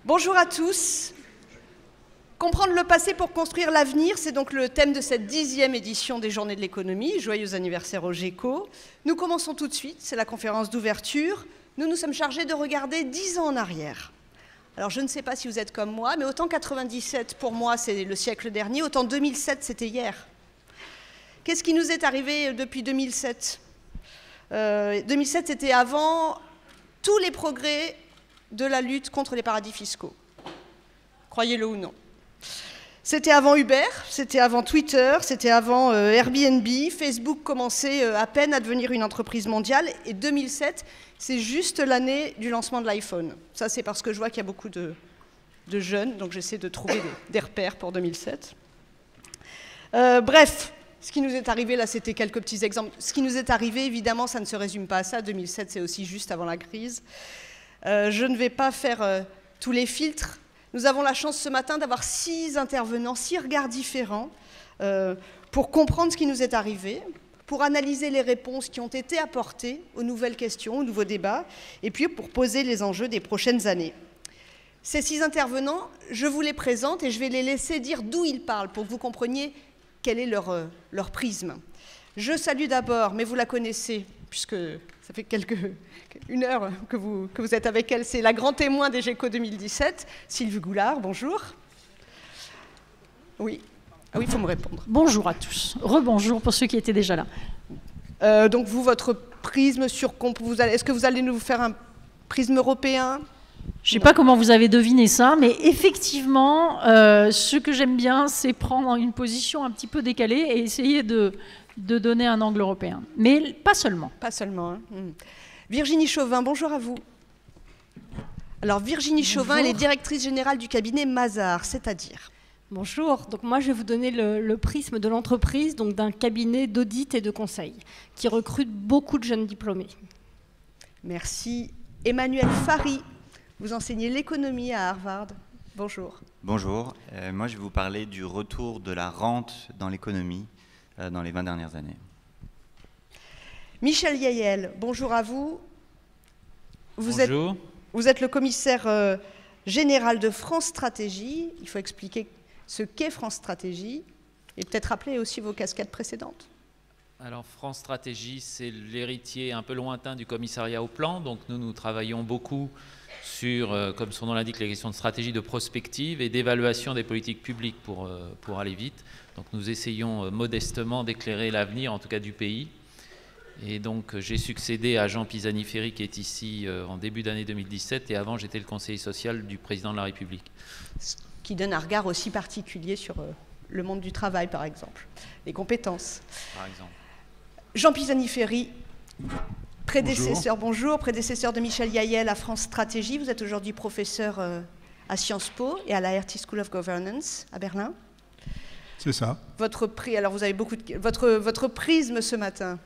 Bonjour à tous. Comprendre le passé pour construire l'avenir, c'est donc le thème de cette 10e édition des Journées de l'économie. Joyeux anniversaire au GECO. Nous commençons tout de suite, c'est la conférence d'ouverture. Nous nous sommes chargés de regarder 10 ans en arrière. Alors je ne sais pas si vous êtes comme moi, mais autant 97 pour moi c'est le siècle dernier, autant 2007 c'était hier. Qu'est-ce qui nous est arrivé depuis 2007 2007 c'était avant tous les progrès de la lutte contre les paradis fiscaux. Croyez-le ou non. C'était avant Uber, c'était avant Twitter, c'était avant Airbnb, Facebook commençait à peine à devenir une entreprise mondiale, et 2007, c'est juste l'année du lancement de l'iPhone. Ça, c'est parce que je vois qu'il y a beaucoup de jeunes, donc j'essaie de trouver des repères pour 2007. Bref, ce qui nous est arrivé, là, c'était quelques petits exemples. Ce qui nous est arrivé, évidemment, ça ne se résume pas à ça. 2007, c'est aussi juste avant la crise. Je ne vais pas faire tous les filtres. Nous avons la chance ce matin d'avoir 6 intervenants, 6 regards différents pour comprendre ce qui nous est arrivé, pour analyser les réponses qui ont été apportées aux nouvelles questions, aux nouveaux débats, et puis pour poser les enjeux des prochaines années. Ces 6 intervenants, je vous les présente et je vais les laisser dire d'où ils parlent pour que vous compreniez quel est leur prisme. Je salue d'abord, mais vous la connaissez, puisque ça fait une heure que vous êtes avec elle, c'est la grande témoin des GECO 2017, Sylvie Goulard, bonjour. Oui, ah oui, il faut me répondre. Bonjour à tous, rebonjour pour ceux qui étaient déjà là. Donc vous, votre prisme est-ce que vous allez nous faire un prisme européen ? Je ne sais pas comment vous avez deviné ça, mais effectivement, ce que j'aime bien, c'est prendre une position un petit peu décalée et essayer de donner un angle européen. Mais pas seulement. Pas seulement. Hein. Virginie Chauvin, bonjour à vous. Alors Virginie Chauvin, elle est directrice générale du cabinet Mazars, c'est-à-dire ? Bonjour, donc moi je vais vous donner le prisme de l'entreprise, donc d'un cabinet d'audit et de conseil, qui recrute beaucoup de jeunes diplômés. Merci. Emmanuel Fary, vous enseignez l'économie à Harvard. Bonjour. Bonjour, moi je vais vous parler du retour de la rente dans l'économie dans les 20 dernières années. Michel Yael, bonjour à vous. Bonjour. Vous êtes le commissaire général de France Stratégie. Il faut expliquer ce qu'est France Stratégie et peut-être rappeler aussi vos casquettes précédentes. Alors France Stratégie, c'est l'héritier un peu lointain du commissariat au plan. Donc nous travaillons beaucoup sur, comme son nom l'indique, les questions de stratégie, de prospective et d'évaluation des politiques publiques pour aller vite. Donc nous essayons modestement d'éclairer l'avenir, en tout cas du pays. Et donc j'ai succédé à Jean Pisani-Ferry qui est ici en début d'année 2017 et avant j'étais le conseiller social du président de la République. Ce qui donne un regard aussi particulier sur le monde du travail par exemple, les compétences. Par exemple. Jean Pisani-Ferry, prédécesseur, bonjour, prédécesseur de Michel Yael à France Stratégie. Vous êtes aujourd'hui professeur à Sciences Po et à la RT School of Governance à Berlin. C'est ça. Alors vous avez beaucoup de... votre prisme ce matin.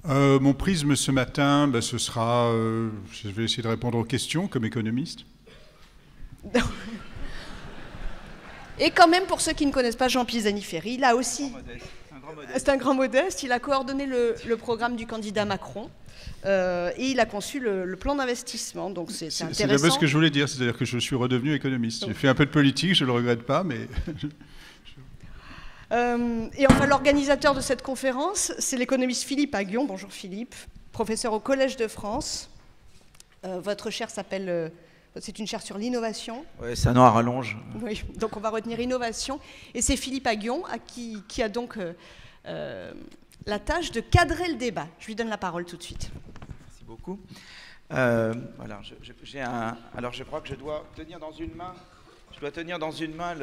Mon prisme ce matin, ce sera... je vais essayer de répondre aux questions comme économiste. Et quand même, pour ceux qui ne connaissent pas Jean Pisani-Ferry, là aussi... C'est un grand modeste. Il a coordonné le programme du candidat Macron et il a conçu le plan d'investissement. Donc c'est intéressant. C'est d'abord ce que je voulais dire, c'est-à-dire que je suis redevenu économiste. J'ai fait un peu de politique, je ne le regrette pas, mais... Et enfin, l'organisateur de cette conférence, c'est l'économiste Philippe Aghion. Bonjour Philippe, professeur au Collège de France. Votre chaire s'appelle... c'est une chaire sur l'innovation. Oui, c'est un nom à rallonge. Oui, donc on va retenir innovation. Et c'est Philippe Aghion qui a donc la tâche de cadrer le débat. Je lui donne la parole tout de suite. Merci beaucoup. Voilà, alors je crois que je dois tenir dans une main...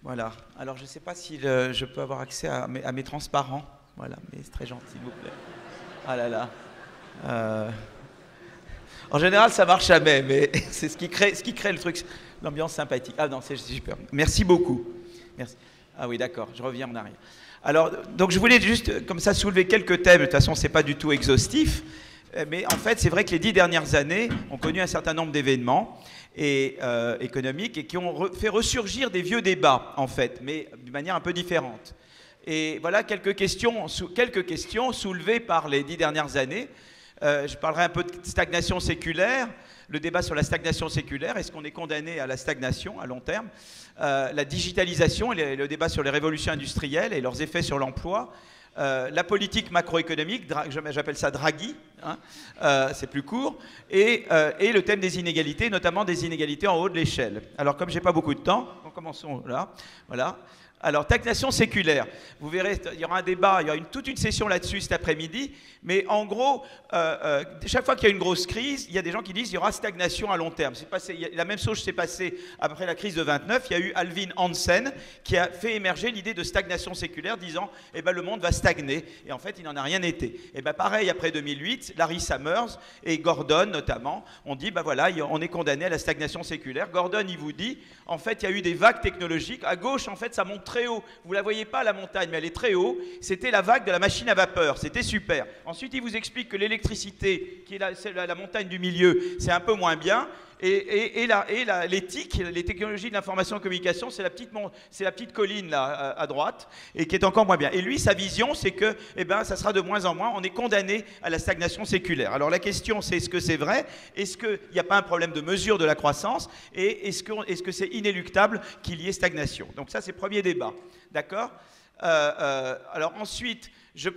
Voilà. Alors je ne sais pas si je peux avoir accès à mes transparents. Voilà, mais c'est très gentil, s'il vous plaît. Ah là là. En général, ça marche jamais, mais c'est ce qui crée le truc, l'ambiance sympathique. Ah non, c'est super. Merci beaucoup. Merci. Ah oui, d'accord, je reviens en arrière. Alors, donc je voulais juste, comme ça, soulever quelques thèmes. De toute façon, ce n'est pas du tout exhaustif. Mais en fait, c'est vrai que les 10 dernières années ont connu un certain nombre d'événements économiques et qui ont fait ressurgir des vieux débats, en fait, mais d'une manière un peu différente. Et voilà quelques questions soulevées par les 10 dernières années. Je parlerai un peu de stagnation séculaire, le débat sur la stagnation séculaire, est-ce qu'on est condamné à la stagnation à long terme, la digitalisation et le débat sur les révolutions industrielles et leurs effets sur l'emploi, la politique macroéconomique, j'appelle ça Draghi, hein, c'est plus court, et le thème des inégalités, notamment des inégalités en haut de l'échelle. Alors comme j'ai pas beaucoup de temps, commençons là, voilà. Alors, stagnation séculaire, vous verrez, il y aura un débat, il y aura toute une session là-dessus cet après-midi, mais en gros, chaque fois qu'il y a une grosse crise, il y a des gens qui disent qu'il y aura stagnation à long terme. La même chose s'est passée après la crise de 29, il y a eu Alvin Hansen qui a fait émerger l'idée de stagnation séculaire, disant eh ben, le monde va stagner, et en fait, il n'en a rien été. Et ben, pareil, après 2008, Larry Summers et Gordon notamment, ont dit, ben voilà, on est condamné à la stagnation séculaire. Gordon, il vous dit, en fait, il y a eu des vagues technologiques. À gauche, en fait, ça monte très haut. Vous ne la voyez pas, la montagne, mais elle est très haut. C'était la vague de la machine à vapeur. C'était super. Ensuite, il vous explique que l'électricité, qui est la montagne du milieu, c'est un peu moins bien. Et l'éthique, les technologies de l'information et de la communication, c'est la petite colline là à droite, et qui est encore moins bien. Et lui, sa vision, c'est que eh ben, ça sera de moins en moins, on est condamné à la stagnation séculaire. Alors la question, c'est est-ce que c'est vrai? Est-ce qu'il n'y a pas un problème de mesure de la croissance? Et est-ce que c'est inéluctable qu'il y ait stagnation? Donc ça, c'est le premier débat. D'accord? Alors ensuite,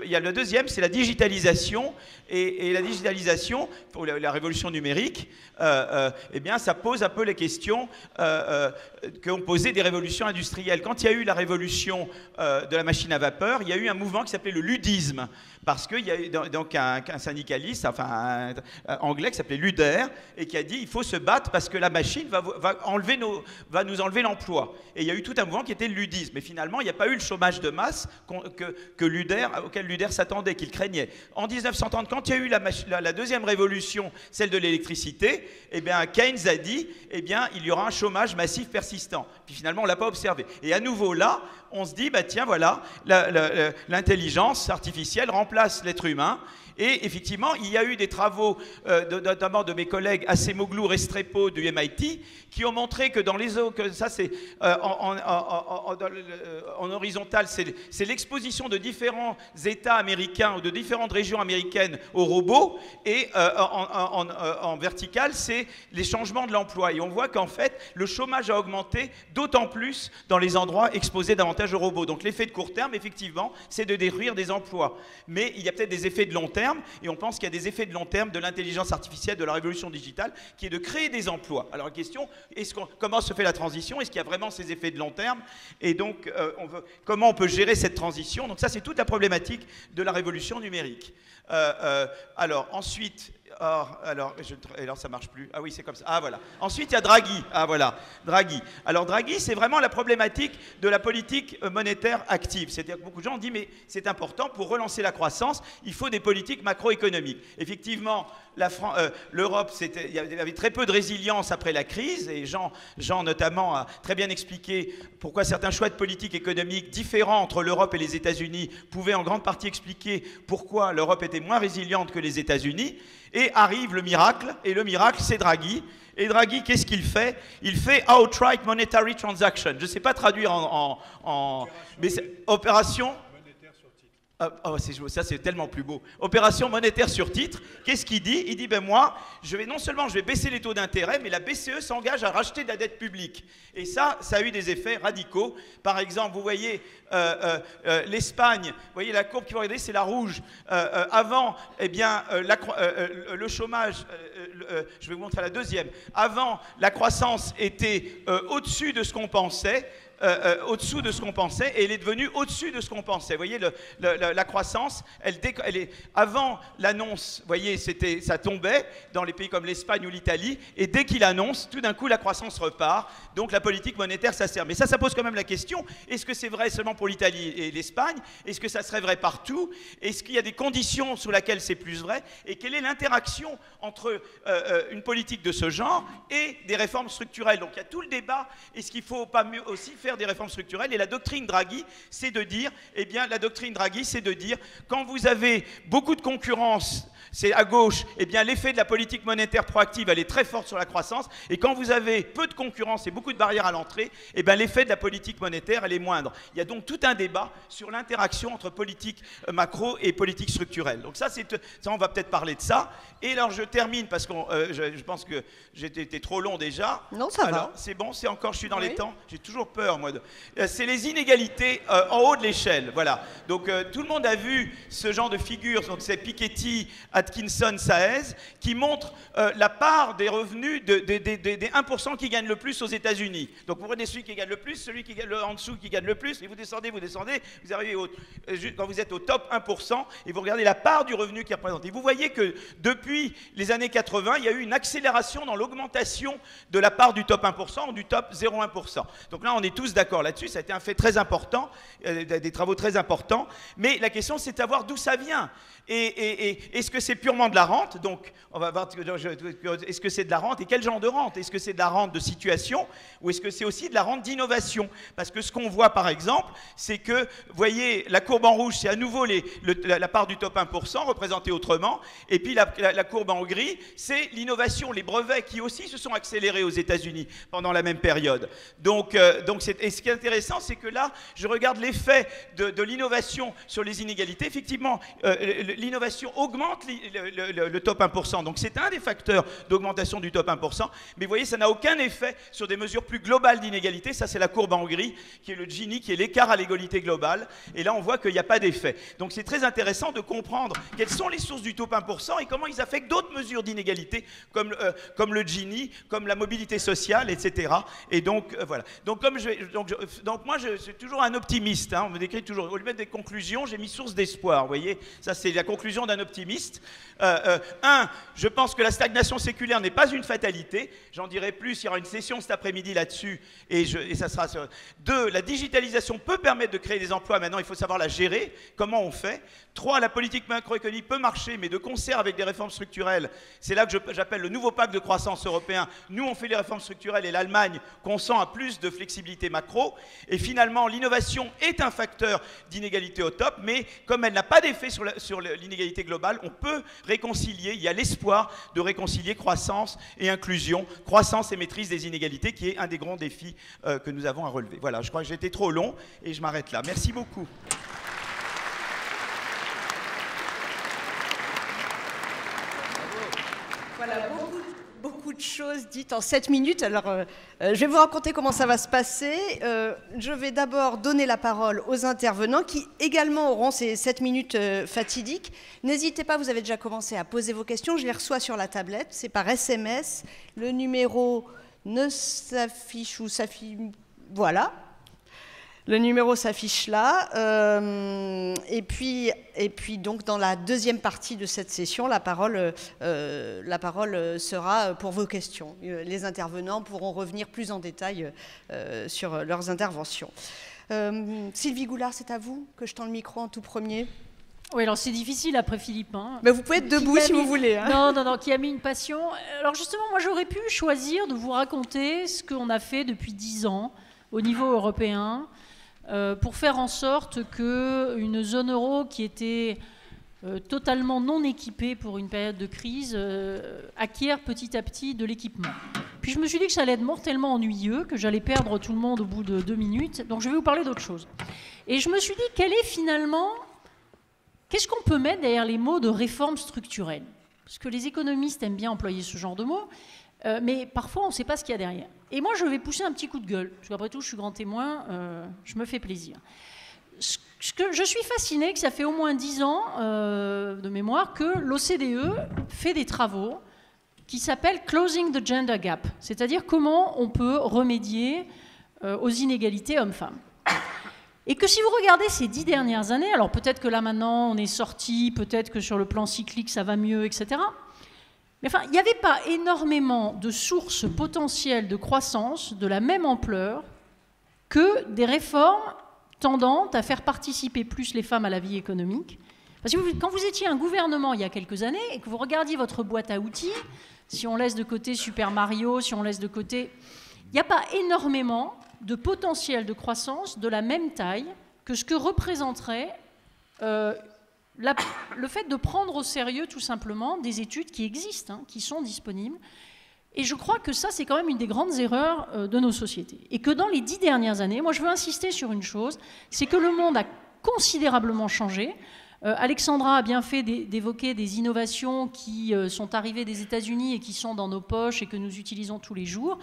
il y a le deuxième, c'est la digitalisation. Et la digitalisation, pour la révolution numérique, eh bien, ça pose un peu les questions qu'ont posées des révolutions industrielles. Quand il y a eu la révolution de la machine à vapeur, il y a eu un mouvement qui s'appelait le ludisme. Parce qu'il y a eu donc un syndicaliste, enfin un anglais qui s'appelait Luder, et qui a dit il faut se battre parce que la machine va nous enlever l'emploi. Et il y a eu tout un mouvement qui était le ludisme. Mais finalement, il n'y a pas eu le chômage de masse auquel Luder s'attendait, qu'il craignait. En 1930, quand il y a eu la deuxième révolution, celle de l'électricité, eh bien, Keynes a dit eh bien, il y aura un chômage massif persistant. Puis finalement, on ne l'a pas observé. Et à nouveau là, on se dit, bah, tiens, voilà, l'intelligence artificielle remplace l'être humain. Et effectivement, il y a eu des travaux, notamment de mes collègues Acemoglu, Restrepo du MIT, qui ont montré que dans les eaux, que ça c'est en horizontal, c'est l'exposition de différents États américains ou de différentes régions américaines aux robots, et en vertical, c'est les changements de l'emploi. Et on voit qu'en fait, le chômage a augmenté d'autant plus dans les endroits exposés davantage aux robots. Donc l'effet de court terme, effectivement, c'est de détruire des emplois. Mais il y a peut-être des effets de long terme. Et on pense qu'il y a des effets de long terme de l'intelligence artificielle, de la révolution digitale, qui est de créer des emplois. Alors la question, comment se fait la transition? Est-ce qu'il y a vraiment ces effets de long terme? Et donc, comment on peut gérer cette transition? Donc ça, c'est toute la problématique de la révolution numérique. Alors, ensuite... alors, ça marche plus. Ah oui, c'est comme ça. Ah voilà. Ensuite, il y a Draghi. Ah voilà, Draghi. Alors Draghi, c'est vraiment la problématique de la politique monétaire active. C'est-à-dire que beaucoup de gens ont dit, mais c'est important, pour relancer la croissance, il faut des politiques macroéconomiques. Effectivement, l'Europe, il y avait très peu de résilience après la crise, et Jean notamment a très bien expliqué pourquoi certains choix de politique économique différents entre l'Europe et les États-Unis pouvaient en grande partie expliquer pourquoi l'Europe était moins résiliente que les États-Unis. Et arrive le miracle, et le miracle, c'est Draghi. Et Draghi, qu'est-ce qu'il fait? Il fait outright monetary transaction. Je ne sais pas traduire mais c'est opération... ça, c'est tellement plus beau. Opération monétaire sur titre. Qu'est-ce qu'il dit? Il dit, ben moi, non seulement je vais baisser les taux d'intérêt, mais la BCE s'engage à racheter de la dette publique. Et ça a eu des effets radicaux. Par exemple, vous voyez l'Espagne, vous voyez la courbe qui va regarder, c'est la rouge. Avant, eh bien, le chômage, je vais vous montrer la deuxième. Avant, la croissance était au-dessus de ce qu'on pensait. Au-dessous de ce qu'on pensait, et elle est devenue au-dessus de ce qu'on pensait. Vous voyez, la croissance, elle est, avant l'annonce, vous voyez, ça tombait dans les pays comme l'Espagne ou l'Italie, et dès qu'il annonce, tout d'un coup, la croissance repart. Donc la politique monétaire, ça sert. Mais ça pose quand même la question, est-ce que c'est vrai seulement pour l'Italie et l'Espagne? Est-ce que ça serait vrai partout? Est-ce qu'il y a des conditions sous lesquelles c'est plus vrai? Et quelle est l'interaction entre une politique de ce genre et des réformes structurelles? Donc il y a tout le débat. Est-ce qu'il ne faut pas mieux aussi faire faire des réformes structurelles. Et la doctrine Draghi, c'est de dire, quand vous avez beaucoup de concurrence, c'est à gauche, eh bien l'effet de la politique monétaire proactive, elle est très forte sur la croissance. Et quand vous avez peu de concurrence et beaucoup de barrières à l'entrée, eh bien l'effet de la politique monétaire, elle est moindre. Il y a donc tout un débat sur l'interaction entre politique macro et politique structurelle. Donc ça, on va peut-être parler de ça. Et alors je termine parce que je pense que j'ai été trop long déjà. Non, ça va. C'est bon, c'est encore, je suis dans les temps. J'ai toujours peur, moi. C'est les inégalités en haut de l'échelle. Voilà. Donc tout le monde a vu ce genre de figure. Donc c'est Piketty, Atkinson, Saez, qui montre la part des revenus des 1% qui gagnent le plus aux États-Unis. Donc vous prenez celui qui gagne le plus, celui qui gagne en dessous qui gagne le plus, et vous descendez, vous arrivez quand vous êtes au top 1%, et vous regardez la part du revenu qui est représentée. Vous voyez que depuis les années 80, il y a eu une accélération dans l'augmentation de la part du top 1% ou du top 0,1%. Donc là, on est tous d'accord là-dessus, ça a été un fait très important, des travaux très importants, mais la question c'est de savoir d'où ça vient. Et est-ce que c'est purement de la rente? Donc, on va voir, est-ce que c'est de la rente et quel genre de rente? Est-ce que c'est de la rente de situation ou est-ce que c'est aussi de la rente d'innovation? Parce que ce qu'on voit, par exemple, c'est que, vous voyez, la courbe en rouge, c'est à nouveau la part du top 1% représentée autrement. Et puis, la courbe en gris, c'est l'innovation, les brevets qui aussi se sont accélérés aux États-Unis pendant la même période. Donc et ce qui est intéressant, c'est que là, je regarde l'effet de l'innovation sur les inégalités. Effectivement, l'innovation augmente le top 1%. Donc c'est un des facteurs d'augmentation du top 1%. Mais vous voyez, ça n'a aucun effet sur des mesures plus globales d'inégalité. Ça, c'est la courbe en gris, qui est le Gini, qui est l'écart à l'égalité globale. Et là, on voit qu'il n'y a pas d'effet. Donc c'est très intéressant de comprendre quelles sont les sources du top 1% et comment ils affectent d'autres mesures d'inégalité, comme le Gini, comme la mobilité sociale, etc. Et donc, voilà. Donc moi, je suis toujours un optimiste. Hein. On me décrit toujours. Au lieu de mettre des conclusions, j'ai mis source d'espoir. Vous voyez, ça, c'est la conclusion d'un optimiste. Je pense que la stagnation séculaire n'est pas une fatalité. J'en dirai plus, il y aura une session cet après-midi là-dessus. Et ça sera sur... 2, la digitalisation peut permettre de créer des emplois. Maintenant, il faut savoir la gérer. Comment on fait? 3, la politique macroéconomique peut marcher, mais de concert avec des réformes structurelles. C'est là que j'appelle le nouveau pacte de croissance européen. Nous, on fait les réformes structurelles et l'Allemagne consent à plus de flexibilité macro. Et finalement, l'innovation est un facteur d'inégalité au top, mais comme elle n'a pas d'effet sur l'inégalité globale, on peut réconcilier, il y a l'espoir de réconcilier croissance et inclusion, croissance et maîtrise des inégalités, qui est un des grands défis que nous avons à relever. Voilà, je crois que j'ai été trop long et je m'arrête là. Merci beaucoup. Voilà, beaucoup de choses dites en 7 minutes. Alors, je vais vous raconter comment ça va se passer. Je vais d'abord donner la parole aux intervenants qui également auront ces 7 minutes fatidiques. N'hésitez pas, vous avez déjà commencé à poser vos questions. Je les reçois sur la tablette. C'est par SMS. Le numéro ne s'affiche ou s'affiche... Voilà. Le numéro s'affiche là. Et puis donc dans la deuxième partie de cette session, la parole sera pour vos questions. Les intervenants pourront revenir plus en détail sur leurs interventions. Sylvie Goulard, c'est à vous que je tends le micro en tout premier. Oui, alors c'est difficile après Philippe. Hein. Mais vous pouvez être debout si vous voulez. Hein. Non, qui a mis une passion. Alors justement, moi j'aurais pu choisir de vous raconter ce qu'on a fait depuis 10 ans au niveau européen, pour faire en sorte qu'une zone euro qui était totalement non équipée pour une période de crise acquiert petit à petit de l'équipement. Puis je me suis dit que ça allait être mortellement ennuyeux, que j'allais perdre tout le monde au bout de 2 minutes, donc je vais vous parler d'autre chose. Et je me suis dit, qu'est-ce qu'on peut mettre derrière les mots de réforme structurelle? Parce que les économistes aiment bien employer ce genre de mots, mais parfois on ne sait pas ce qu'il y a derrière. Et moi je vais pousser un petit coup de gueule, parce qu'après tout je suis grand témoin, je me fais plaisir. Je suis fascinée que ça fait au moins 10 ans de mémoire que l'OCDE fait des travaux qui s'appellent Closing the Gender Gap, c'est-à-dire comment on peut remédier aux inégalités hommes-femmes. Et que si vous regardez ces 10 dernières années, alors peut-être que là maintenant on est sorti, peut-être que sur le plan cyclique ça va mieux, etc. Mais enfin, il n'y avait pas énormément de sources potentielles de croissance de la même ampleur que des réformes tendant à faire participer plus les femmes à la vie économique. Parce que quand vous étiez un gouvernement il y a quelques années et que vous regardiez votre boîte à outils, si on laisse de côté Super Mario, si on laisse de côté... Il n'y a pas énormément de potentiel de croissance de la même taille que ce que représenterait le fait de prendre au sérieux tout simplement des études qui existent, hein, qui sont disponibles. Et je crois que ça, c'est quand même une des grandes erreurs de nos sociétés. Et que dans les 10 dernières années, moi je veux insister sur une chose, c'est que le monde a considérablement changé. Alexandra a bien fait d'évoquer des innovations qui sont arrivées des États-Unis et qui sont dans nos poches et que nous utilisons tous les jours.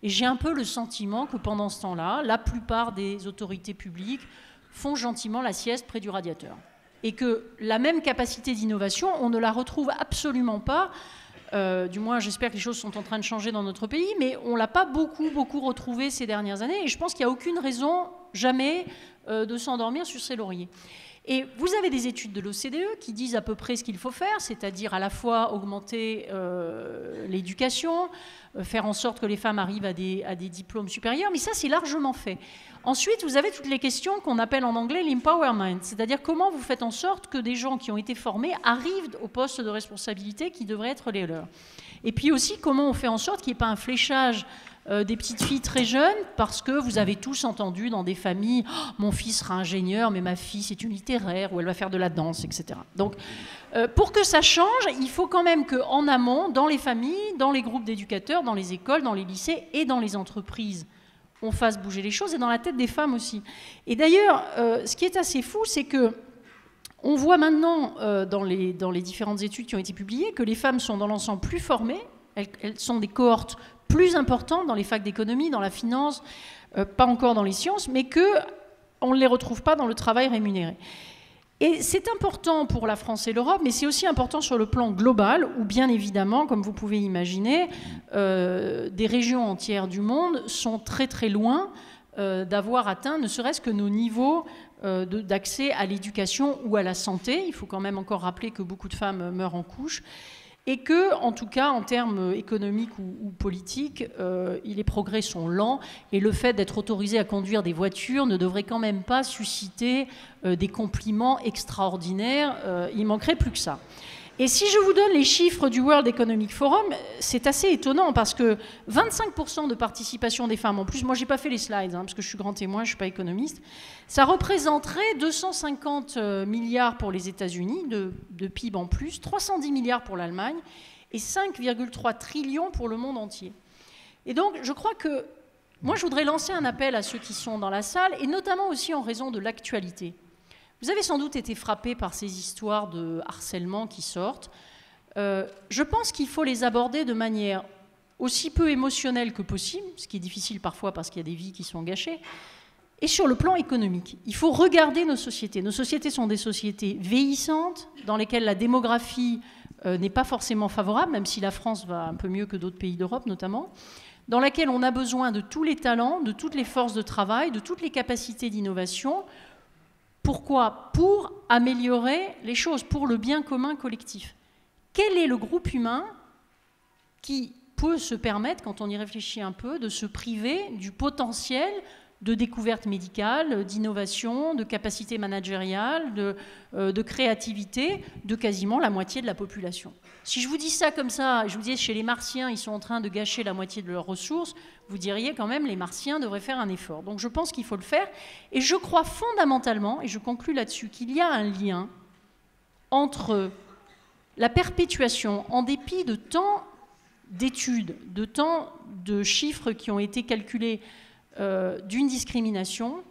Et j'ai un peu le sentiment que pendant ce temps-là, la plupart des autorités publiques font gentiment la sieste près du radiateur. Et que la même capacité d'innovation, on ne la retrouve absolument pas. Du moins, j'espère que les choses sont en train de changer dans notre pays, mais on ne l'a pas beaucoup retrouvée ces dernières années. Et je pense qu'il n'y a aucune raison, jamais, de s'endormir sur ses lauriers. Et vous avez des études de l'OCDE qui disent à peu près ce qu'il faut faire, c'est-à-dire à la fois augmenter l'éducation, faire en sorte que les femmes arrivent à des diplômes supérieurs, mais ça, c'est largement fait. Ensuite, vous avez toutes les questions qu'on appelle en anglais l'empowerment, c'est-à-dire comment vous faites en sorte que des gens qui ont été formés arrivent au poste de responsabilité qui devrait être les leurs. Et puis aussi, comment on fait en sorte qu'il n'y ait pas un fléchage des petites filles très jeunes, parce que vous avez tous entendu dans des familles oh, « mon fils sera ingénieur, mais ma fille c'est une littéraire, ou elle va faire de la danse, etc. » Donc, pour que ça change, il faut quand même qu'en amont, dans les familles, dans les groupes d'éducateurs, dans les écoles, dans les lycées et dans les entreprises, on fasse bouger les choses, et dans la tête des femmes aussi. Et d'ailleurs, ce qui est assez fou, c'est que on voit maintenant, dans les différentes études qui ont été publiées, que les femmes sont dans l'ensemble plus formées, elles sont des cohortes plus importantes dans les facs d'économie, dans la finance, pas encore dans les sciences, mais qu'on ne les retrouve pas dans le travail rémunéré. Et c'est important pour la France et l'Europe, mais c'est aussi important sur le plan global, où bien évidemment, comme vous pouvez imaginer, des régions entières du monde sont très très loin d'avoir atteint ne serait-ce que nos niveaux d'accès à l'éducation ou à la santé. Il faut quand même encore rappeler que beaucoup de femmes meurent en couche. Et que, en tout cas, en termes économiques ou politiques, les progrès sont lents, et le fait d'être autorisé à conduire des voitures ne devrait quand même pas susciter des compliments extraordinaires. Il manquerait plus que ça. Et si je vous donne les chiffres du World Economic Forum, c'est assez étonnant, parce que 25% de participation des femmes, en plus, moi j'ai pas fait les slides, hein, parce que je suis grand témoin, je suis pas économiste, ça représenterait 250 milliards pour les États-Unis de PIB en plus, 310 milliards pour l'Allemagne, et 5,3 trillions pour le monde entier. Et donc, je crois que, moi je voudrais lancer un appel à ceux qui sont dans la salle, et notamment aussi en raison de l'actualité. Vous avez sans doute été frappés par ces histoires de harcèlement qui sortent. Je pense qu'il faut les aborder de manière aussi peu émotionnelle que possible, ce qui est difficile parfois parce qu'il y a des vies qui sont gâchées, et sur le plan économique. Il faut regarder nos sociétés. Nos sociétés sont des sociétés vieillissantes, dans lesquelles la démographie n'est pas forcément favorable, même si la France va un peu mieux que d'autres pays d'Europe notamment, dans laquelle on a besoin de tous les talents, de toutes les forces de travail, de toutes les capacités d'innovation. Pourquoi ? Pour améliorer les choses, pour le bien commun collectif. Quel est le groupe humain qui peut se permettre, quand on y réfléchit un peu, de se priver du potentiel de découverte médicale, d'innovation, de capacité managériale, de créativité de quasiment la moitié de la population? Si je vous dis ça comme ça, je vous dis chez les Martiens, ils sont en train de gâcher la moitié de leurs ressources, vous diriez quand même les Martiens devraient faire un effort. Donc je pense qu'il faut le faire. Et je crois fondamentalement, et je conclus là-dessus, qu'il y a un lien entre la perpétuation, en dépit de tant d'études, de tant de chiffres qui ont été calculés d'une discrimination,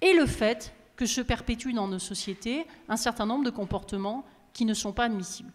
et le fait que se perpétuent dans nos sociétés un certain nombre de comportements qui ne sont pas admissibles.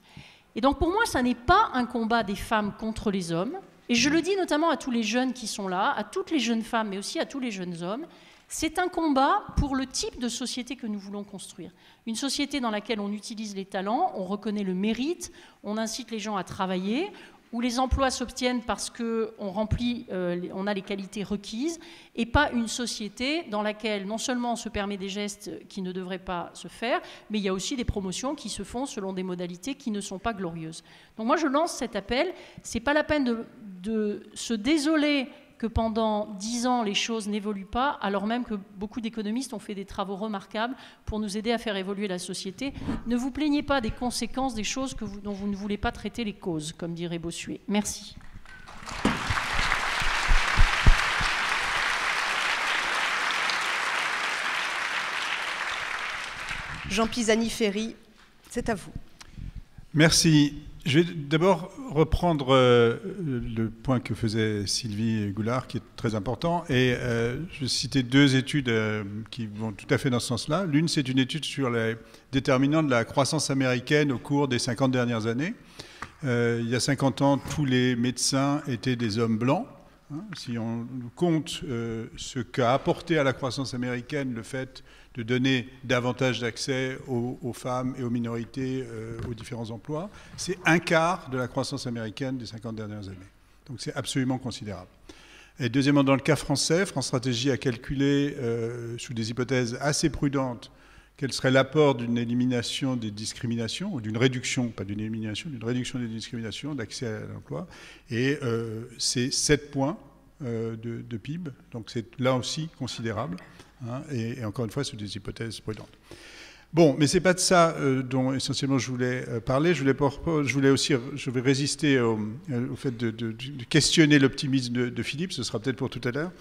Et donc pour moi, ça n'est pas un combat des femmes contre les hommes, et je le dis notamment à tous les jeunes qui sont là, à toutes les jeunes femmes, mais aussi à tous les jeunes hommes, c'est un combat pour le type de société que nous voulons construire. Une société dans laquelle on utilise les talents, on reconnaît le mérite, on incite les gens à travailler, où les emplois s'obtiennent parce qu'on remplit, on a les qualités requises, et pas une société dans laquelle non seulement on se permet des gestes qui ne devraient pas se faire, mais il y a aussi des promotions qui se font selon des modalités qui ne sont pas glorieuses. Donc moi je lance cet appel, c'est pas la peine de se désoler que pendant 10 ans les choses n'évoluent pas, alors même que beaucoup d'économistes ont fait des travaux remarquables pour nous aider à faire évoluer la société. Ne vous plaignez pas des conséquences des choses dont vous ne voulez pas traiter les causes, comme dirait Bossuet. Merci. Jean Pisani-Ferry, c'est à vous. Merci. Je vais d'abord reprendre le point que faisait Sylvie Goulard, qui est très important. Et je vais citer 2 études qui vont tout à fait dans ce sens-là. L'une, c'est une étude sur les déterminants de la croissance américaine au cours des 50 dernières années. Il y a 50 ans, tous les médecins étaient des hommes blancs. Si on compte ce qu'a apporté à la croissance américaine le fait de donner davantage d'accès aux femmes et aux minorités aux différents emplois, c'est 1/4 de la croissance américaine des 50 dernières années. Donc c'est absolument considérable. Et deuxièmement, dans le cas français, France Stratégie a calculé, sous des hypothèses assez prudentes, quel serait l'apport d'une élimination des discriminations, ou d'une réduction, pas d'une élimination, d'une réduction des discriminations, d'accès à l'emploi. Et c'est 7 points de PIB, donc c'est là aussi considérable. Hein, et encore une fois, c'est des hypothèses prudentes. Bon, mais ce n'est pas de ça dont essentiellement je voulais parler. Je vais résister au fait de questionner l'optimisme de Philippe, ce sera peut-être pour tout à l'heure.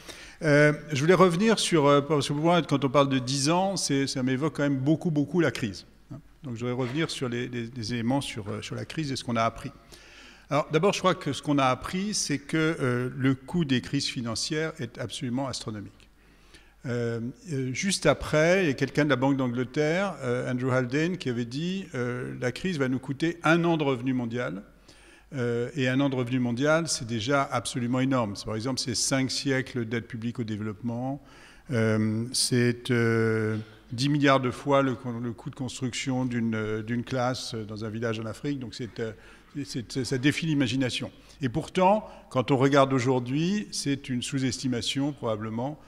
Je voulais revenir sur, parce que pour moi, quand on parle de 10 ans, ça m'évoque quand même beaucoup la crise. Hein. Donc je voudrais revenir sur les éléments sur la crise et ce qu'on a appris. Alors d'abord, je crois que ce qu'on a appris, c'est que le coût des crises financières est absolument astronomique. Juste après, il y a quelqu'un de la Banque d'Angleterre, Andrew Haldane, qui avait dit la crise va nous coûter 1 an de revenu mondial. Et 1 an de revenu mondial, c'est déjà absolument énorme. Par exemple, c'est 5 siècles d'aide publique au développement. C'est 10 milliards de fois le coût de construction d'une classe dans un village en Afrique. Donc ça défie l'imagination. Et pourtant, quand on regarde aujourd'hui, c'est une sous-estimation probablement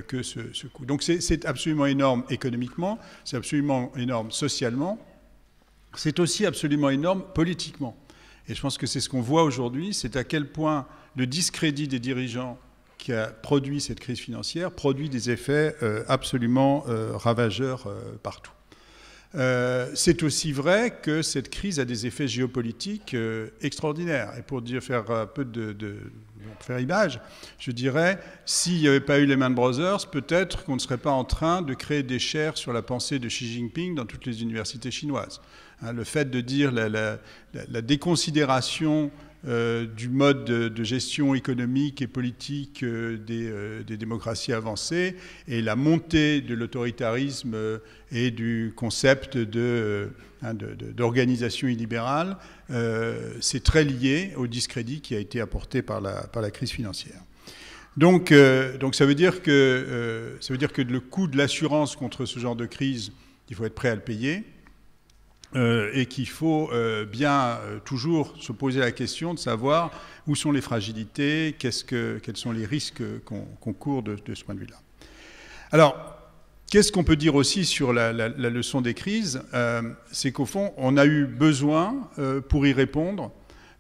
que ce coût. Donc c'est absolument énorme économiquement, c'est absolument énorme socialement, c'est aussi absolument énorme politiquement. Et je pense que c'est ce qu'on voit aujourd'hui, c'est à quel point le discrédit des dirigeants qui a produit cette crise financière produit des effets absolument ravageurs partout. C'est aussi vrai que cette crise a des effets géopolitiques extraordinaires. Et pour faire un peu faire image, je dirais, s'il n'y avait pas eu Lehman Brothers, peut-être qu'on ne serait pas en train de créer des chaires sur la pensée de Xi Jinping dans toutes les universités chinoises. Hein, le fait de dire la déconsidération du mode de gestion économique et politique des démocraties avancées et la montée de l'autoritarisme et du concept d'organisation illibérale, c'est très lié au discrédit qui a été apporté par la crise financière. Donc ça veut dire que le coût de l'assurance contre ce genre de crise, il faut être prêt à le payer. Et qu'il faut bien toujours se poser la question de savoir où sont les fragilités, quels sont les risques qu'on court de ce point de vue-là. Alors, qu'est-ce qu'on peut dire aussi sur la leçon des crises? C'est qu'au fond, on a eu besoin, pour y répondre,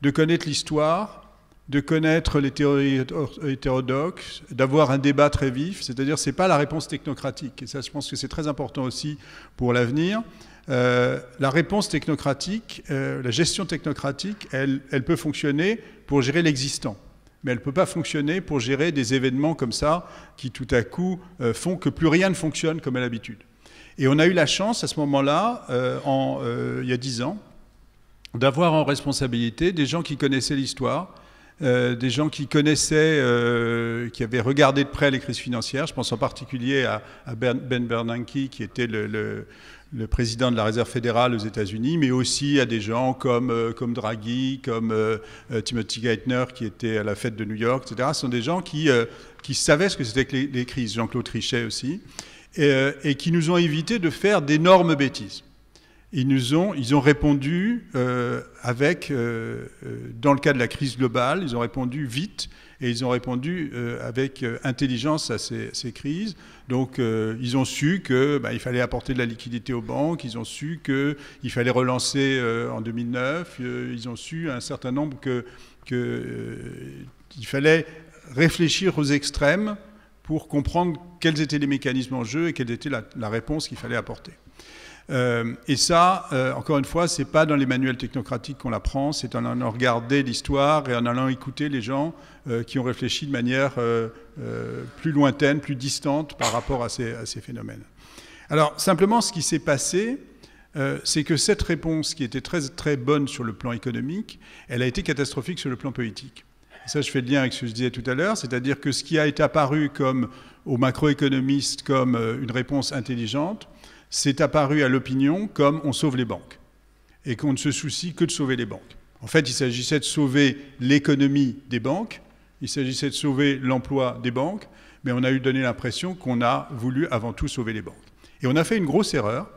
de connaître l'histoire, de connaître les théories hétérodoxes, d'avoir un débat très vif, c'est-à-dire ce n'est pas la réponse technocratique. Et ça, je pense que c'est très important aussi pour l'avenir. La réponse technocratique, la gestion technocratique, elle peut fonctionner pour gérer l'existant. Mais elle ne peut pas fonctionner pour gérer des événements comme ça qui tout à coup font que plus rien ne fonctionne comme à l'habitude. Et on a eu la chance à ce moment-là, il y a 10 ans, d'avoir en responsabilité des gens qui connaissaient l'histoire, des gens qui connaissaient, qui avaient regardé de près les crises financières. Je pense en particulier à Ben Bernanke, qui était le président de la Réserve fédérale aux États-Unis, mais aussi à des gens comme Draghi, comme Timothy Geithner, qui était à la Fed de New York, etc. Ce sont des gens qui savaient ce que c'était que les crises, Jean-Claude Trichet aussi, et qui nous ont évité de faire d'énormes bêtises. Ils ont répondu dans le cas de la crise globale, ils ont répondu vite et ils ont répondu avec intelligence à ces crises. Donc ils ont su qu'il fallait apporter de la liquidité aux banques, ils ont su qu'il fallait relancer en 2009, ils ont su un certain nombre qu'il fallait réfléchir aux extrêmes pour comprendre quels étaient les mécanismes en jeu et quelle était la réponse qu'il fallait apporter. Et ça, encore une fois, c'est pas dans les manuels technocratiques qu'on l'apprend, c'est en allant regarder l'histoire et en allant écouter les gens qui ont réfléchi de manière plus lointaine, plus distante par rapport à ces phénomènes. Alors, simplement, ce qui s'est passé, c'est que cette réponse, qui était très, très bonne sur le plan économique, elle a été catastrophique sur le plan politique. Et ça, je fais le lien avec ce que je disais tout à l'heure, c'est-à-dire que ce qui a été apparu aux macroéconomistes comme une réponse intelligente, c'est apparu à l'opinion comme on sauve les banques et qu'on ne se soucie que de sauver les banques. En fait, il s'agissait de sauver l'économie des banques, il s'agissait de sauver l'emploi des banques, mais on a eu donné l'impression qu'on a voulu avant tout sauver les banques. Et on a fait une grosse erreur,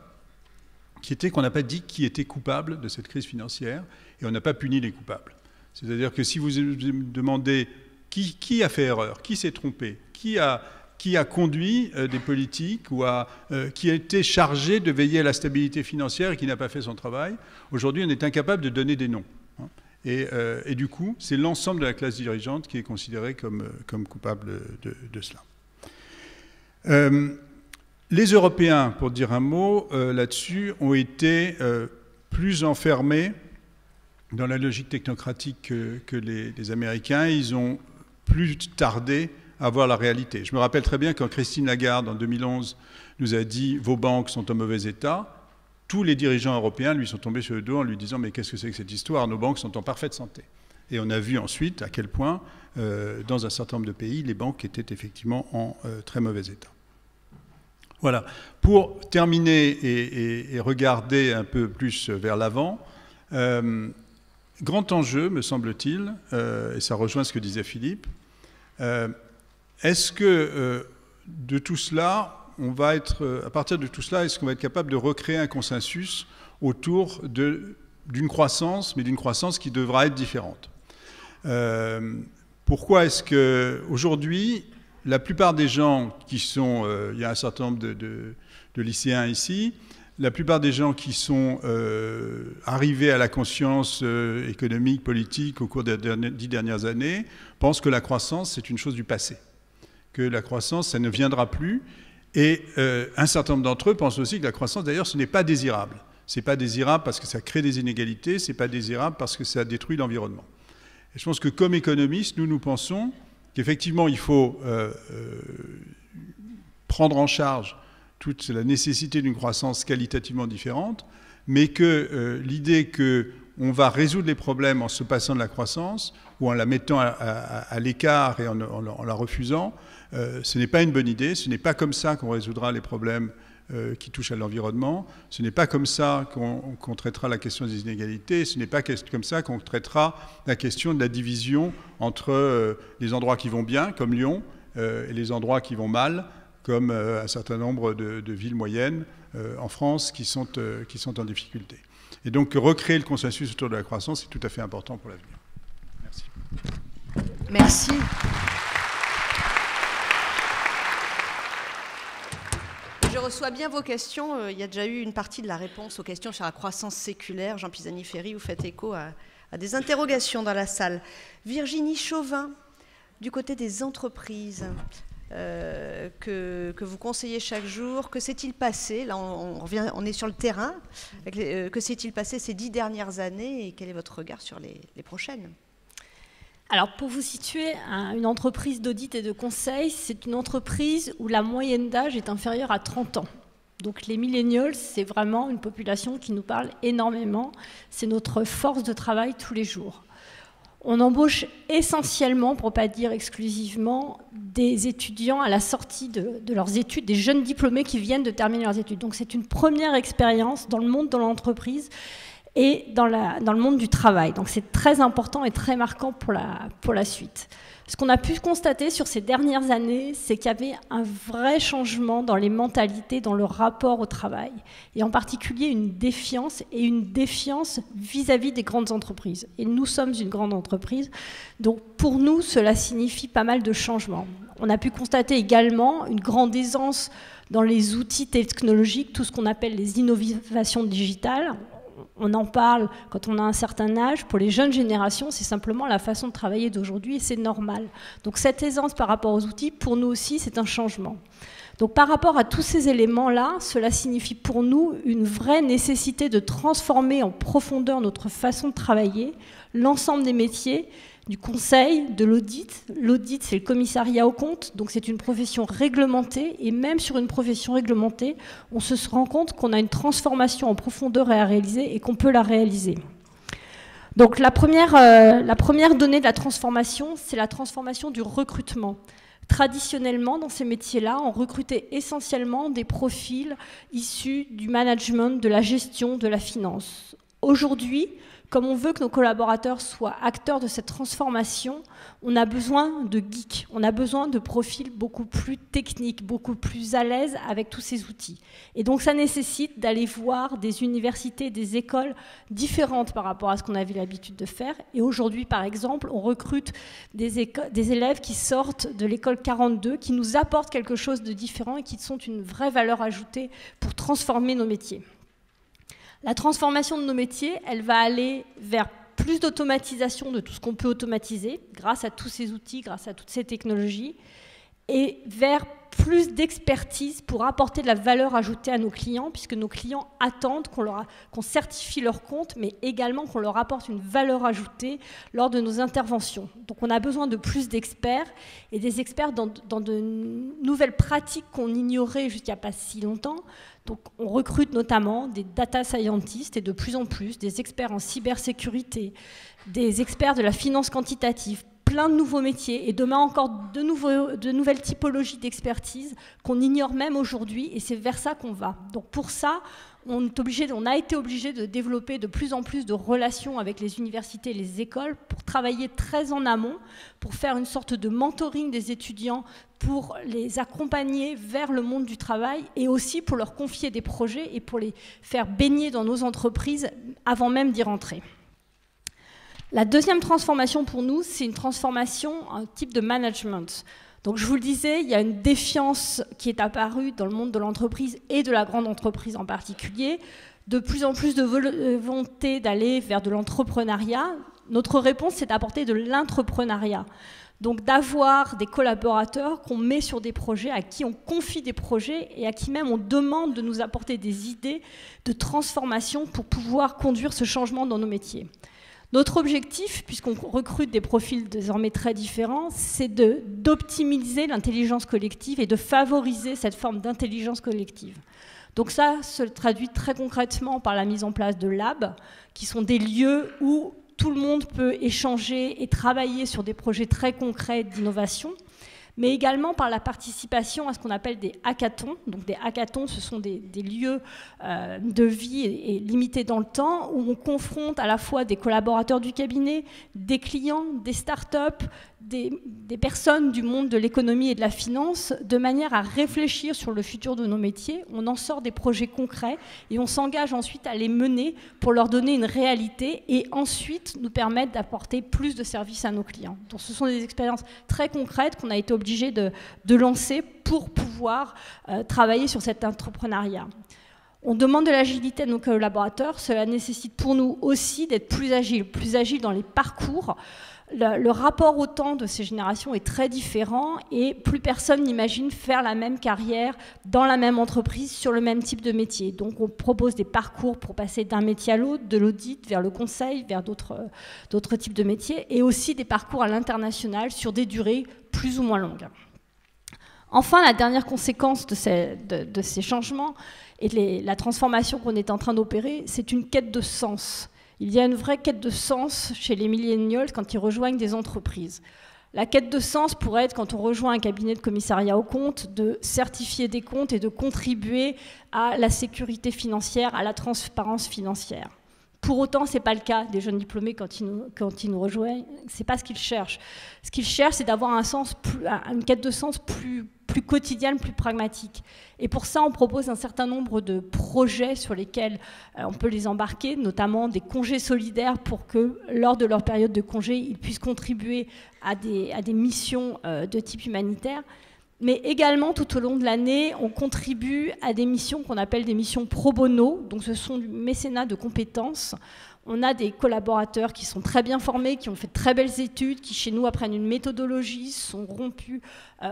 qui était qu'on n'a pas dit qui était coupable de cette crise financière, et on n'a pas puni les coupables. C'est-à-dire que si vous demandez qui a fait erreur, qui s'est trompé, qui a conduit des politiques ou qui a été chargé de veiller à la stabilité financière et qui n'a pas fait son travail, aujourd'hui on est incapable de donner des noms. Et du coup, c'est l'ensemble de la classe dirigeante qui est considérée comme coupable de cela. Les Européens, pour dire un mot là-dessus, ont été plus enfermés dans la logique technocratique que les Américains. Ils ont plus tardé à voir la réalité. Je me rappelle très bien quand Christine Lagarde, en 2011, nous a dit « vos banques sont en mauvais état », tous les dirigeants européens lui sont tombés sur le dos en lui disant « mais qu'est-ce que c'est que cette histoire? Nos banques sont en parfaite santé ». Et on a vu ensuite à quel point, dans un certain nombre de pays, les banques étaient effectivement en très mauvais état. Voilà. Pour terminer et regarder un peu plus vers l'avant, grand enjeu, me semble-t-il, et ça rejoint ce que disait Philippe, est-ce que de tout cela, à partir de tout cela, est-ce qu'on va être capable de recréer un consensus autour d'une croissance, mais d'une croissance qui devra être différente? Pourquoi est-ce qu'aujourd'hui, la plupart des gens qui sont, il y a un certain nombre de lycéens ici, la plupart des gens qui sont arrivés à la conscience économique, politique au cours des 10 dernières années pensent que la croissance, c'est une chose du passé, que la croissance, ça ne viendra plus. Et un certain nombre d'entre eux pensent aussi que la croissance, d'ailleurs, ce n'est pas désirable. Ce n'est pas désirable parce que ça crée des inégalités, ce n'est pas désirable parce que ça détruit l'environnement. Et je pense que comme économistes, nous pensons qu'effectivement, il faut prendre en charge toute la nécessité d'une croissance qualitativement différente, mais que l'idée qu'on va résoudre les problèmes en se passant de la croissance ou en la mettant à l'écart et en la refusant, ce n'est pas une bonne idée. Ce n'est pas comme ça qu'on résoudra les problèmes qui touchent à l'environnement. Ce n'est pas comme ça qu'on traitera la question des inégalités. Ce n'est pas comme ça qu'on traitera la question de la division entre les endroits qui vont bien, comme Lyon, et les endroits qui vont mal, comme un certain nombre de villes moyennes en France qui sont en difficulté. Et donc, recréer le consensus autour de la croissance est tout à fait important pour l'avenir. Merci. Merci. Je reçois bien vos questions. Il y a déjà eu une partie de la réponse aux questions sur la croissance séculaire. Jean Pisani-Ferry, vous faites écho à des interrogations dans la salle. Virginie Chauvin, du côté des entreprises que vous conseillez chaque jour, que s'est-il passé? Là, on est sur le terrain. Que s'est-il passé ces 10 dernières années et quel est votre regard sur les prochaines? Alors, pour vous situer, une entreprise d'audit et de conseil, c'est une entreprise où la moyenne d'âge est inférieure à 30 ans. Donc, les millennials, c'est vraiment une population qui nous parle énormément. C'est notre force de travail tous les jours. On embauche essentiellement, pour ne pas dire exclusivement, des étudiants à la sortie de leurs études, des jeunes diplômés qui viennent de terminer leurs études. Donc, c'est une première expérience dans le monde de l'entreprise et dans le monde du travail. Donc c'est très important et très marquant pour la suite. Ce qu'on a pu constater sur ces dernières années, c'est qu'il y avait un vrai changement dans les mentalités, dans le rapport au travail, et en particulier une défiance vis-à-vis des grandes entreprises. Et nous sommes une grande entreprise, donc pour nous, cela signifie pas mal de changements. On a pu constater également une grande aisance dans les outils technologiques, tout ce qu'on appelle les innovations digitales. On en parle quand on a un certain âge. Pour les jeunes générations, c'est simplement la façon de travailler d'aujourd'hui et c'est normal. Donc cette aisance par rapport aux outils, pour nous aussi, c'est un changement. Donc par rapport à tous ces éléments-là, cela signifie pour nous une vraie nécessité de transformer en profondeur notre façon de travailler, l'ensemble des métiers, du conseil, de l'audit. L'audit, c'est le commissariat aux comptes, donc c'est une profession réglementée, et même sur une profession réglementée, on se rend compte qu'on a une transformation en profondeur à réaliser et qu'on peut la réaliser. Donc la première donnée de la transformation, c'est la transformation du recrutement. Traditionnellement, dans ces métiers-là, on recrutait essentiellement des profils issus du management, de la gestion, de la finance. Aujourd'hui, comme on veut que nos collaborateurs soient acteurs de cette transformation, on a besoin de geeks, on a besoin de profils beaucoup plus techniques, beaucoup plus à l'aise avec tous ces outils. Et donc ça nécessite d'aller voir des universités, des écoles différentes par rapport à ce qu'on avait l'habitude de faire. Et aujourd'hui, par exemple, on recrute des élèves qui sortent de l'école 42, qui nous apportent quelque chose de différent et qui sont une vraie valeur ajoutée pour transformer nos métiers. La transformation de nos métiers, elle va aller vers plus d'automatisation de tout ce qu'on peut automatiser, grâce à tous ces outils, grâce à toutes ces technologies, et vers plus d'expertise pour apporter de la valeur ajoutée à nos clients, puisque nos clients attendent qu'on certifie leurs comptes, mais également qu'on leur apporte une valeur ajoutée lors de nos interventions. Donc on a besoin de plus d'experts, et des experts dans de nouvelles pratiques qu'on ignorait jusqu'à il n'y a pas si longtemps. Donc on recrute notamment des data scientists et de plus en plus des experts en cybersécurité, des experts de la finance quantitative, plein de nouveaux métiers et demain encore de nouvelles typologies d'expertise qu'on ignore même aujourd'hui, et c'est vers ça qu'on va. Donc pour ça, on a été obligé de développer de plus en plus de relations avec les universités et les écoles pour travailler très en amont, pour faire une sorte de mentoring des étudiants, pour les accompagner vers le monde du travail et aussi pour leur confier des projets et pour les faire baigner dans nos entreprises avant même d'y rentrer. La deuxième transformation pour nous, c'est une transformation, un type de management. Donc je vous le disais, il y a une défiance qui est apparue dans le monde de l'entreprise et de la grande entreprise en particulier, de plus en plus de volonté d'aller vers de l'entrepreneuriat. Notre réponse, c'est d'apporter de l'intrapreneuriat. Donc d'avoir des collaborateurs qu'on met sur des projets, à qui on confie des projets et à qui même on demande de nous apporter des idées de transformation pour pouvoir conduire ce changement dans nos métiers. Notre objectif, puisqu'on recrute des profils désormais très différents, c'est d'optimiser l'intelligence collective et de favoriser cette forme d'intelligence collective. Donc ça se traduit très concrètement par la mise en place de labs, qui sont des lieux où tout le monde peut échanger et travailler sur des projets très concrets d'innovation, mais également par la participation à ce qu'on appelle des hackathons. Donc des hackathons, ce sont des lieux de vie et limités dans le temps, où on confronte à la fois des collaborateurs du cabinet, des clients, des startups, des personnes du monde de l'économie et de la finance, de manière à réfléchir sur le futur de nos métiers. On en sort des projets concrets et on s'engage ensuite à les mener pour leur donner une réalité et ensuite nous permettre d'apporter plus de services à nos clients. Donc ce sont des expériences très concrètes qu'on a été obligés de lancer pour pouvoir travailler sur cet entrepreneuriat. On demande de l'agilité à nos collaborateurs. Cela nécessite pour nous aussi d'être plus agiles dans les parcours. Le rapport au temps de ces générations est très différent et plus personne n'imagine faire la même carrière dans la même entreprise sur le même type de métier. Donc on propose des parcours pour passer d'un métier à l'autre, de l'audit vers le conseil, vers d'autres types de métiers, et aussi des parcours à l'international sur des durées plus ou moins longues. Enfin, la dernière conséquence de ces changements et de la transformation qu'on est en train d'opérer, c'est une quête de sens. Il y a une vraie quête de sens chez les millennials quand ils rejoignent des entreprises. La quête de sens pourrait être, quand on rejoint un cabinet de commissariat aux comptes, de certifier des comptes et de contribuer à la sécurité financière, à la transparence financière. Pour autant, ce n'est pas le cas des jeunes diplômés quand ils nous rejoignent. Ce n'est pas ce qu'ils cherchent. Ce qu'ils cherchent, c'est d'avoir une quête de sens plus quotidienne, plus pragmatique. Et pour ça, on propose un certain nombre de projets sur lesquels on peut les embarquer, notamment des congés solidaires pour que, lors de leur période de congé, ils puissent contribuer à des missions de type humanitaire. Mais également, tout au long de l'année, on contribue à des missions qu'on appelle des missions pro bono. Donc ce sont du mécénat de compétences. On a des collaborateurs qui sont très bien formés, qui ont fait de très belles études, qui chez nous apprennent une méthodologie, sont rompus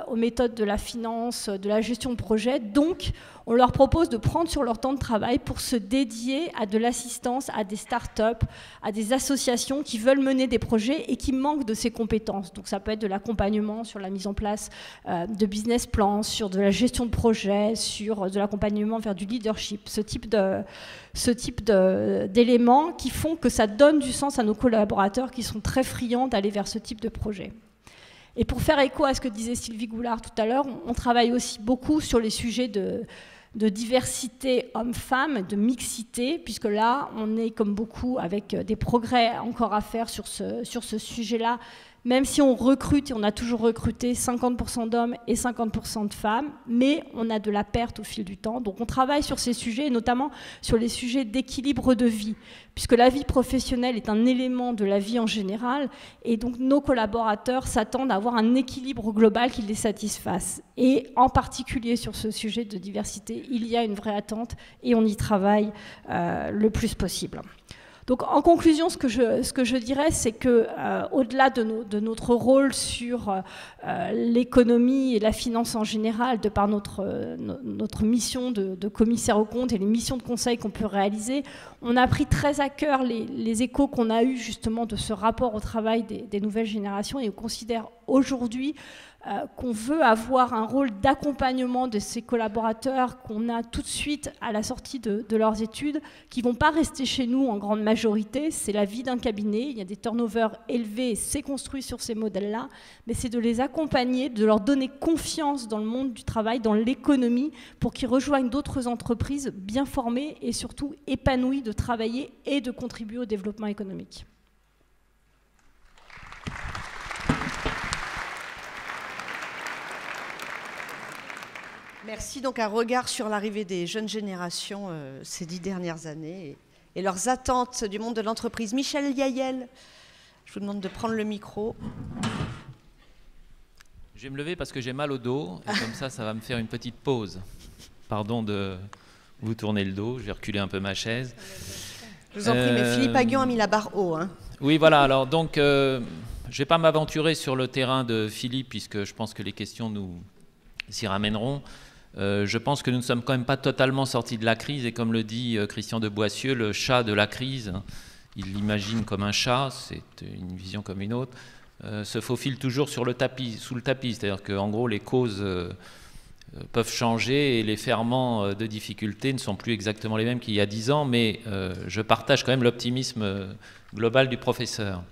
aux méthodes de la finance, de la gestion de projet. Donc, on leur propose de prendre sur leur temps de travail pour se dédier à de l'assistance, à des startups, à des associations qui veulent mener des projets et qui manquent de ces compétences. Donc, ça peut être de l'accompagnement sur la mise en place de business plans, sur de la gestion de projet, sur de l'accompagnement vers du leadership, ce type d'éléments qui font que ça donne du sens à nos collaborateurs qui sont très friands d'aller vers ce type de projet. Et pour faire écho à ce que disait Sylvie Goulard tout à l'heure, on travaille aussi beaucoup sur les sujets de diversité homme-femme, de mixité, puisque là, on est comme beaucoup avec des progrès encore à faire sur ce sujet-là, même si on recrute, et on a toujours recruté 50% d'hommes et 50% de femmes, mais on a de la perte au fil du temps. Donc on travaille sur ces sujets, et notamment sur les sujets d'équilibre de vie, puisque la vie professionnelle est un élément de la vie en général, et donc nos collaborateurs s'attendent à avoir un équilibre global qui les satisfasse. Et en particulier sur ce sujet de diversité, il y a une vraie attente, et on y travaille le plus possible. Donc, en conclusion, ce que je dirais, c'est que, au-delà de notre rôle sur l'économie et la finance en général, de par notre mission de commissaire aux comptes et les missions de conseil qu'on peut réaliser, on a pris très à cœur les échos qu'on a eus justement de ce rapport au travail des nouvelles générations, et on considère aujourd'hui qu'on veut avoir un rôle d'accompagnement de ces collaborateurs qu'on a tout de suite à la sortie de leurs études, qui ne vont pas rester chez nous en grande majorité. C'est la vie d'un cabinet, il y a des turnovers élevés et c'est construit sur ces modèles-là, mais c'est de les accompagner, de leur donner confiance dans le monde du travail, dans l'économie, pour qu'ils rejoignent d'autres entreprises bien formées et surtout épanouies de travailler et de contribuer au développement économique. Merci. Donc un regard sur l'arrivée des jeunes générations ces 10 dernières années et leurs attentes du monde de l'entreprise. Michel Yael, je vous demande de prendre le micro. Je vais me lever parce que j'ai mal au dos, et comme ça va me faire une petite pause. Pardon de vous tourner le dos, je vais reculer un peu ma chaise. Je vous en prie, mais Philippe Aghion a mis la barre haut. Hein. Oui, voilà, alors donc, je ne vais pas m'aventurer sur le terrain de Philippe, puisque je pense que les questions nous s'y ramèneront. Je pense que nous ne sommes quand même pas totalement sortis de la crise, et comme le dit Christian de Boissieu, le chat de la crise, il l'imagine comme un chat, c'est une vision comme une autre, se faufile toujours sous le tapis, c'est-à-dire qu'en gros les causes peuvent changer et les ferments de difficultés ne sont plus exactement les mêmes qu'il y a 10 ans, mais je partage quand même l'optimisme global du professeur.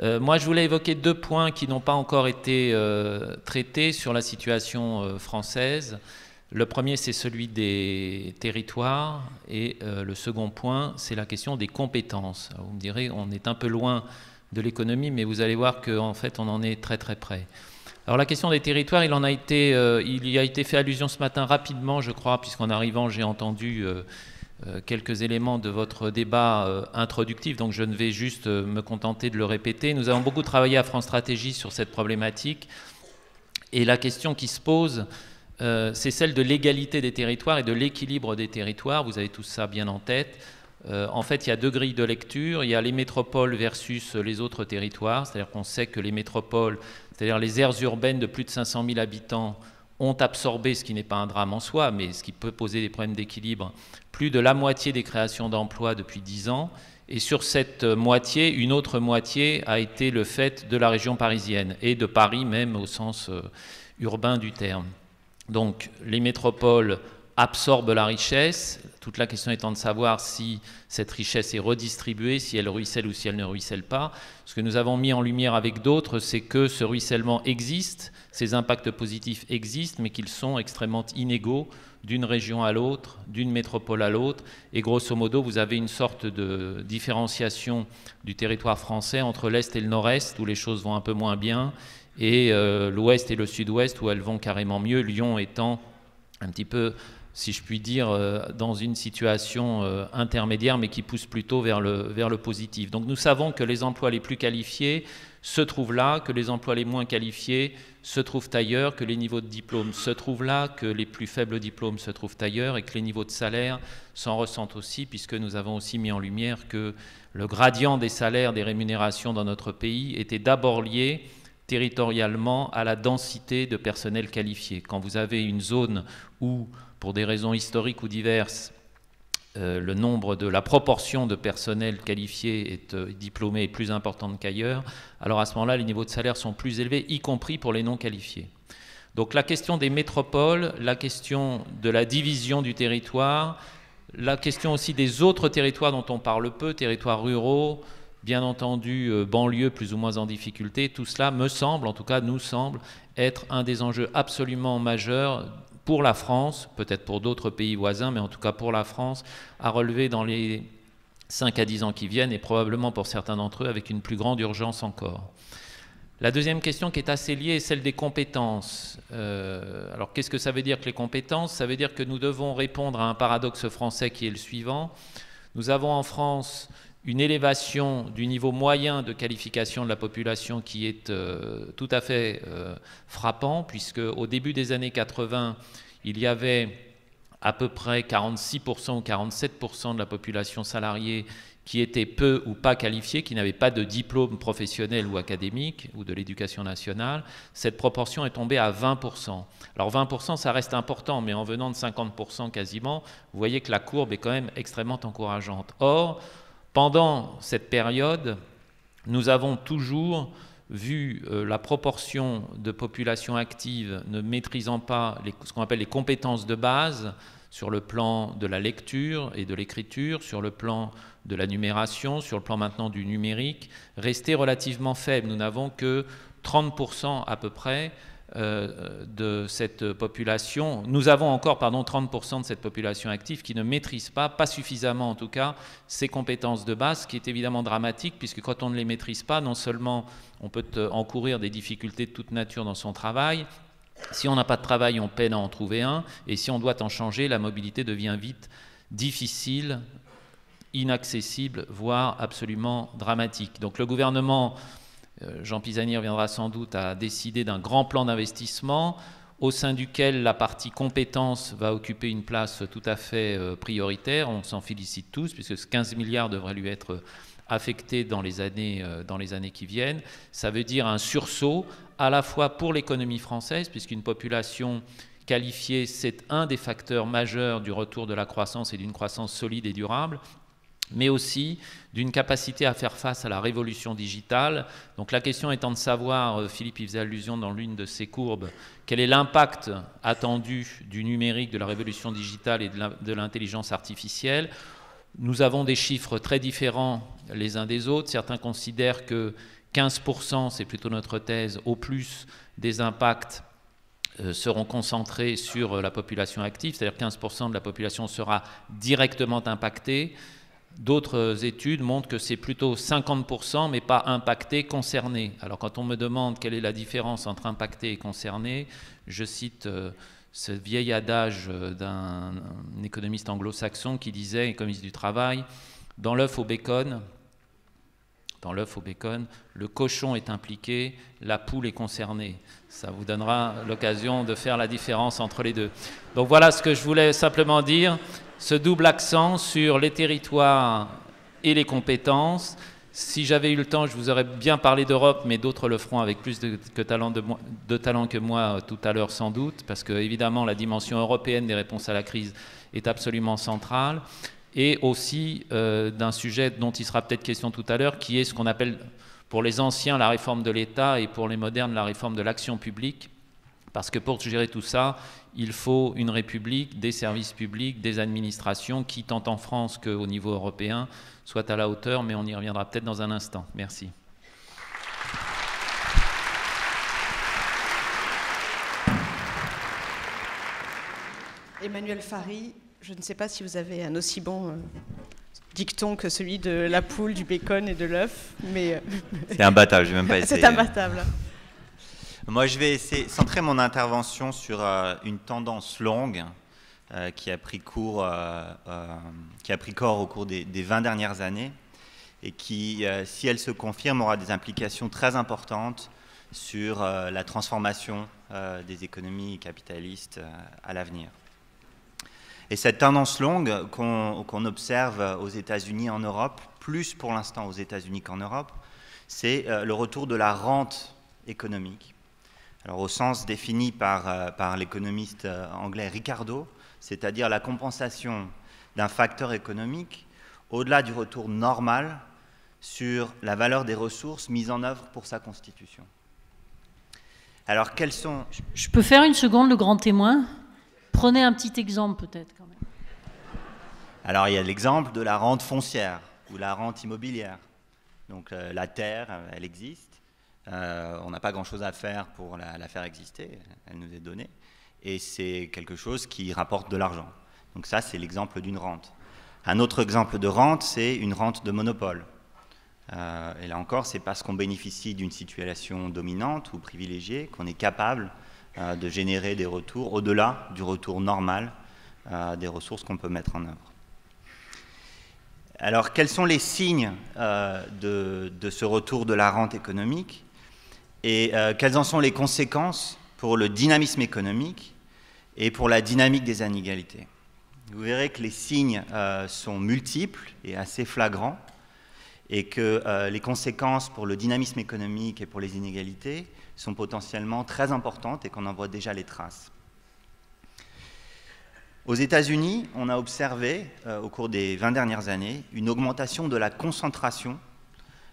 Moi, je voulais évoquer 2 points qui n'ont pas encore été traités sur la situation française. Le premier, c'est celui des territoires, et le second point, c'est la question des compétences. Alors, vous me direz, on est un peu loin de l'économie, mais vous allez voir qu'en fait, on en est très très près. Alors la question des territoires, il y a été fait allusion ce matin rapidement, je crois, puisqu'en arrivant, j'ai entendu quelques éléments de votre débat introductif, donc je ne vais juste me contenter de le répéter. Nous avons beaucoup travaillé à France Stratégie sur cette problématique, et la question qui se pose, c'est celle de l'égalité des territoires et de l'équilibre des territoires. Vous avez tout ça bien en tête. En fait, il y a 2 grilles de lecture. Il y a les métropoles versus les autres territoires, c'est-à-dire qu'on sait que les métropoles, c'est-à-dire les aires urbaines de plus de 500 000 habitants, ont absorbé, ce qui n'est pas un drame en soi, mais ce qui peut poser des problèmes d'équilibre, plus de la moitié des créations d'emplois depuis 10 ans. Et sur cette moitié, une autre moitié a été le fait de la région parisienne, et de Paris même au sens urbain du terme. Donc les métropoles absorbent la richesse, toute la question étant de savoir si cette richesse est redistribuée, si elle ruisselle ou si elle ne ruisselle pas. Ce que nous avons mis en lumière avec d'autres, c'est que ce ruissellement existe, ces impacts positifs existent, mais qu'ils sont extrêmement inégaux d'une région à l'autre, d'une métropole à l'autre, et grosso modo, vous avez une sorte de différenciation du territoire français entre l'Est et le Nord-Est, où les choses vont un peu moins bien, et l'Ouest et le Sud-Ouest, où elles vont carrément mieux, Lyon étant un petit peu si je puis dire, dans une situation intermédiaire, mais qui pousse plutôt vers le positif. Donc nous savons que les emplois les plus qualifiés se trouvent là, que les emplois les moins qualifiés se trouvent ailleurs, que les niveaux de diplôme se trouvent là, que les plus faibles diplômes se trouvent ailleurs et que les niveaux de salaire s'en ressentent aussi, puisque nous avons aussi mis en lumière que le gradient des salaires, des rémunérations dans notre pays était d'abord lié territorialement à la densité de personnel qualifié. Quand vous avez une zone où, pour des raisons historiques ou diverses, la proportion de personnel qualifié et diplômé est plus importante qu'ailleurs, alors à ce moment-là, les niveaux de salaire sont plus élevés, y compris pour les non qualifiés. Donc la question des métropoles, la question de la division du territoire, la question aussi des autres territoires dont on parle peu, territoires ruraux, bien entendu banlieues plus ou moins en difficulté, tout cela me semble, en tout cas nous semble, être un des enjeux absolument majeurs pour la France, peut-être pour d'autres pays voisins, mais en tout cas pour la France, à relever dans les 5 à 10 ans qui viennent, et probablement pour certains d'entre eux avec une plus grande urgence encore. La deuxième question qui est assez liée est celle des compétences. Alors qu'est-ce que ça veut dire que les compétences? Ça veut dire que nous devons répondre à un paradoxe français qui est le suivant. Nous avons en France une élévation du niveau moyen de qualification de la population qui est tout à fait frappant, puisque au début des années 80, il y avait à peu près 46% ou 47% de la population salariée qui était peu ou pas qualifiée, qui n'avait pas de diplôme professionnel ou académique ou de l'éducation nationale. Cette proportion est tombée à 20%. Alors 20%, ça reste important, mais en venant de 50% quasiment, vous voyez que la courbe est quand même extrêmement encourageante. Or, pendant cette période, nous avons toujours vu la proportion de population active ne maîtrisant pas ce qu'on appelle les compétences de base sur le plan de la lecture et de l'écriture, sur le plan de la numération, sur le plan maintenant du numérique, rester relativement faible. Nous n'avons que 30% à peu près de cette population. Nous avons encore 30% de cette population active qui ne maîtrise pas suffisamment en tout cas, ces compétences de base, ce qui est évidemment dramatique, puisque quand on ne les maîtrise pas, non seulement on peut encourir des difficultés de toute nature dans son travail, si on n'a pas de travail, on peine à en trouver un, et si on doit en changer, la mobilité devient vite difficile, inaccessible, voire absolument dramatique. Donc le gouvernement, Jean Pisani reviendra sans doute, a décidé d'un grand plan d'investissement au sein duquel la partie compétences va occuper une place tout à fait prioritaire. On s'en félicite tous, puisque 15 milliards devraient lui être affectés dans les années qui viennent. Ça veut dire un sursaut à la fois pour l'économie française, puisqu'une population qualifiée, c'est un des facteurs majeurs du retour de la croissance et d'une croissance solide et durable, mais aussi d'une capacité à faire face à la révolution digitale. Donc la question étant de savoir, Philippe y faisait allusion dans l'une de ses courbes, quel est l'impact attendu du numérique, de la révolution digitale et de l'intelligence artificielle. Nous avons des chiffres très différents les uns des autres. Certains considèrent que 15%, c'est plutôt notre thèse, au plus des impacts seront concentrés sur la population active, c'est-à-dire 15% de la population sera directement impactée. D'autres études montrent que c'est plutôt 50%, mais pas impacté, concerné. Alors quand on me demande quelle est la différence entre impacté et concerné, je cite ce vieil adage d'un économiste anglo-saxon qui disait, économiste du travail, dans l'œuf au bacon, le cochon est impliqué, la poule est concernée. Ça vous donnera l'occasion de faire la différence entre les deux. Donc voilà ce que je voulais simplement dire, ce double accent sur les territoires et les compétences. Si j'avais eu le temps, je vous aurais bien parlé d'Europe, mais d'autres le feront avec plus de talent que moi tout à l'heure sans doute, parce que évidemment la dimension européenne des réponses à la crise est absolument centrale. Et aussi d'un sujet dont il sera peut-être question tout à l'heure, qui est ce qu'on appelle pour les anciens la réforme de l'État et pour les modernes la réforme de l'action publique. Parce que pour gérer tout ça, il faut une république, des services publics, des administrations qui, tant en France qu'au niveau européen, soient à la hauteur, mais on y reviendra peut-être dans un instant. Merci. Emmanuel Fary, je ne sais pas si vous avez un aussi bon dicton que celui de la poule, du bacon et de l'œuf, mais... C'est imbattable, je n'ai même pas essayé. C'est imbattable. Moi, je vais essayer centrer mon intervention sur une tendance longue qui a pris corps au cours des 20 dernières années et qui, si elle se confirme, aura des implications très importantes sur la transformation des économies capitalistes à l'avenir. Et cette tendance longue qu'on observe aux États-Unis et en Europe, plus pour l'instant aux États-Unis qu'en Europe, c'est le retour de la rente économique. Alors au sens défini par l'économiste anglais Ricardo, c'est-à-dire la compensation d'un facteur économique au-delà du retour normal sur la valeur des ressources mises en œuvre pour sa constitution. Alors, quels sont... Je peux faire une seconde le grand témoin? Prenez un petit exemple peut-être quand même. Alors, il y a l'exemple de la rente foncière ou la rente immobilière. Donc, la terre, elle existe. On n'a pas grand-chose à faire pour la faire exister. Elle nous est donnée. Et c'est quelque chose qui rapporte de l'argent. Donc ça, c'est l'exemple d'une rente. Un autre exemple de rente, c'est une rente de monopole. Et là encore, c'est parce qu'on bénéficie d'une situation dominante ou privilégiée qu'on est capable de générer des retours au-delà du retour normal des ressources qu'on peut mettre en œuvre. Alors, quels sont les signes de ce retour de la rente économique et quelles en sont les conséquences pour le dynamisme économique et pour la dynamique des inégalités? Vous verrez que les signes sont multiples et assez flagrants, et que les conséquences pour le dynamisme économique et pour les inégalités sont potentiellement très importantes et qu'on en voit déjà les traces. Aux États-Unis, on a observé au cours des 20 dernières années une augmentation de la concentration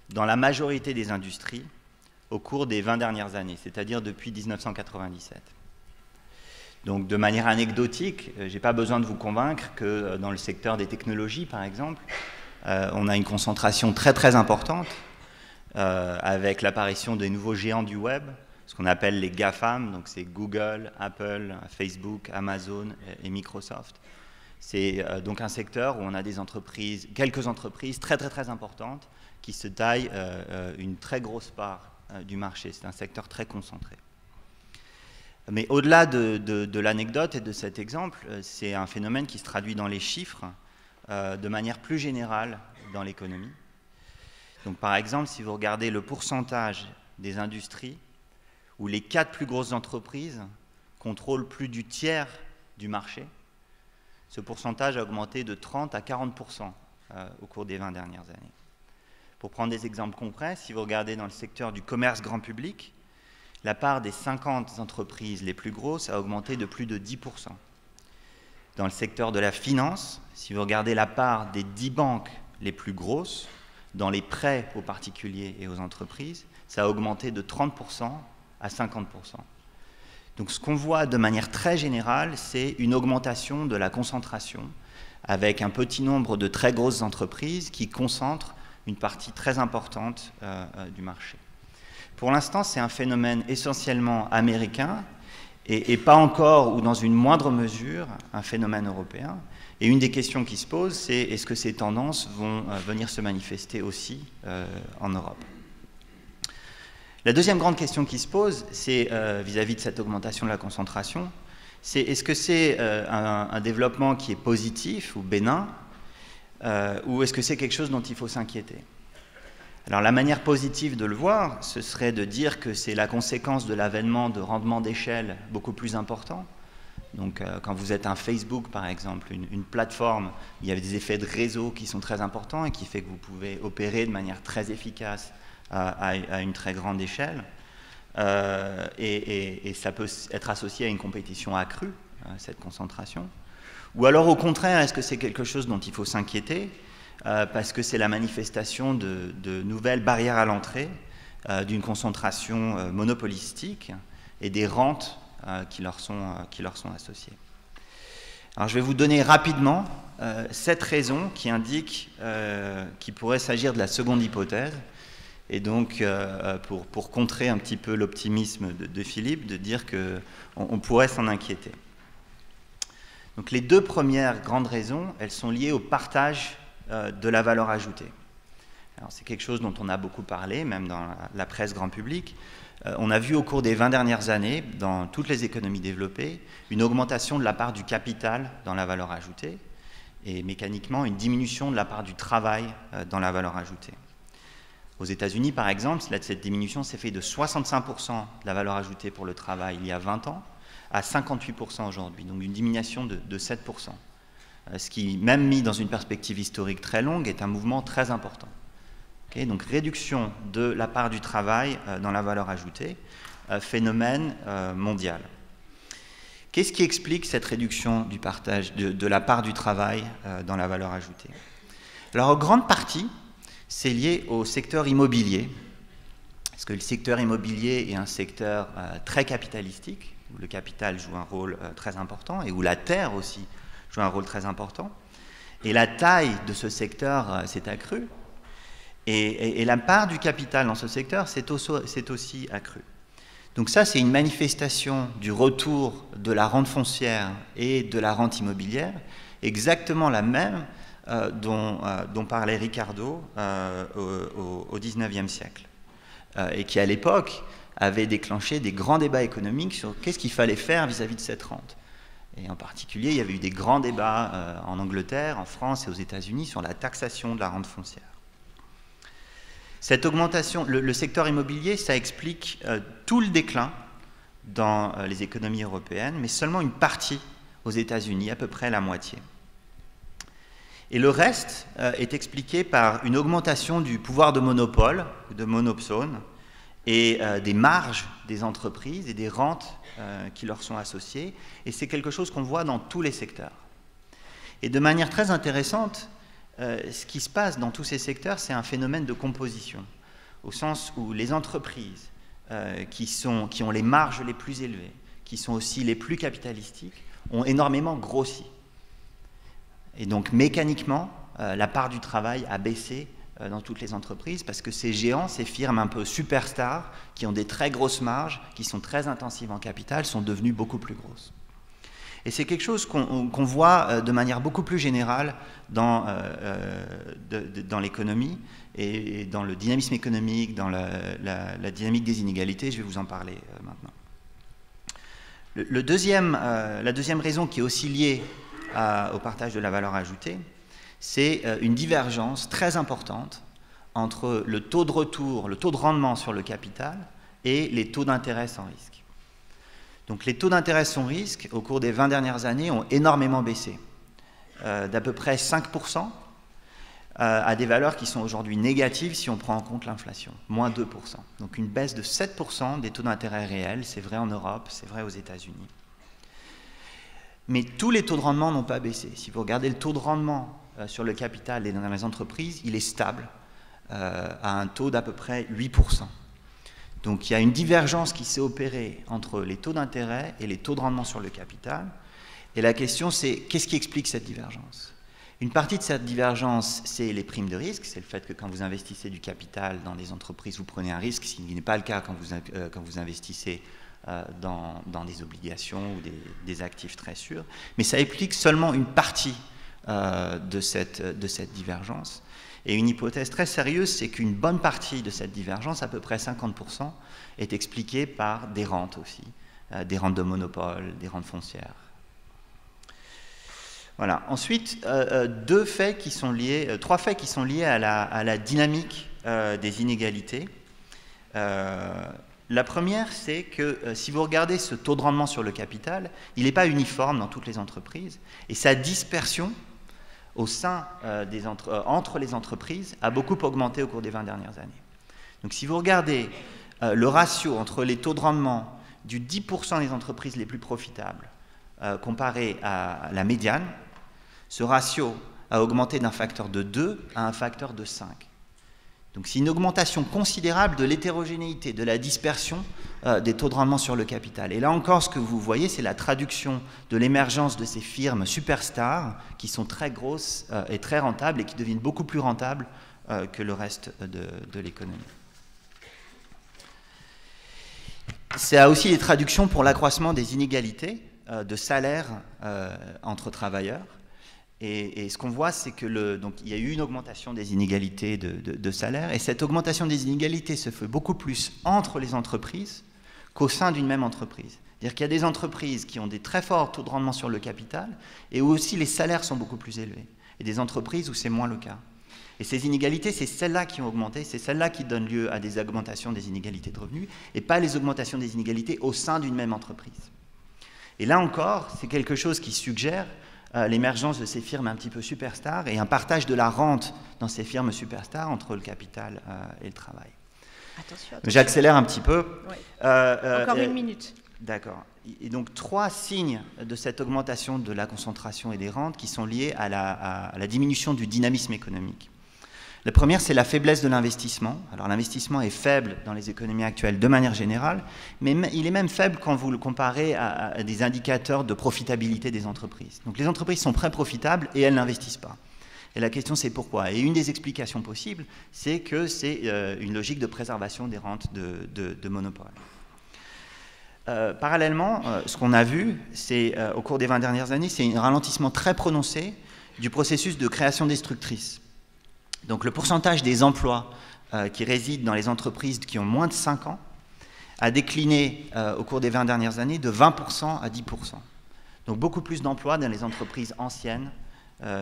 dans la majorité des industries au cours des 20 dernières années, c'est-à-dire depuis 1997. Donc de manière anecdotique, je n'ai pas besoin de vous convaincre que dans le secteur des technologies, par exemple, on a une concentration très très importante avec l'apparition des nouveaux géants du web, ce qu'on appelle les GAFAM, donc c'est Google, Apple, Facebook, Amazon et Microsoft. C'est donc un secteur où on a des entreprises, quelques entreprises très très très importantes qui se taillent une très grosse part du marché. C'est un secteur très concentré. Mais au-delà de l'anecdote et de cet exemple, c'est un phénomène qui se traduit dans les chiffres de manière plus générale dans l'économie. Donc par exemple, si vous regardez le pourcentage des industries où les 4 plus grosses entreprises contrôlent plus du tiers du marché, ce pourcentage a augmenté de 30 à 40% au cours des 20 dernières années. Pour prendre des exemples concrets, si vous regardez dans le secteur du commerce grand public, la part des 50 entreprises les plus grosses a augmenté de plus de 10%. Dans le secteur de la finance, si vous regardez la part des 10 banques les plus grosses, dans les prêts aux particuliers et aux entreprises, ça a augmenté de 30% à 50%. Donc ce qu'on voit de manière très générale, c'est une augmentation de la concentration avec un petit nombre de très grosses entreprises qui concentrent une partie très importante du marché. Pour l'instant, c'est un phénomène essentiellement américain et pas encore, ou dans une moindre mesure, un phénomène européen. Et une des questions qui se posent, c'est est-ce que ces tendances vont venir se manifester aussi en Europe? La deuxième grande question qui se pose, c'est vis-à-vis de cette augmentation de la concentration, c'est est-ce que c'est un développement qui est positif ou bénin, ou est-ce que c'est quelque chose dont il faut s'inquiéter? Alors la manière positive de le voir, ce serait de dire que c'est la conséquence de l'avènement de rendements d'échelle beaucoup plus importants. Donc quand vous êtes un Facebook par exemple, une plateforme, il y a des effets de réseau qui sont très importants et qui fait que vous pouvez opérer de manière très efficace à une très grande échelle. Et ça peut être associé à une compétition accrue, cette concentration. Ou alors au contraire, est-ce que c'est quelque chose dont il faut s'inquiéter parce que c'est la manifestation de nouvelles barrières à l'entrée, d'une concentration monopolistique et des rentes qui leur sont associées. Alors je vais vous donner rapidement 7 raisons qui indiquent qu'il pourrait s'agir de la seconde hypothèse, et donc pour contrer un petit peu l'optimisme de Philippe, de dire qu'on pourrait s'en inquiéter. Donc les 2 premières grandes raisons, elles sont liées au partage de la valeur ajoutée. Alors c'est quelque chose dont on a beaucoup parlé, même dans la presse grand public. on a vu au cours des 20 dernières années, dans toutes les économies développées, une augmentation de la part du capital dans la valeur ajoutée et mécaniquement une diminution de la part du travail dans la valeur ajoutée. Aux États-Unis, par exemple, cette diminution s'est faite de 65% de la valeur ajoutée pour le travail il y a 20 ans à 58% aujourd'hui, donc une diminution de 7%. Ce qui, même mis dans une perspective historique très longue, est un mouvement très important. Okay, donc réduction de la part du travail dans la valeur ajoutée, phénomène mondial. Qu'est-ce qui explique cette réduction du partage de la part du travail dans la valeur ajoutée? Alors, en grande partie, c'est lié au secteur immobilier, parce que le secteur immobilier est un secteur très capitalistique, où le capital joue un rôle très important, et où la terre aussi joue un rôle très important. Et la taille de ce secteur s'est accrue, et la part du capital dans ce secteur s'est aussi accrue. Donc ça, c'est une manifestation du retour de la rente foncière et de la rente immobilière, exactement la même dont parlait Ricardo au XIXe siècle, et qui à l'époque avait déclenché des grands débats économiques sur qu'est-ce qu'il fallait faire vis-à-vis de cette rente. Et en particulier, il y avait eu des grands débats en Angleterre, en France et aux États-Unis sur la taxation de la rente foncière. Cette augmentation, le secteur immobilier, ça explique tout le déclin dans les économies européennes, mais seulement une partie aux États-Unis, à peu près la moitié. Et le reste est expliqué par une augmentation du pouvoir de monopole, de monopsone, et des marges des entreprises et des rentes qui leur sont associées. Et c'est quelque chose qu'on voit dans tous les secteurs. Et de manière très intéressante, ce qui se passe dans tous ces secteurs, c'est un phénomène de composition, au sens où les entreprises qui ont les marges les plus élevées, qui sont aussi les plus capitalistiques, ont énormément grossi. Et donc mécaniquement, la part du travail a baissé dans toutes les entreprises parce que ces géants, ces firmes un peu superstars, qui ont des très grosses marges, qui sont très intensives en capital, sont devenues beaucoup plus grosses. Et c'est quelque chose qu'on voit de manière beaucoup plus générale dans l'économie et dans le dynamisme économique, dans la dynamique des inégalités. Je vais vous en parler maintenant. La deuxième raison qui est aussi liée au partage de la valeur ajoutée, c'est une divergence très importante entre le taux de retour, le taux de rendement sur le capital et les taux d'intérêt sans risque. Donc les taux d'intérêt sans risque, au cours des 20 dernières années, ont énormément baissé, d'à peu près 5% à des valeurs qui sont aujourd'hui négatives si on prend en compte l'inflation, moins 2%. Donc une baisse de 7% des taux d'intérêt réels, c'est vrai en Europe, c'est vrai aux États-Unis. Mais tous les taux de rendement n'ont pas baissé. Si vous regardez le taux de rendement sur le capital et dans les entreprises, il est stable à un taux d'à peu près 8%. Donc il y a une divergence qui s'est opérée entre les taux d'intérêt et les taux de rendement sur le capital. Et la question, c'est qu'est-ce qui explique cette divergence? Une partie de cette divergence, c'est les primes de risque. C'est le fait que quand vous investissez du capital dans des entreprises, vous prenez un risque, ce qui n'est pas le cas quand vous investissez dans des obligations ou des actifs très sûrs. Mais ça explique seulement une partie de cette divergence. Et une hypothèse très sérieuse, c'est qu'une bonne partie de cette divergence, à peu près 50%, est expliquée par des rentes aussi, des rentes de monopole, des rentes foncières. Voilà. Ensuite, trois faits qui sont liés à la dynamique des inégalités. La première, c'est que si vous regardez ce taux de rendement sur le capital, il n'est pas uniforme dans toutes les entreprises, et sa dispersion au sein entre les entreprises a beaucoup augmenté au cours des 20 dernières années. Donc si vous regardez le ratio entre les taux de rendement du 10% des entreprises les plus profitables comparé à la médiane, ce ratio a augmenté d'un facteur de 2 à un facteur de 5. Donc c'est une augmentation considérable de l'hétérogénéité, de la dispersion des taux de rendement sur le capital. Et là encore, ce que vous voyez, c'est la traduction de l'émergence de ces firmes superstars qui sont très grosses et très rentables et qui deviennent beaucoup plus rentables que le reste de l'économie. Ça a aussi des traductions pour l'accroissement des inégalités de salaire entre travailleurs. Et ce qu'on voit, c'est que donc, il y a eu une augmentation des inégalités de salaire, et cette augmentation des inégalités se fait beaucoup plus entre les entreprises qu'au sein d'une même entreprise. C'est-à-dire qu'il y a des entreprises qui ont des très forts taux de rendement sur le capital, et où aussi les salaires sont beaucoup plus élevés, et des entreprises où c'est moins le cas. Et ces inégalités, c'est celles-là qui ont augmenté, c'est celles-là qui donnent lieu à des augmentations des inégalités de revenus, et pas les augmentations des inégalités au sein d'une même entreprise. Et là encore, c'est quelque chose qui suggère l'émergence de ces firmes un petit peu superstars et un partage de la rente dans ces firmes superstars entre le capital et le travail. Attention. J'accélère un petit peu. Oui. Encore une minute. D'accord. Et donc 3 signes de cette augmentation de la concentration et des rentes qui sont liés à la diminution du dynamisme économique. La première, c'est la faiblesse de l'investissement. Alors l'investissement est faible dans les économies actuelles de manière générale, mais il est même faible quand vous le comparez à des indicateurs de profitabilité des entreprises. Donc les entreprises sont très profitables et elles n'investissent pas. Et la question, c'est pourquoi. Et une des explications possibles, c'est que c'est une logique de préservation des rentes de monopole. Parallèlement, ce qu'on a vu, c'est au cours des 20 dernières années, c'est un ralentissement très prononcé du processus de création destructrice. Donc le pourcentage des emplois qui résident dans les entreprises qui ont moins de 5 ans a décliné au cours des 20 dernières années de 20% à 10%. Donc beaucoup plus d'emplois dans les entreprises anciennes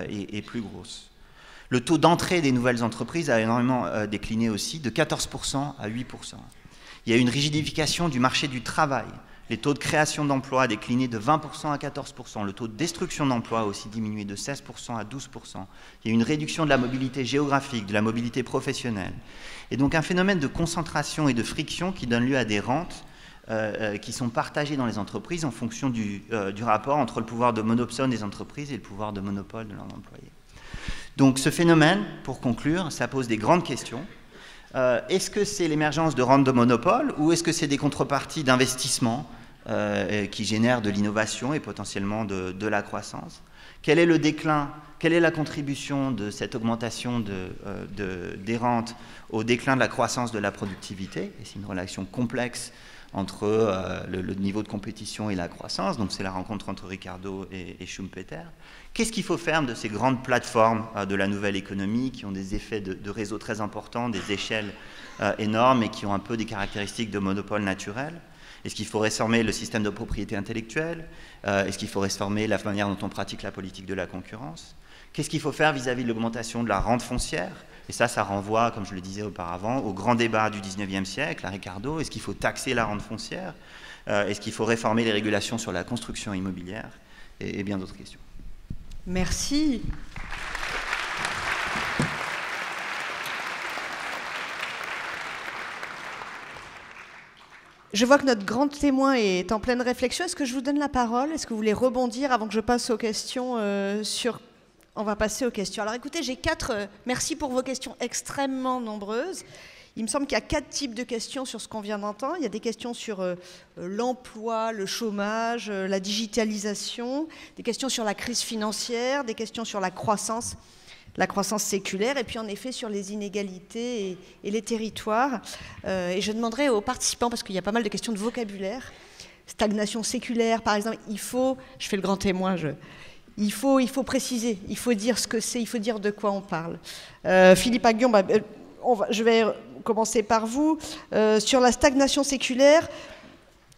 et plus grosses. Le taux d'entrée des nouvelles entreprises a énormément décliné aussi, de 14% à 8%. Il y a une rigidification du marché du travail. Les taux de création d'emplois a décliné de 20% à 14%. Le taux de destruction d'emplois a aussi diminué de 16% à 12%. Il y a une réduction de la mobilité géographique, de la mobilité professionnelle. Et donc un phénomène de concentration et de friction qui donne lieu à des rentes qui sont partagées dans les entreprises en fonction du rapport entre le pouvoir de monopsone des entreprises et le pouvoir de monopole de leurs employés. Donc ce phénomène, pour conclure, ça pose des grandes questions. Est-ce que c'est l'émergence de rentes de monopole ou est-ce que c'est des contreparties d'investissement qui génèrent de l'innovation et potentiellement de la croissance? Quel est le déclin? Quelle est la contribution de cette augmentation des rentes au déclin de la croissance de la productivité? Et c'est une relation complexe entre le niveau de compétition et la croissance. Donc c'est la rencontre entre Ricardo et Schumpeter. Qu'est-ce qu'il faut faire de ces grandes plateformes de la nouvelle économie qui ont des effets de réseau très importants, des échelles énormes et qui ont un peu des caractéristiques de monopole naturel? Est-ce qu'il faut réformer le système de propriété intellectuelle? Est-ce qu'il faut réformer la manière dont on pratique la politique de la concurrence? Qu'est-ce qu'il faut faire vis-à-vis de l'augmentation de la rente foncière? Et ça renvoie, comme je le disais auparavant, au grand débat du 19e siècle, à Ricardo. Est-ce qu'il faut taxer la rente foncière? Est-ce qu'il faut réformer les régulations sur la construction immobilière? Et bien d'autres questions. Merci. Je vois que notre grand témoin est en pleine réflexion. Est-ce que je vous donne la parole? Est-ce que vous voulez rebondir avant que je passe aux questions On va passer aux questions. Alors écoutez, j'ai 4... merci pour vos questions extrêmement nombreuses. Il me semble qu'il y a 4 types de questions sur ce qu'on vient d'entendre. Il y a des questions sur l'emploi, le chômage, la digitalisation, des questions sur la crise financière, des questions sur la croissance séculaire, et puis en effet sur les inégalités et les territoires. Et je demanderai aux participants, parce qu'il y a pas mal de questions de vocabulaire, stagnation séculaire par exemple, je fais le grand témoin, il faut préciser, il faut dire ce que c'est, il faut dire de quoi on parle. Philippe Aghion, je vais commencer par vous. Sur la stagnation séculaire,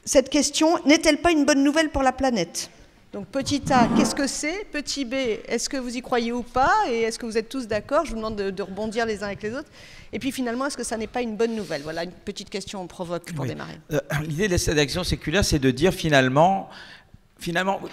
cette question, n'est-elle pas une bonne nouvelle pour la planète? Donc petit A, qu'est-ce que c'est? Petit B, est-ce que vous y croyez ou pas? Et est-ce que vous êtes tous d'accord? Je vous demande de rebondir les uns avec les autres. Et puis finalement, est-ce que ça n'est pas une bonne nouvelle? Voilà une petite question on provoque pour démarrer. L'idée de la stagnation séculaire, c'est de dire finalement,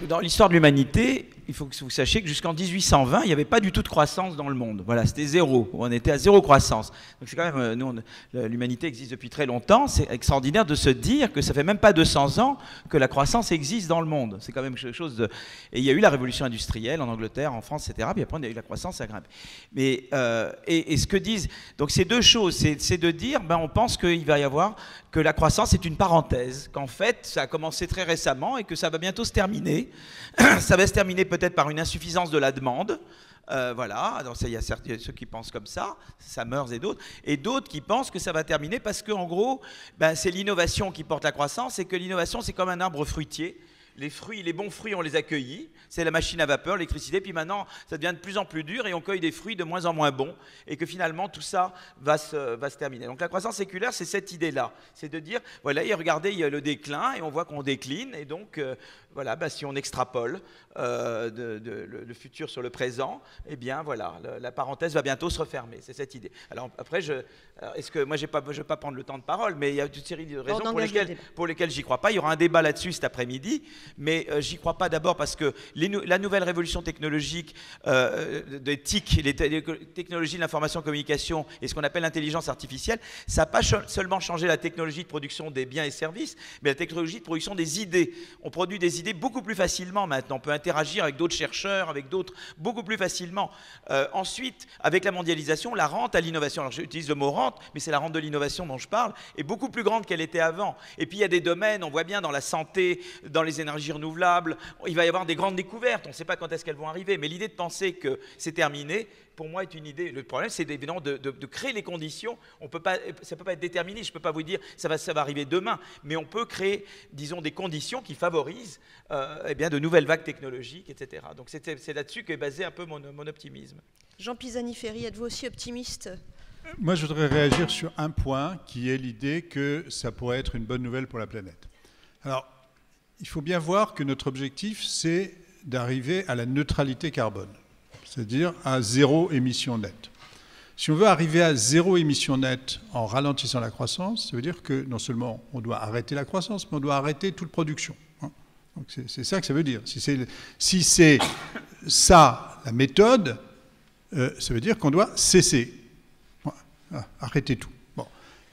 dans l'histoire de l'humanité, il faut que vous sachiez que jusqu'en 1820, il n'y avait pas du tout de croissance dans le monde. Voilà, c'était zéro. On était à zéro croissance. Donc c'est quand même, l'humanité existe depuis très longtemps. C'est extraordinaire de se dire que ça fait même pas 200 ans que la croissance existe dans le monde. C'est quand même quelque chose de... Et il y a eu la révolution industrielle en Angleterre, en France, etc. Puis après, on a eu la croissance, ça grimpe. Mais et ce que disent... Donc c'est deux choses. C'est de dire, on pense qu'il va y avoir... que la croissance est une parenthèse, qu'en fait, ça a commencé très récemment et que ça va bientôt se terminer. Ça va se terminer peut-être par une insuffisance de la demande. Voilà, donc il y a ceux qui pensent comme ça, Summers et d'autres qui pensent que ça va terminer parce qu'en gros, c'est l'innovation qui porte la croissance et que l'innovation, c'est comme un arbre fruitier. les bons fruits, on les a cueillis. C'est la machine à vapeur, l'électricité. Puis maintenant, ça devient de plus en plus dur et on cueille des fruits de moins en moins bons. Et que finalement, tout ça va se terminer. Donc la croissance séculaire, c'est cette idée-là. C'est de dire, voilà, et regardez, il y a le déclin et on voit qu'on décline. Et donc, voilà, si on extrapole le futur sur le présent, eh bien, voilà, la parenthèse va bientôt se refermer. C'est cette idée. Alors après, est-ce que moi, je ne vais pas prendre le temps de parole, mais il y a toute une série de raisons pour lesquelles j'y crois pas. Il y aura un débat là-dessus cet après-midi, mais j'y crois pas d'abord parce que la nouvelle révolution technologique des TIC, les technologies de l'information-communication et ce qu'on appelle l'intelligence artificielle, ça n'a pas seulement changé la technologie de production des biens et services, mais la technologie de production des idées. On produit des idées beaucoup plus facilement maintenant. On peut interagir avec d'autres chercheurs, avec d'autres, beaucoup plus facilement. Ensuite, avec la mondialisation, la rente à l'innovation, alors j'utilise le mot rente, mais c'est la rente de l'innovation dont je parle, est beaucoup plus grande qu'elle était avant. Et puis il y a des domaines, on voit bien dans la santé, dans les énergies renouvelables, il va y avoir des grandes découvertes, on ne sait pas quand est-ce qu'elles vont arriver, mais l'idée de penser que c'est terminé, pour moi, est une idée. Le problème, c'est évidemment de créer les conditions. Ça ne peut pas être déterminé. Je ne peux pas vous dire ça va arriver demain, mais on peut créer, disons, des conditions qui favorisent de nouvelles vagues technologiques, etc. Donc c'est là-dessus qu'est basé un peu mon optimisme. Jean Pisani-Ferry, êtes-vous aussi optimiste ? Moi, je voudrais réagir sur un point qui est l'idée que ça pourrait être une bonne nouvelle pour la planète. Alors, il faut bien voir que notre objectif, c'est d'arriver à la neutralité carbone, c'est-à-dire à zéro émission nette. Si on veut arriver à zéro émission nette en ralentissant la croissance, ça veut dire que non seulement on doit arrêter la croissance, mais on doit arrêter toute production. Donc c'est ça que ça veut dire. Si c'est ça la méthode, ça veut dire qu'on doit cesser. Arrêter tout. Bon.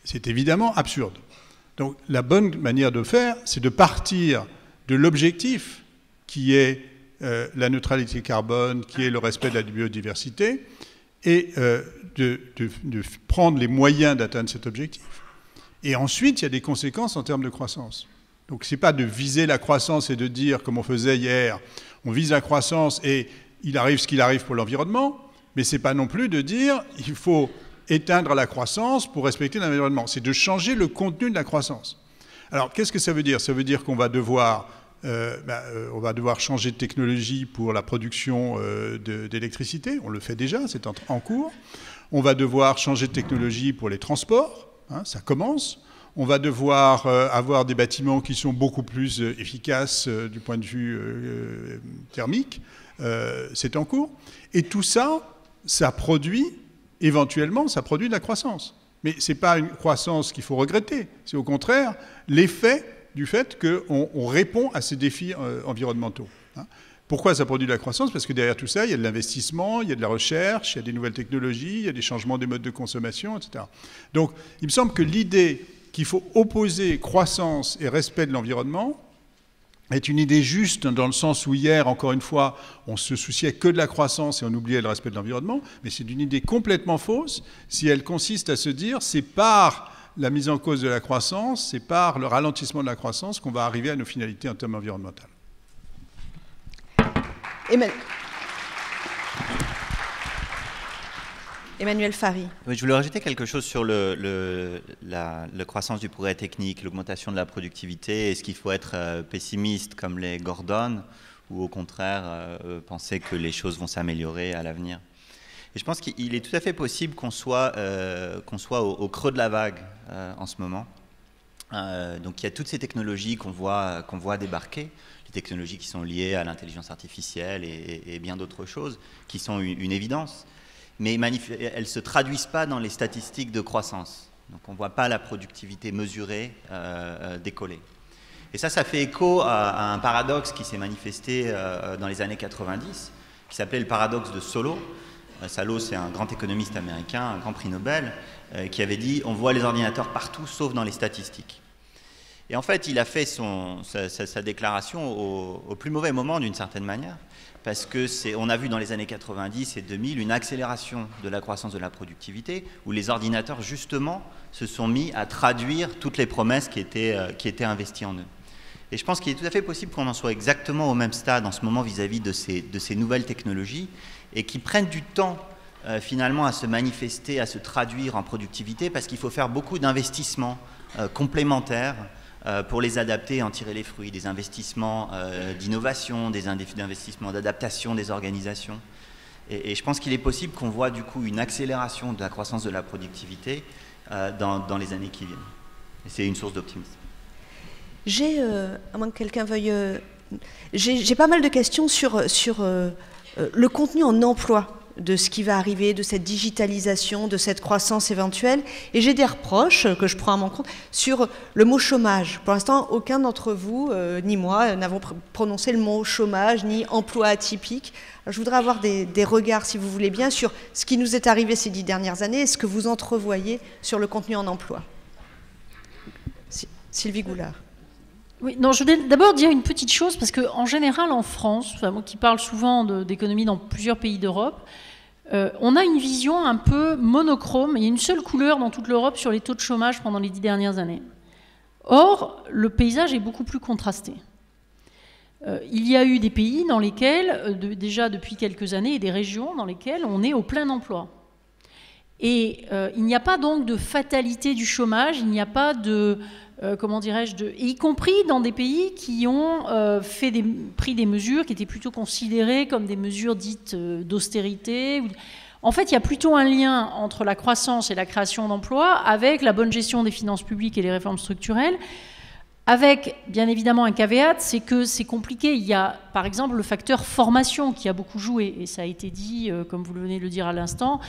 C'est évidemment absurde. Donc la bonne manière de faire, c'est de partir de l'objectif qui est la neutralité carbone, qui est le respect de la biodiversité, et de prendre les moyens d'atteindre cet objectif. Et ensuite, il y a des conséquences en termes de croissance. Donc ce n'est pas de viser la croissance et de dire, comme on faisait hier, on vise la croissance et il arrive ce qu'il arrive pour l'environnement, mais ce n'est pas non plus de dire, il faut éteindre la croissance pour respecter l'environnement. C'est de changer le contenu de la croissance. Alors, qu'est-ce que ça veut dire ? Ça veut dire qu'on va devoir changer de technologie pour la production d'électricité. On le fait déjà, c'est en cours. On va devoir changer de technologie pour les transports. Ça commence. On va devoir avoir des bâtiments qui sont beaucoup plus efficaces du point de vue thermique. C'est en cours. Et tout ça, ça produit... éventuellement, ça produit de la croissance. Mais ce n'est pas une croissance qu'il faut regretter. C'est au contraire l'effet du fait qu'on répond à ces défis environnementaux. Pourquoi ça produit de la croissance ? Parce que derrière tout ça, il y a de l'investissement, il y a de la recherche, il y a des nouvelles technologies, il y a des changements des modes de consommation, etc. Donc, il me semble que l'idée qu'il faut opposer croissance et respect de l'environnement est une idée juste dans le sens où hier, encore une fois, on se souciait que de la croissance et on oubliait le respect de l'environnement, mais c'est une idée complètement fausse si elle consiste à se dire c'est par la mise en cause de la croissance, c'est par le ralentissement de la croissance qu'on va arriver à nos finalités en termes environnementaux. Emmanuel Farry. Oui, je voulais rajouter quelque chose sur la croissance du progrès technique, l'augmentation de la productivité. Est-ce qu'il faut être pessimiste comme les Gordon ou au contraire penser que les choses vont s'améliorer à l'avenir? Et je pense qu'il est tout à fait possible qu'on soit au creux de la vague en ce moment. Donc il y a toutes ces technologies qu'on voit débarquer, les technologies qui sont liées à l'intelligence artificielle et bien d'autres choses qui sont une évidence. Mais elles ne se traduisent pas dans les statistiques de croissance. Donc on ne voit pas la productivité mesurée décoller. Et ça fait écho à un paradoxe qui s'est manifesté dans les années 90, qui s'appelait le paradoxe de Solow. Solow, c'est un grand économiste américain, un grand prix Nobel, qui avait dit « on voit les ordinateurs partout, sauf dans les statistiques ». Et en fait, il a fait sa déclaration au plus mauvais moment, d'une certaine manière, parce qu'on a vu dans les années 90 et 2000 une accélération de la croissance de la productivité, où les ordinateurs, justement, se sont mis à traduire toutes les promesses qui étaient investies en eux. Et je pense qu'il est tout à fait possible qu'on en soit exactement au même stade en ce moment vis-à-vis de ces nouvelles technologies, et qui prennent du temps, finalement, à se manifester, à se traduire en productivité, parce qu'il faut faire beaucoup d'investissements complémentaires pour les adapter et en tirer les fruits, des investissements d'innovation, des investissements d'adaptation des organisations. Et je pense qu'il est possible qu'on voit du coup une accélération de la croissance de la productivité dans les années qui viennent. Et c'est une source d'optimisme. À moins que quelqu'un veuille... j'ai pas mal de questions sur le contenu en emploi de ce qui va arriver, de cette digitalisation, de cette croissance éventuelle. Et j'ai des reproches que je prends à mon compte sur le mot chômage. Pour l'instant, aucun d'entre vous, ni moi, n'avons prononcé le mot chômage, ni emploi atypique. Alors, je voudrais avoir des regards, si vous voulez bien, sur ce qui nous est arrivé ces 10 dernières années et ce que vous entrevoyez sur le contenu en emploi. Sylvie Goulard. Oui, non, je voulais d'abord dire une petite chose, parce qu'en général, en France, enfin, moi qui parle souvent d'économie dans plusieurs pays d'Europe, on a une vision un peu monochrome. Il y a une seule couleur dans toute l'Europe sur les taux de chômage pendant les 10 dernières années. Or, le paysage est beaucoup plus contrasté. Il y a eu des pays dans lesquels, déjà depuis quelques années, et des régions dans lesquelles on est au plein emploi. Et il n'y a pas donc de fatalité du chômage, il n'y a pas de... comment dirais-je, y compris dans des pays qui ont pris des mesures qui étaient plutôt considérées comme des mesures dites d'austérité. En fait, il y a plutôt un lien entre la croissance et la création d'emplois avec la bonne gestion des finances publiques et les réformes structurelles, avec bien évidemment un caveat, c'est que c'est compliqué. Il y a par exemple le facteur formation qui a beaucoup joué, et ça a été dit, comme vous venez de le dire à l'instant,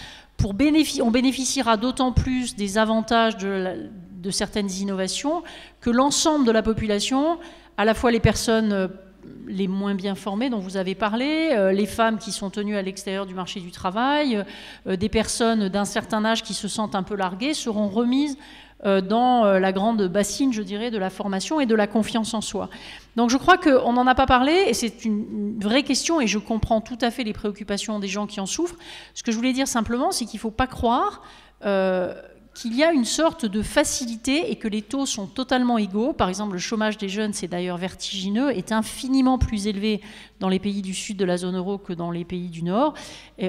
on bénéficiera d'autant plus des avantages de certaines innovations que l'ensemble de la population, à la fois les personnes les moins bien formées dont vous avez parlé, les femmes qui sont tenues à l'extérieur du marché du travail, des personnes d'un certain âge qui se sentent un peu larguées, seront remises dans la grande bassine, je dirais, de la formation et de la confiance en soi. Donc je crois qu'on n'en a pas parlé, et c'est une vraie question, et je comprends tout à fait les préoccupations des gens qui en souffrent. Ce que je voulais dire simplement, c'est qu'il ne faut pas croire qu'il y a une sorte de facilité et que les taux sont totalement égaux. Par exemple, le chômage des jeunes, c'est d'ailleurs vertigineux, est infiniment plus élevé dans les pays du sud de la zone euro que dans les pays du nord,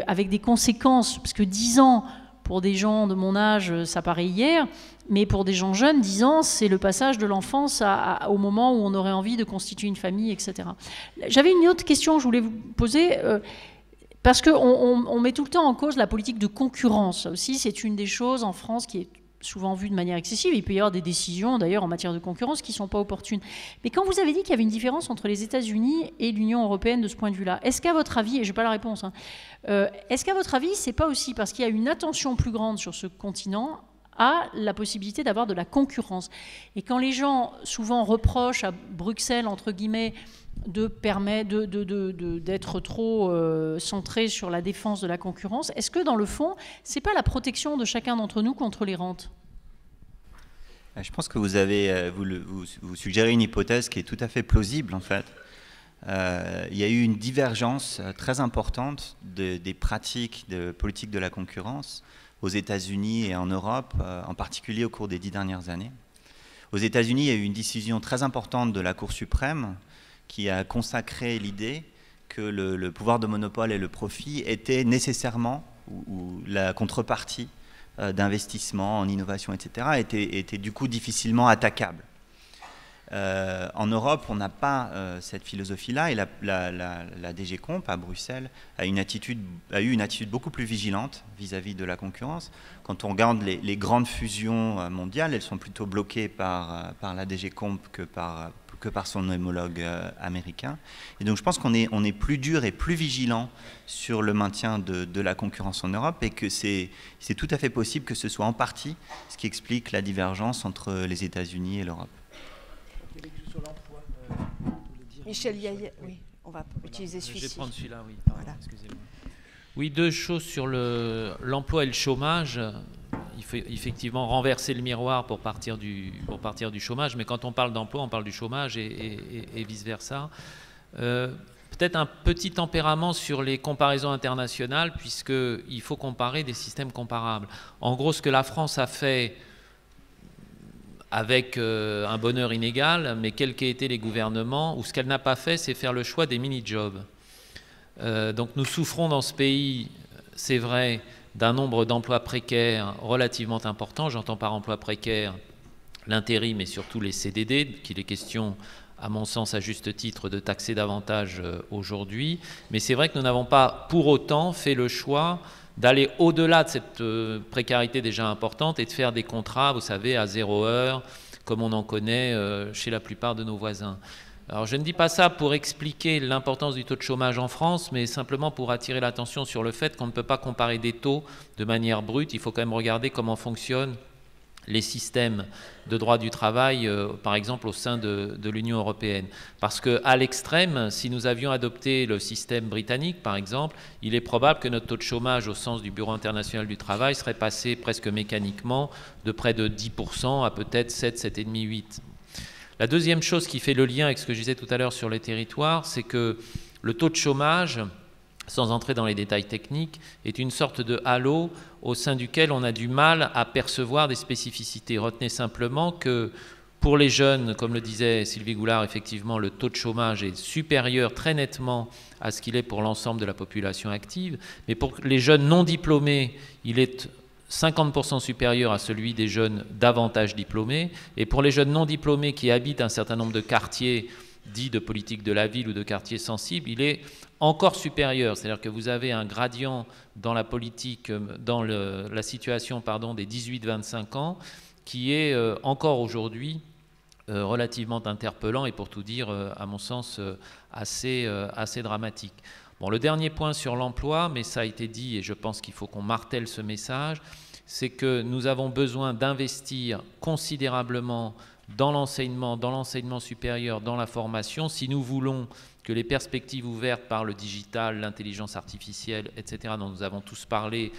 avec des conséquences, parce que 10 ans, pour des gens de mon âge, ça paraît hier, mais pour des gens jeunes, 10 ans, c'est le passage de l'enfance au moment où on aurait envie de constituer une famille, etc. J'avais une autre question que je voulais vous poser, parce qu'on met tout le temps en cause la politique de concurrence. Ça aussi, c'est une des choses en France qui est souvent vue de manière excessive. Il peut y avoir des décisions, d'ailleurs, en matière de concurrence qui ne sont pas opportunes. Mais quand vous avez dit qu'il y avait une différence entre les États-Unis et l'Union européenne de ce point de vue-là, est-ce qu'à votre avis, et je n'ai pas la réponse, est-ce qu'à votre avis, ce n'est pas aussi parce qu'il y a une attention plus grande sur ce continent à la possibilité d'avoir de la concurrence? Et quand les gens souvent reprochent à Bruxelles, entre guillemets, d'être trop centré sur la défense de la concurrence, est-ce que dans le fond, ce n'est pas la protection de chacun d'entre nous contre les rentes? Je pense que vous suggérez une hypothèse qui est tout à fait plausible en fait. Il y a eu une divergence très importante des pratiques de politique de la concurrence aux États-Unis et en Europe, en particulier au cours des 10 dernières années. Aux États-Unis, il y a eu une décision très importante de la Cour suprême qui a consacré l'idée que le pouvoir de monopole et le profit étaient nécessairement, ou la contrepartie d'investissement en innovation, etc., était du coup difficilement attaquable. En Europe, on n'a pas cette philosophie-là, et la DG Comp à Bruxelles a eu une attitude beaucoup plus vigilante vis-à-vis de la concurrence. Quand on regarde les grandes fusions mondiales, elles sont plutôt bloquées par la DG Comp que par son homologue américain. Et donc je pense qu'on est plus dur et plus vigilant sur le maintien de la concurrence en Europe, et que c'est tout à fait possible que ce soit en partie ce qui explique la divergence entre les États-Unis et l'Europe. Michel Yaillet, oui, on va utiliser celui-ci. Je vais prendre celui-là, oui. Voilà. Excusez-moi. Oui, deux choses sur l'emploi et le chômage. Il faut effectivement renverser le miroir pour partir du chômage, mais quand on parle d'emploi, on parle du chômage et vice-versa. Peut-être un petit tempérament sur les comparaisons internationales, puisqu'il faut comparer des systèmes comparables. En gros, ce que la France a fait avec un bonheur inégal, mais quels qu'aient été les gouvernements, ou ce qu'elle n'a pas fait, c'est faire le choix des mini-jobs. Donc nous souffrons dans ce pays, c'est vrai, d'un nombre d'emplois précaires relativement important. J'entends par emploi précaire l'intérim et surtout les CDD, qu'il est question, à mon sens, à juste titre, de taxer davantage aujourd'hui. Mais c'est vrai que nous n'avons pas pour autant fait le choix d'aller au-delà de cette précarité déjà importante et de faire des contrats, vous savez, à 0 heure, comme on en connaît chez la plupart de nos voisins. Alors je ne dis pas ça pour expliquer l'importance du taux de chômage en France, mais simplement pour attirer l'attention sur le fait qu'on ne peut pas comparer des taux de manière brute. Il faut quand même regarder comment fonctionnent les systèmes de droit du travail, par exemple au sein de l'Union européenne. Parce qu'à l'extrême, si nous avions adopté le système britannique, par exemple, il est probable que notre taux de chômage au sens du Bureau international du travail serait passé presque mécaniquement de près de 10% à peut-être 7, 7,5, 8. La deuxième chose qui fait le lien avec ce que je disais tout à l'heure sur les territoires, c'est que le taux de chômage, sans entrer dans les détails techniques, est une sorte de halo au sein duquel on a du mal à percevoir des spécificités. Retenez simplement que pour les jeunes, comme le disait Sylvie Goulard, effectivement, le taux de chômage est supérieur très nettement à ce qu'il est pour l'ensemble de la population active. Mais pour les jeunes non diplômés, il est 50% supérieur à celui des jeunes davantage diplômés. Et pour les jeunes non diplômés qui habitent un certain nombre de quartiers dits de politique de la ville ou de quartiers sensibles, il est encore supérieur. C'est-à-dire que vous avez un gradient dans la politique, dans la situation des 18-25 ans, qui est encore aujourd'hui relativement interpellant et pour tout dire, à mon sens, assez dramatique. Bon, le dernier point sur l'emploi, mais ça a été dit et je pense qu'il faut qu'on martèle ce message, c'est que nous avons besoin d'investir considérablement dans l'enseignement supérieur, dans la formation, si nous voulons que les perspectives ouvertes par le digital, l'intelligence artificielle, etc., dont nous avons tous parlé,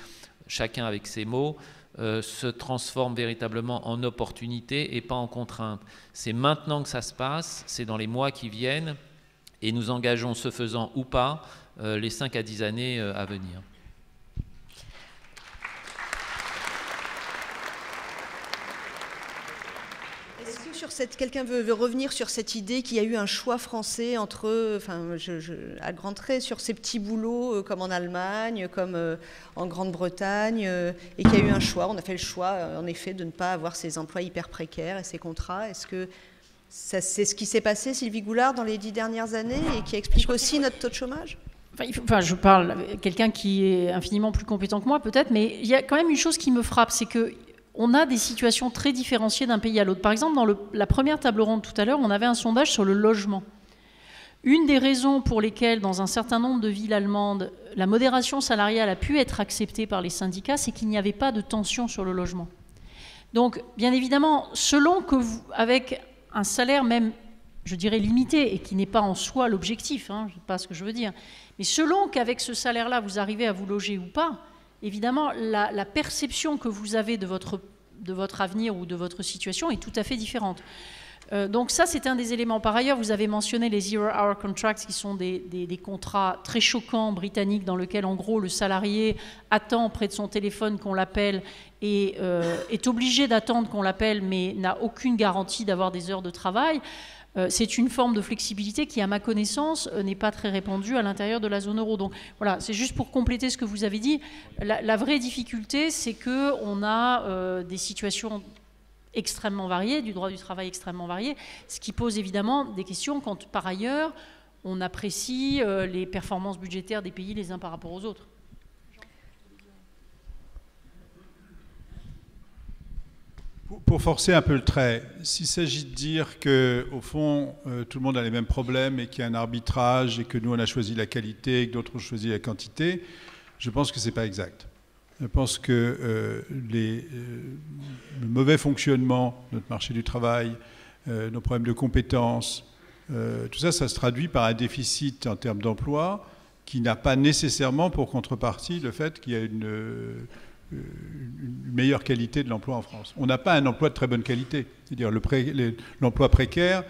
chacun avec ses mots, se transforment véritablement en opportunité et pas en contrainte. C'est maintenant que ça se passe, c'est dans les mois qui viennent, et nous engageons, ce faisant ou pas, les 5 à 10 années à venir. Est-ce que quelqu'un veut revenir sur cette idée qu'il y a eu un choix français entre, à grands traits, sur ces petits boulots comme en Allemagne, comme en Grande-Bretagne, et qu'il y a eu un choix, on a fait le choix en effet de ne pas avoir ces emplois hyper précaires et ces contrats. Est-ce que c'est ce qui s'est passé, Sylvie Goulard, dans les 10 dernières années et qui explique aussi notre taux de chômage ? Je parle avec quelqu'un qui est infiniment plus compétent que moi peut-être, mais il y a quand même une chose qui me frappe, c'est qu'on a des situations très différenciées d'un pays à l'autre. Par exemple, dans la première table ronde tout à l'heure, on avait un sondage sur le logement. Une des raisons pour lesquelles, dans un certain nombre de villes allemandes, la modération salariale a pu être acceptée par les syndicats, c'est qu'il n'y avait pas de tension sur le logement. Donc, bien évidemment, selon que vous, avec un salaire même, je dirais, limité, et qui n'est pas en soi l'objectif, je ne sais pas ce que je veux dire, mais selon qu'avec ce salaire-là, vous arrivez à vous loger ou pas, évidemment, la perception que vous avez de votre avenir ou de votre situation est tout à fait différente. Donc ça, c'est un des éléments. Par ailleurs, vous avez mentionné les zero-hour contracts, qui sont des contrats très choquants britanniques, dans lesquels, en gros, le salarié attend près de son téléphone qu'on l'appelle et est obligé d'attendre qu'on l'appelle, mais n'a aucune garantie d'avoir des heures de travail. C'est une forme de flexibilité qui, à ma connaissance, n'est pas très répandue à l'intérieur de la zone euro. Donc voilà, c'est juste pour compléter ce que vous avez dit. La vraie difficulté, c'est qu'on a des situations extrêmement variées, du droit du travail extrêmement varié, ce qui pose évidemment des questions quand, par ailleurs, on apprécie les performances budgétaires des pays les uns par rapport aux autres. Pour forcer un peu le trait, s'il s'agit de dire qu'au fond, tout le monde a les mêmes problèmes et qu'il y a un arbitrage et que nous, on a choisi la qualité et que d'autres ont choisi la quantité, je pense que ce n'est pas exact. Je pense que le mauvais fonctionnement de notre marché du travail, nos problèmes de compétences, tout ça, ça se traduit par un déficit en termes d'emploi qui n'a pas nécessairement pour contrepartie le fait qu'il y a une meilleure qualité de l'emploi en France. On n'a pas un emploi de très bonne qualité. C'est-à-dire l'emploi précaire,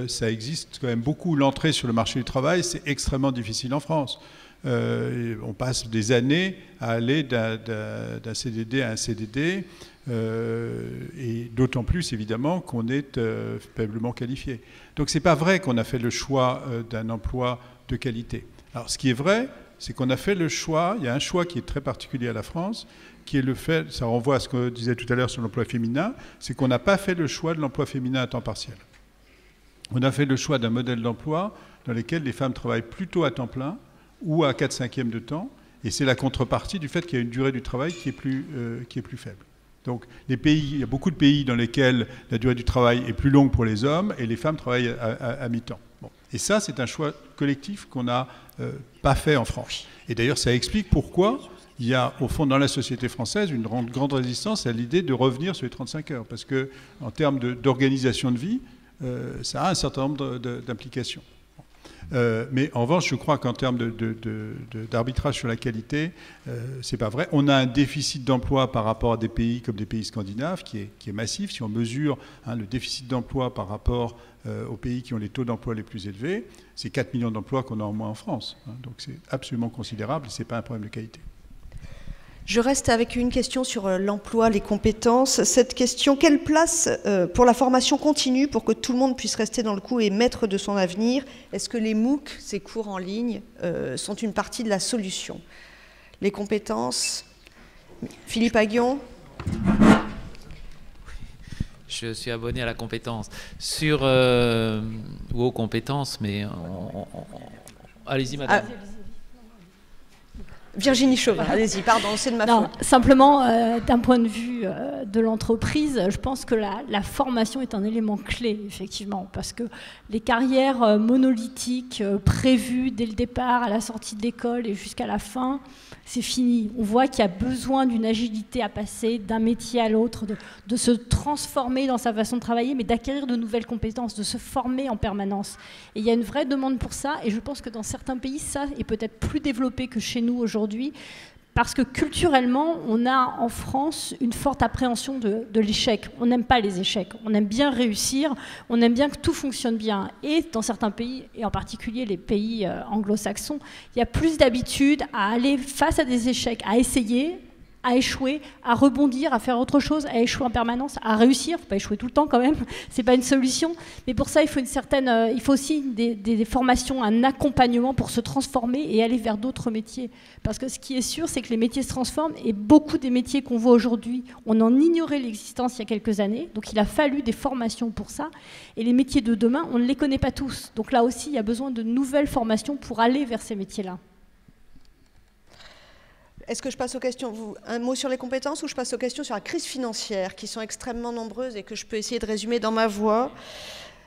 ça existe quand même beaucoup. L'entrée sur le marché du travail, c'est extrêmement difficile en France. On passe des années à aller d'un CDD à un CDD, et d'autant plus évidemment qu'on est faiblement qualifié. Donc c'est pas vrai qu'on a fait le choix d'un emploi de qualité. Alors ce qui est vrai, c'est qu'on a fait le choix, il y a un choix qui est très particulier à la France, qui est le fait, ça renvoie à ce que je disais tout à l'heure sur l'emploi féminin, c'est qu'on n'a pas fait le choix de l'emploi féminin à temps partiel. On a fait le choix d'un modèle d'emploi dans lequel les femmes travaillent plutôt à temps plein ou à 4/5e de temps, et c'est la contrepartie du fait qu'il y a une durée du travail qui est plus faible. Donc il y a beaucoup de pays dans lesquels la durée du travail est plus longue pour les hommes et les femmes travaillent à mi-temps. Bon. Et ça, c'est un choix collectif qu'on n'a pas fait en France. Et d'ailleurs, ça explique pourquoi il y a, au fond, dans la société française, une grande résistance à l'idée de revenir sur les 35 heures. Parce qu'en termes d'organisation de vie, ça a un certain nombre d'implications. Mais en revanche, je crois qu'en termes d'arbitrage sur la qualité, c'est pas vrai. On a un déficit d'emploi par rapport à des pays comme des pays scandinaves qui est massif. Si on mesure le déficit d'emploi par rapport aux pays qui ont les taux d'emploi les plus élevés, c'est 4 millions d'emplois qu'on a en moins en France. Donc c'est absolument considérable et c'est pas un problème de qualité. Je reste avec une question sur l'emploi, les compétences. Cette question, quelle place pour la formation continue pour que tout le monde puisse rester dans le coup et maître de son avenir? Est-ce que les MOOC, ces cours en ligne, sont une partie de la solution? Les compétences, Philippe Aghion. Je suis abonné à la compétence. Sur, ou aux compétences, mais allez-y madame. Virginie Chauvin, allez-y, pardon, c'est de ma faute. Simplement, d'un point de vue de l'entreprise, je pense que la formation est un élément clé, effectivement, parce que les carrières monolithiques prévues dès le départ, à la sortie de l'école et jusqu'à la fin, c'est fini. On voit qu'il y a besoin d'une agilité à passer d'un métier à l'autre, de se transformer dans sa façon de travailler, mais d'acquérir de nouvelles compétences, de se former en permanence. Et il y a une vraie demande pour ça, et je pense que dans certains pays, ça est peut-être plus développé que chez nous aujourd'hui, parce que culturellement, on a en France une forte appréhension de l'échec. On n'aime pas les échecs, on aime bien réussir, on aime bien que tout fonctionne bien. Et dans certains pays, et en particulier les pays anglo-saxons, il y a plus d'habitude à aller face à des échecs, à essayer, à échouer, à rebondir, à faire autre chose, à échouer en permanence, à réussir. Il ne faut pas échouer tout le temps quand même, c'est pas une solution. Mais pour ça, il faut aussi des formations, un accompagnement pour se transformer et aller vers d'autres métiers. Parce que ce qui est sûr, c'est que les métiers se transforment et beaucoup des métiers qu'on voit aujourd'hui, on en ignorait l'existence il y a quelques années. Donc il a fallu des formations pour ça. Et les métiers de demain, on ne les connaît pas tous. Donc là aussi, il y a besoin de nouvelles formations pour aller vers ces métiers-là. Est-ce que je passe aux questions, un mot sur les compétences, ou je passe aux questions sur la crise financière, qui sont extrêmement nombreuses et que je peux essayer de résumer dans ma voix?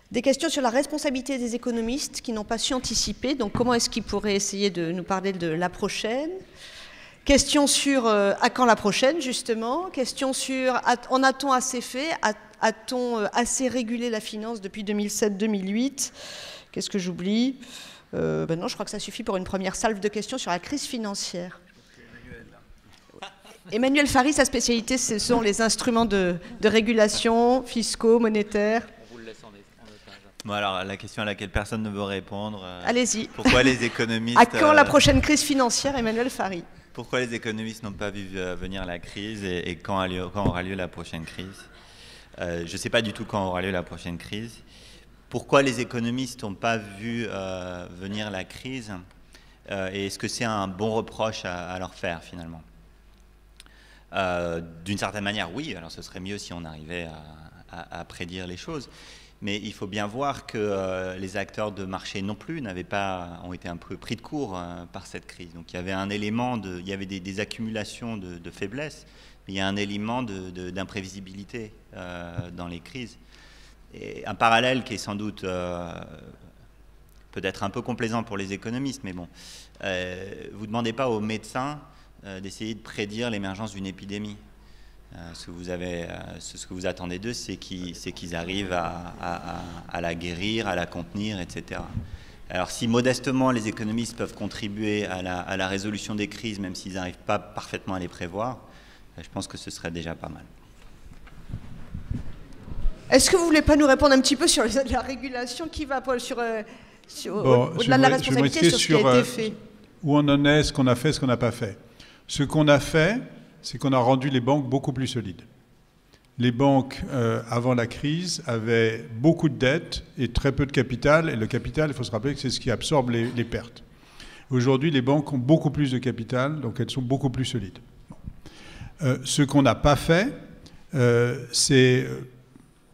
Des questions sur la responsabilité des économistes qui n'ont pas su anticiper, donc comment est-ce qu'ils pourraient essayer de nous parler de la prochaine? Questions sur à quand la prochaine, justement? Questions sur en a-t-on assez fait? A-t-on assez régulé la finance depuis 2007-2008? Qu'est-ce que j'oublie? Non, je crois que ça suffit pour une première salve de questions sur la crise financière. Emmanuel Fary, sa spécialité, ce sont les instruments de régulation, fiscaux, monétaires. On vous le laisse en otage. Bon, alors, la question à laquelle personne ne veut répondre. Allez-y. Pourquoi les économistes... À quand la prochaine crise financière, Emmanuel Fary? Pourquoi les économistes n'ont pas vu venir la crise et quand aura lieu la prochaine crise? Je ne sais pas du tout quand aura lieu la prochaine crise. Pourquoi les économistes n'ont pas vu venir la crise? Et est-ce que c'est un bon reproche à leur faire, finalement? D'une certaine manière, oui. Alors ce serait mieux si on arrivait à prédire les choses. Mais il faut bien voir que les acteurs de marché non plus ont été un peu pris de court par cette crise. Donc il y avait un élément il y avait des accumulations de faiblesses, mais il y a un élément d'imprévisibilité dans les crises. Et un parallèle qui est sans doute peut-être un peu complaisant pour les économistes, mais bon, vous ne demandez pas aux médecins d'essayer de prédire l'émergence d'une épidémie. Ce que vous attendez d'eux, c'est qu'ils arrivent à la guérir, à la contenir, etc. Alors si modestement les économistes peuvent contribuer à la résolution des crises, même s'ils n'arrivent pas parfaitement à les prévoir, je pense que ce serait déjà pas mal. Est-ce que vous ne voulez pas nous répondre un petit peu sur la régulation qui va au-delà de la responsabilité sur ce qui a été fait? Où on en est, ce qu'on a fait, ce qu'on n'a pas fait. Ce qu'on a fait, c'est qu'on a rendu les banques beaucoup plus solides. Les banques, avant la crise, avaient beaucoup de dettes et très peu de capital. Et le capital, il faut se rappeler que c'est ce qui absorbe les pertes. Aujourd'hui, les banques ont beaucoup plus de capital, donc elles sont beaucoup plus solides. Ce qu'on n'a pas fait, c'est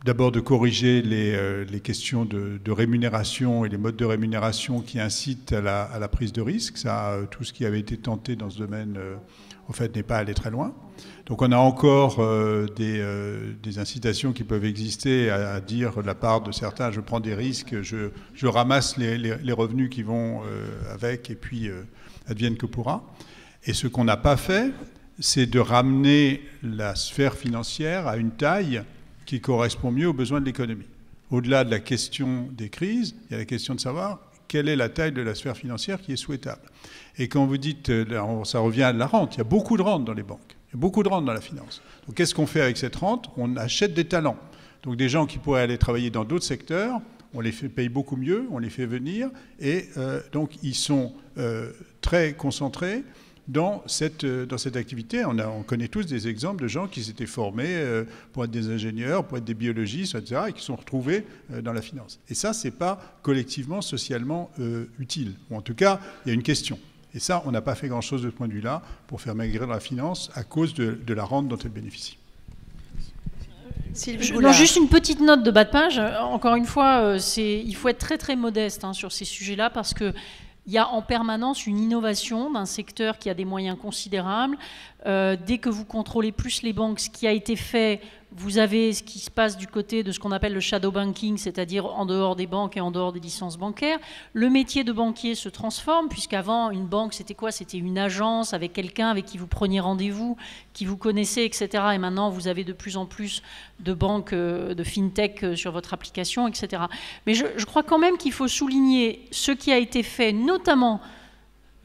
d'abord de corriger les questions de rémunération et les modes de rémunération qui incitent à la prise de risque. Ça, tout ce qui avait été tenté dans ce domaine, en fait, n'est pas allé très loin. Donc on a encore des incitations qui peuvent exister à dire de la part de certains, je prends des risques, je ramasse les revenus qui vont avec, et puis advienne que pourra. Et ce qu'on n'a pas fait, c'est de ramener la sphère financière à une taille qui correspond mieux aux besoins de l'économie. Au-delà de la question des crises, il y a la question de savoir quelle est la taille de la sphère financière qui est souhaitable. Et quand vous dites, ça revient à de la rente, il y a beaucoup de rente dans les banques, il y a beaucoup de rente dans la finance. Donc qu'est-ce qu'on fait avec cette rente? On achète des talents. Donc des gens qui pourraient aller travailler dans d'autres secteurs, on les paye beaucoup mieux, on les fait venir, et donc ils sont très concentrés dans cette activité. On connaît tous des exemples de gens qui s'étaient formés pour être des ingénieurs, pour être des biologistes, etc., et qui sont retrouvés dans la finance. Et ça, c'est pas collectivement, socialement utile. Ou en tout cas, il y a une question. Et ça, on n'a pas fait grand-chose de ce point de vue-là pour faire maigrir la finance à cause de la rente dont elle bénéficie. Non, juste une petite note de bas de page. Encore une fois, il faut être très très modeste sur ces sujets-là, parce que il y a en permanence une innovation d'un secteur qui a des moyens considérables. Dès que vous contrôlez plus les banques, ce qui a été fait, vous avez ce qui se passe du côté de ce qu'on appelle le shadow banking, c'est-à-dire en dehors des banques et en dehors des licences bancaires. Le métier de banquier se transforme, puisqu'avant, une banque, c'était quoi? C'était une agence avec quelqu'un avec qui vous preniez rendez-vous, qui vous connaissait, etc. Et maintenant, vous avez de plus en plus de banques, de fintech sur votre application, etc. Mais je crois quand même qu'il faut souligner ce qui a été fait, notamment...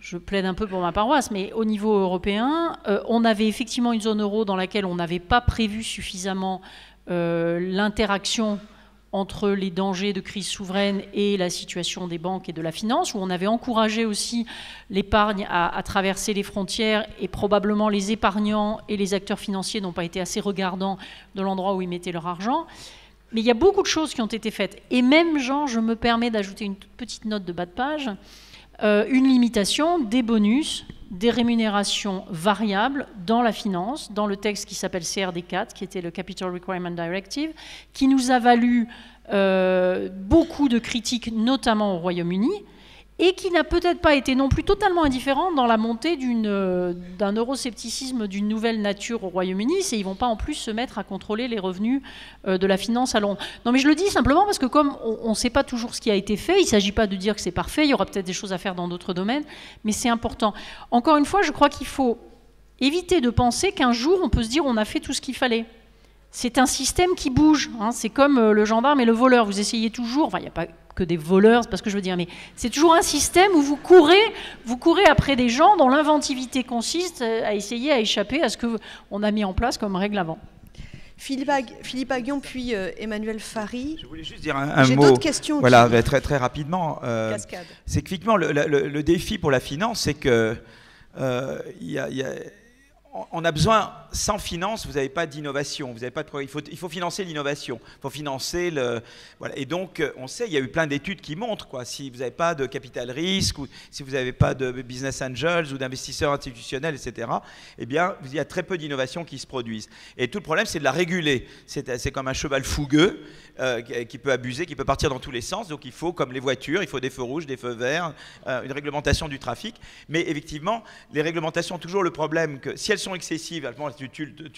Je plaide un peu pour ma paroisse, mais au niveau européen, on avait effectivement une zone euro dans laquelle on n'avait pas prévu suffisamment l'interaction entre les dangers de crise souveraine et la situation des banques et de la finance, où on avait encouragé aussi l'épargne à traverser les frontières, et probablement les épargnants et les acteurs financiers n'ont pas été assez regardants de l'endroit où ils mettaient leur argent. Mais il y a beaucoup de choses qui ont été faites. Et même, Jean, je me permets d'ajouter une toute petite note de bas de page, une limitation des bonus, des rémunérations variables dans la finance, dans le texte qui s'appelle CRD4, qui était le Capital Requirement Directive, qui nous a valu beaucoup de critiques, notamment au Royaume-Uni, et qui n'a peut-être pas été non plus totalement indifférent dans la montée d'un euroscepticisme d'une nouvelle nature au Royaume-Uni. C'est ils ne vont pas en plus se mettre à contrôler les revenus de la finance à Londres. Non, mais je le dis simplement parce que comme on ne sait pas toujours ce qui a été fait, il ne s'agit pas de dire que c'est parfait, il y aura peut-être des choses à faire dans d'autres domaines, mais c'est important. Encore une fois, je crois qu'il faut éviter de penser qu'un jour, on peut se dire on a fait tout ce qu'il fallait. C'est un système qui bouge, c'est comme le gendarme et le voleur. Vous essayez toujours, enfin il n'y a pas que des voleurs, c'est pas ce que je veux dire, mais c'est toujours un système où vous courez après des gens dont l'inventivité consiste à essayer à échapper à ce qu'on a mis en place comme règle avant. Philippe Aghion, puis Emmanuel Fary. Je voulais juste dire un mot. J'ai d'autres questions. Voilà, très, très rapidement. Cascade. C'est qu'effectivement, le défi pour la finance, c'est que on a besoin, sans finance, vous n'avez pas d'innovation, vous n'avez pas de progrès. Il faut financer l'innovation, il faut financer voilà. Et donc, on sait, il y a eu plein d'études qui montrent, si vous n'avez pas de capital risque, ou si vous n'avez pas de business angels ou d'investisseurs institutionnels, etc., eh bien, il y a très peu d'innovations qui se produisent. Et tout le problème, c'est de la réguler. C'est comme un cheval fougueux qui peut abuser, qui peut partir dans tous les sens. Donc, il faut, comme les voitures, il faut des feux rouges, des feux verts, une réglementation du trafic. Mais effectivement, les réglementations ont toujours le problème que si elles sont excessives, tu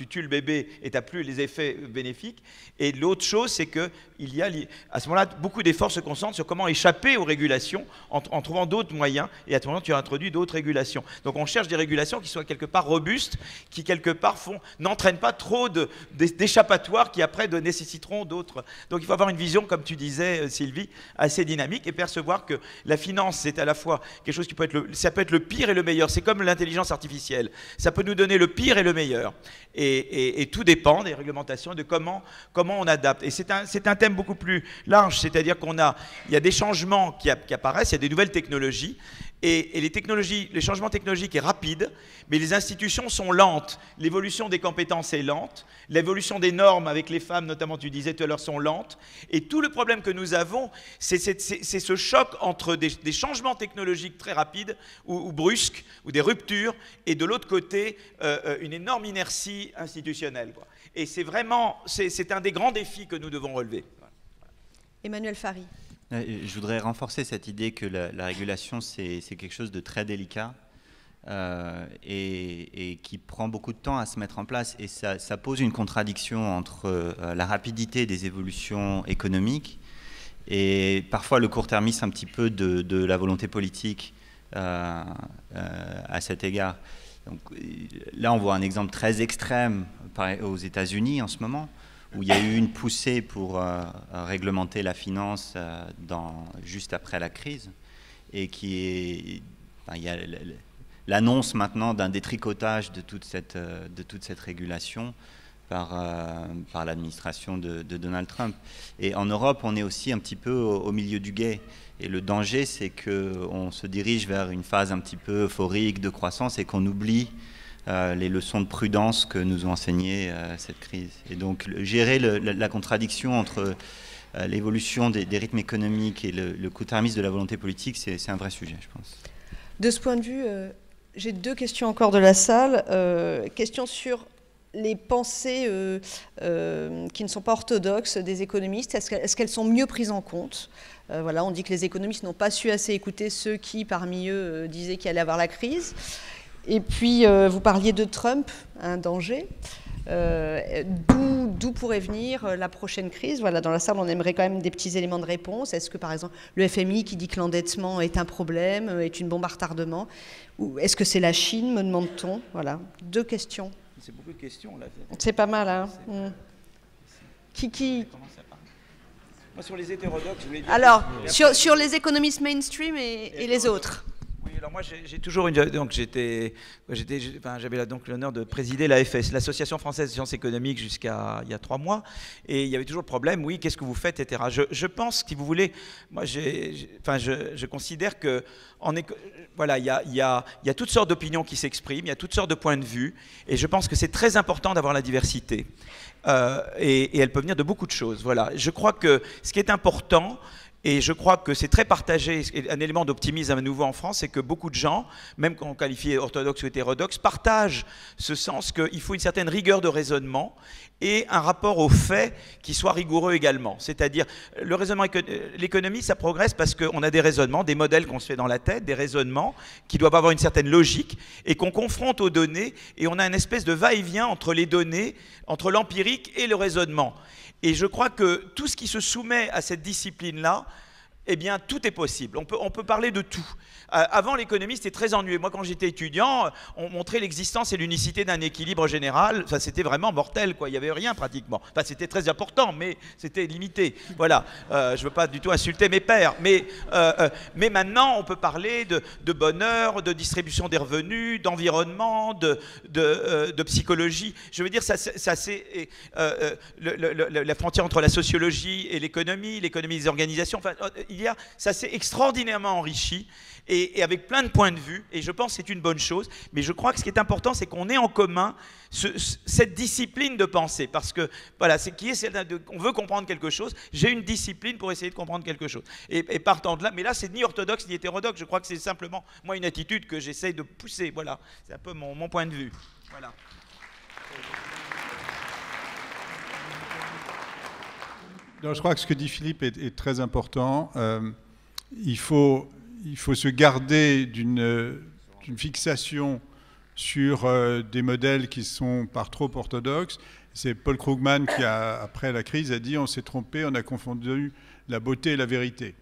tues le bébé et tu n'as plus les effets bénéfiques. Et l'autre chose, c'est qu'il y a, à ce moment-là, beaucoup d'efforts se concentrent sur comment échapper aux régulations en trouvant d'autres moyens. Et à ce moment-là, tu as introduit d'autres régulations. Donc on cherche des régulations qui soient quelque part robustes, qui quelque part n'entraînent pas trop d'échappatoires qui après nécessiteront d'autres. Donc il faut avoir une vision, comme tu disais Sylvie, assez dynamique et percevoir que la finance, c'est à la fois quelque chose qui peut être ça peut être le pire et le meilleur. C'est comme l'intelligence artificielle. Ça peut nous donner donner le pire et le meilleur. Et tout dépend des réglementations et de comment on adapte. Et c'est un thème beaucoup plus large, c'est-à-dire il y a des changements qui apparaissent, il y a des nouvelles technologies, et les changements technologiques est rapide, mais les institutions sont lentes. L'évolution des compétences est lente, l'évolution des normes avec les femmes, notamment tu disais tout à l'heure, sont lentes. Et tout le problème que nous avons, c'est ce choc entre des changements technologiques très rapides ou brusques, ou des ruptures, et de l'autre côté, une énorme inertie institutionnelle, quoi. Et c'est un des grands défis que nous devons relever. Emmanuel Fary. Je voudrais renforcer cette idée que la régulation, c'est quelque chose de très délicat et qui prend beaucoup de temps à se mettre en place. Et ça pose une contradiction entre la rapidité des évolutions économiques et parfois le court-termisme un petit peu de la volonté politique à cet égard. Donc, là, on voit un exemple très extrême aux États-Unis en ce moment, où il y a eu une poussée pour réglementer la finance juste après la crise, et il y a l'annonce maintenant d'un détricotage de toute cette régulation par l'administration de Donald Trump. Et en Europe, on est aussi un petit peu au milieu du gué. Et le danger, c'est qu'on se dirige vers une phase un petit peu euphorique de croissance et qu'on oublie les leçons de prudence que nous ont enseignées cette crise. Et donc, gérer la contradiction entre l'évolution des rythmes économiques et le court-termisme de la volonté politique, c'est un vrai sujet, je pense. De ce point de vue, j'ai deux questions encore de la salle. Question sur les pensées qui ne sont pas orthodoxes des économistes. Est-ce qu'elles sont mieux prises en compte ? Voilà, on dit que les économistes n'ont pas su assez écouter ceux qui, parmi eux, disaient qu'il allait avoir la crise. Et puis, vous parliez de Trump, un danger. D'où pourrait venir la prochaine crise? Voilà, dans la salle, on aimerait quand même des petits éléments de réponse. Est-ce que, par exemple, le FMI qui dit que l'endettement est un problème, est une bombe à retardement? Ou est-ce que c'est la Chine, me demande-t-on? Voilà, deux questions. C'est beaucoup de questions, là. C'est pas mal, hein. Qui Moi, sur les hétérodoxes, je voulais dire... Alors, sur les économistes mainstream et les autres. Oui, alors moi, j'ai toujours une... Donc, j'avais donc l'honneur de présider l'AFS, l'Association française de sciences économiques, jusqu'à il y a 3 mois. Et il y avait toujours le problème, oui, qu'est-ce que vous faites, etc. Je pense, si vous voulez, moi, je considère que... Voilà, il y a toutes sortes d'opinions qui s'expriment, il y a toutes sortes de points de vue. Et je pense que c'est très important d'avoir la diversité. Et elle peut venir de beaucoup de choses. Voilà. Je crois que ce qui est important, et je crois que c'est très partagé, un élément d'optimisme à nouveau en France, c'est que beaucoup de gens, même quand on qualifie orthodoxe ou hétérodoxe, partagent ce sens qu'il faut une certaine rigueur de raisonnement et un rapport aux faits qui soit rigoureux également. C'est-à-dire, le raisonnement, l'économie, ça progresse parce qu'on a des raisonnements, des modèles qu'on se fait dans la tête, des raisonnements qui doivent avoir une certaine logique et qu'on confronte aux données, et on a une espèce de va-et-vient entre les données, entre l'empirique et le raisonnement. Et je crois que tout ce qui se soumet à cette discipline-là, eh bien, tout est possible. On peut parler de tout. Avant, l'économie, c'était très ennuyeux. Moi, quand j'étais étudiant, on montrait l'existence et l'unicité d'un équilibre général. Enfin, c'était vraiment mortel, quoi. Il n'y avait rien, pratiquement. Enfin, c'était très important, mais c'était limité. Voilà. Je ne veux pas du tout insulter mes pairs. Mais maintenant, on peut parler de bonheur, de distribution des revenus, d'environnement, de psychologie. Je veux dire, c'est la frontière entre la sociologie et l'économie des organisations. Enfin, ça s'est extraordinairement enrichi et avec plein de points de vue, et je pense que c'est une bonne chose, mais je crois que ce qui est important, c'est qu'on ait en commun cette discipline de pensée, parce que voilà, on veut comprendre quelque chose, j'ai une discipline pour essayer de comprendre quelque chose, et partant de là, mais là c'est ni orthodoxe ni hétérodoxe, je crois que c'est simplement moi une attitude que j'essaye de pousser, voilà, c'est un peu mon point de vue. Voilà. Non, je crois que ce que dit Philippe est très important. Il faut se garder d'une fixation sur des modèles qui sont par trop orthodoxes. C'est Paul Krugman qui, après la crise, a dit « on s'est trompé, on a confondu la beauté et la vérité ».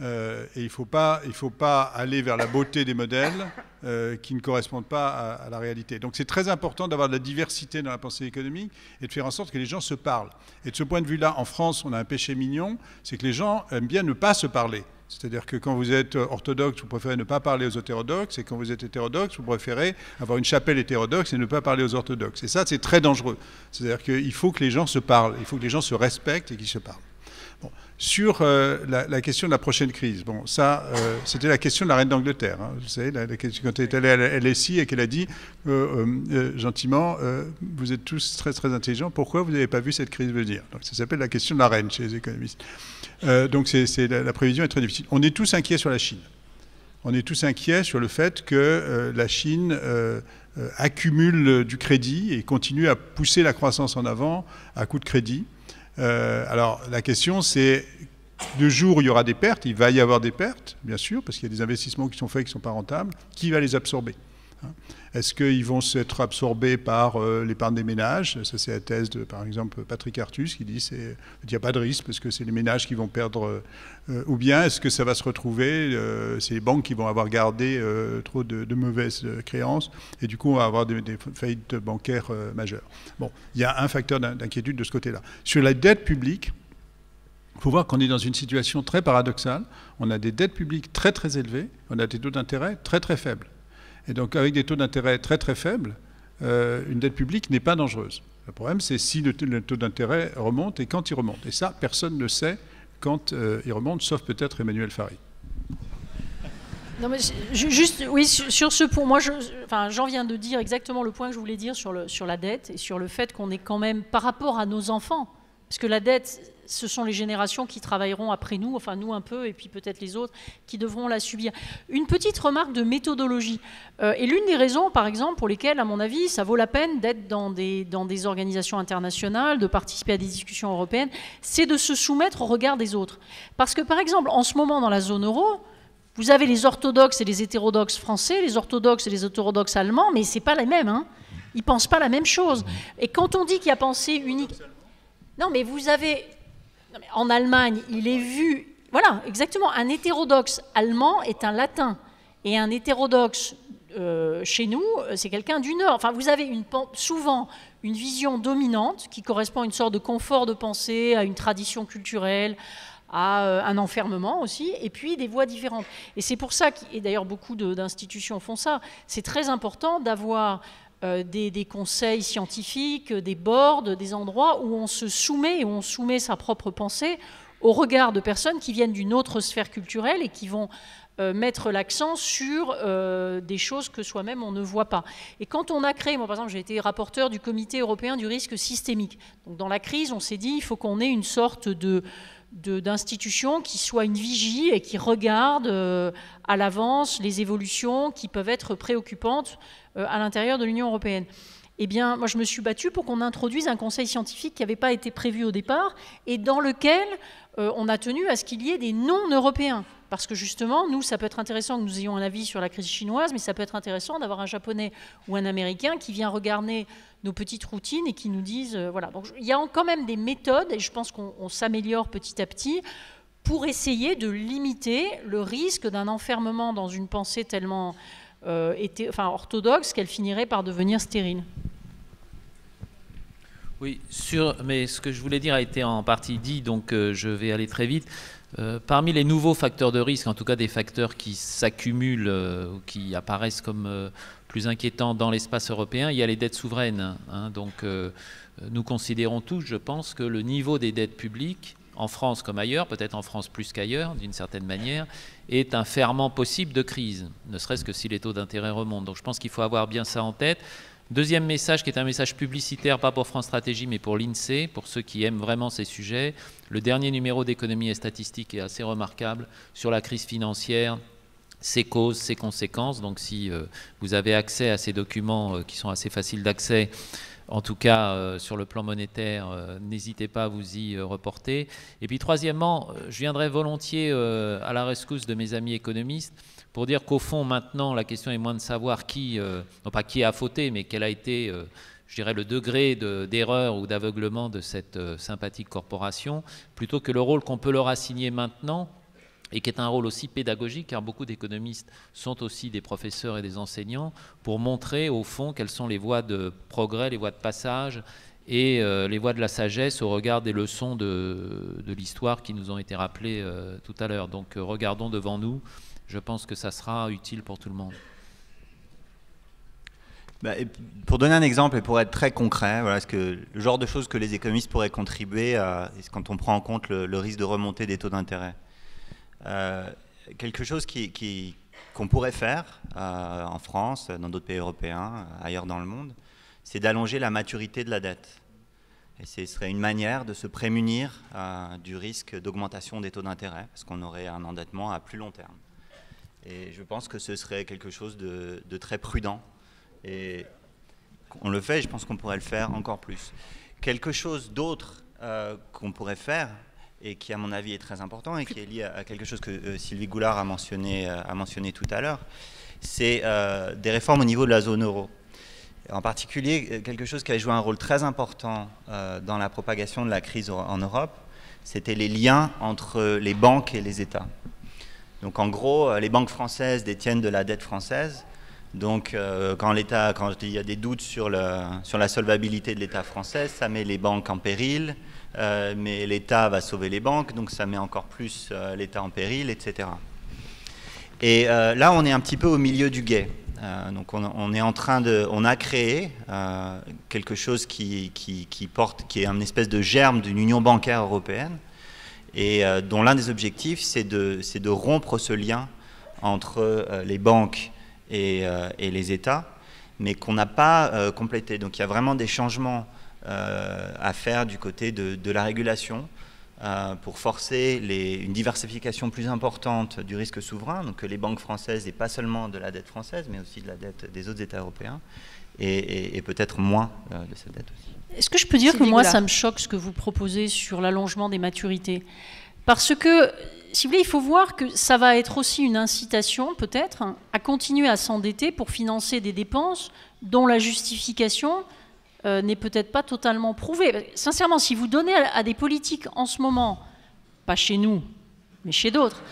et il ne faut pas aller vers la beauté des modèles qui ne correspondent pas à la réalité. Donc c'est très important d'avoir de la diversité dans la pensée économique et de faire en sorte que les gens se parlent. Et de ce point de vue-là, en France, on a un péché mignon, c'est que les gens aiment bien ne pas se parler. C'est-à-dire que quand vous êtes orthodoxe, vous préférez ne pas parler aux hétérodoxes, et quand vous êtes hétérodoxe, vous préférez avoir une chapelle hétérodoxe et ne pas parler aux orthodoxes. Et ça, c'est très dangereux. C'est-à-dire qu'il faut que les gens se parlent, il faut que les gens se respectent et qu'ils se parlent. Bon. Sur la question de la prochaine crise, bon, ça, c'était la question de la reine d'Angleterre. Hein, vous savez, quand elle est allée à LSI et qu'elle a dit gentiment, vous êtes tous très très intelligents, pourquoi vous n'avez pas vu cette crise venir? Donc ça s'appelle la question de la reine chez les économistes. Donc la prévision est très difficile. On est tous inquiets sur la Chine. On est tous inquiets sur le fait que la Chine accumule du crédit et continue à pousser la croissance en avant à coup de crédit. Alors la question c'est, le jour où il y aura des pertes, il va y avoir des pertes, bien sûr, parce qu'il y a des investissements qui sont faits qui ne sont pas rentables, qui va les absorber? Est-ce qu'ils vont être absorbés par l'épargne des ménages? Ça, c'est la thèse de, par exemple, Patrick Artus, qui dit qu'il n'y a pas de risque parce que c'est les ménages qui vont perdre. Ou bien est-ce que ça va se retrouver, c'est les banques qui vont avoir gardé trop de mauvaises créances et du coup on va avoir des faillites bancaires majeures. Bon, il y a un facteur d'inquiétude de ce côté-là. Sur la dette publique, il faut voir qu'on est dans une situation très paradoxale. On a des dettes publiques très très élevées, on a des taux d'intérêt très très faibles. Et donc, avec des taux d'intérêt très très faibles, une dette publique n'est pas dangereuse. Le problème, c'est si le taux d'intérêt remonte et quand il remonte. Et ça, personne ne sait quand il remonte, sauf peut-être Emmanuel Farid. Non, mais juste, oui, sur ce point, moi, j'en viens de dire exactement le point que je voulais dire sur la dette et sur le fait qu'on est quand même, par rapport à nos enfants, parce que la dette, ce sont les générations qui travailleront après nous, enfin nous un peu, et puis peut-être les autres, qui devront la subir. Une petite remarque de méthodologie. Et l'une des raisons, par exemple, pour lesquelles, à mon avis, ça vaut la peine d'être dans des organisations internationales, de participer à des discussions européennes, c'est de se soumettre au regard des autres. Parce que, par exemple, en ce moment, dans la zone euro, vous avez les orthodoxes et les hétérodoxes français, les orthodoxes et les hétérodoxes allemands, mais ce n'est pas les mêmes. Hein. Ils ne pensent pas la même chose. Et quand on dit qu'il y a pensée unique... Non, mais vous avez... En Allemagne, il est vu... Voilà, exactement. Un hétérodoxe allemand est un latin. Et un hétérodoxe chez nous, c'est quelqu'un du Nord. Enfin, vous avez souvent une vision dominante qui correspond à une sorte de confort de pensée, à une tradition culturelle, à un enfermement aussi, et puis des voix différentes. Et c'est pour ça, et d'ailleurs beaucoup d'institutions font ça, c'est très important d'avoir... des conseils scientifiques, des boards, des endroits où on se soumet et où on soumet sa propre pensée au regard de personnes qui viennent d'une autre sphère culturelle et qui vont mettre l'accent sur des choses que soi-même on ne voit pas. Et quand on a créé, moi par exemple j'ai été rapporteur du comité européen du risque systémique. Donc dans la crise on s'est dit il faut qu'on ait une sorte d'institution qui soit une vigie et qui regarde à l'avance les évolutions qui peuvent être préoccupantes à l'intérieur de l'Union européenne. Eh bien, moi, je me suis battue pour qu'on introduise un conseil scientifique qui n'avait pas été prévu au départ et dans lequel on a tenu à ce qu'il y ait des non-européens. Parce que justement, nous, ça peut être intéressant que nous ayons un avis sur la crise chinoise, mais ça peut être intéressant d'avoir un Japonais ou un Américain qui vient regarder nos petites routines et qui nous disent... voilà. Donc, il y a quand même des méthodes, et je pense qu'on s'améliore petit à petit, pour essayer de limiter le risque d'un enfermement dans une pensée tellement... orthodoxe, qu'elle finirait par devenir stérile. Oui, mais ce que je voulais dire a été en partie dit, donc je vais aller très vite. Parmi les nouveaux facteurs de risque, en tout cas des facteurs qui s'accumulent ou qui apparaissent comme plus inquiétants dans l'espace européen, il y a les dettes souveraines. Hein, donc nous considérons tous, je pense, que le niveau des dettes publiques, en France comme ailleurs, peut-être en France plus qu'ailleurs, d'une certaine manière, est un ferment possible de crise, ne serait-ce que si les taux d'intérêt remontent. Donc je pense qu'il faut avoir bien ça en tête. Deuxième message, qui est un message publicitaire, pas pour France Stratégie, mais pour l'INSEE, pour ceux qui aiment vraiment ces sujets. Le dernier numéro d'Économie et Statistique est assez remarquable sur la crise financière, ses causes, ses conséquences. Donc si vous avez accès à ces documents qui sont assez faciles d'accès, en tout cas, sur le plan monétaire, n'hésitez pas à vous y reporter. Et puis, troisièmement, je viendrai volontiers à la rescousse de mes amis économistes pour dire qu'au fond, maintenant, la question est moins de savoir qui, non pas qui a fauté, mais quel a été, je dirais, le degré d'erreur ou d'aveuglement de cette sympathique corporation, plutôt que le rôle qu'on peut leur assigner maintenant et qui est un rôle aussi pédagogique, car beaucoup d'économistes sont aussi des professeurs et des enseignants, pour montrer au fond quelles sont les voies de progrès, les voies de passage et les voies de la sagesse au regard des leçons de l'histoire qui nous ont été rappelées tout à l'heure. Donc regardons devant nous, je pense que ça sera utile pour tout le monde. Pour donner un exemple et pour être très concret, voilà, le genre de choses que les économistes pourraient contribuer quand on prend en compte le risque de remontée des taux d'intérêt. Quelque chose qu'on pourrait faire en France, dans d'autres pays européens, ailleurs dans le monde, c'est d'allonger la maturité de la dette. Et ce serait une manière de se prémunir du risque d'augmentation des taux d'intérêt, parce qu'on aurait un endettement à plus long terme. Et je pense que ce serait quelque chose de très prudent. Et on le fait, et je pense qu'on pourrait le faire encore plus. Quelque chose d'autre qu'on pourrait faire, et qui, à mon avis, est très important et qui est lié à quelque chose que Sylvie Goulard a mentionné tout à l'heure, c'est des réformes au niveau de la zone euro. En particulier, quelque chose qui a joué un rôle très important dans la propagation de la crise en Europe, c'était les liens entre les banques et les États. Donc, en gros, les banques françaises détiennent de la dette française. Donc, quand il y a des doutes sur la solvabilité de l'État français, ça met les banques en péril. Mais l'État va sauver les banques, donc ça met encore plus l'État en péril, etc. Et là, on est un petit peu au milieu du gué. Donc on a créé quelque chose qui est une espèce de germe d'une union bancaire européenne, et dont l'un des objectifs, c'est de rompre ce lien entre les banques et les États, mais qu'on n'a pas complété. Donc il y a vraiment des changements à faire du côté de la régulation pour forcer une diversification plus importante du risque souverain, donc que les banques françaises n'aient pas seulement de la dette française, mais aussi de la dette des autres États européens, et peut-être moins de cette dette aussi. Est-ce que je peux dire que moi, ça me choque ce que vous proposez sur l'allongement des maturités? Parce que, si vous voulez, il faut voir que ça va être aussi une incitation, peut-être, à continuer à s'endetter pour financer des dépenses dont la justification n'est peut-être pas totalement prouvée. Sincèrement, si vous donnez à des politiques en ce moment, pas chez nous, mais chez d'autres,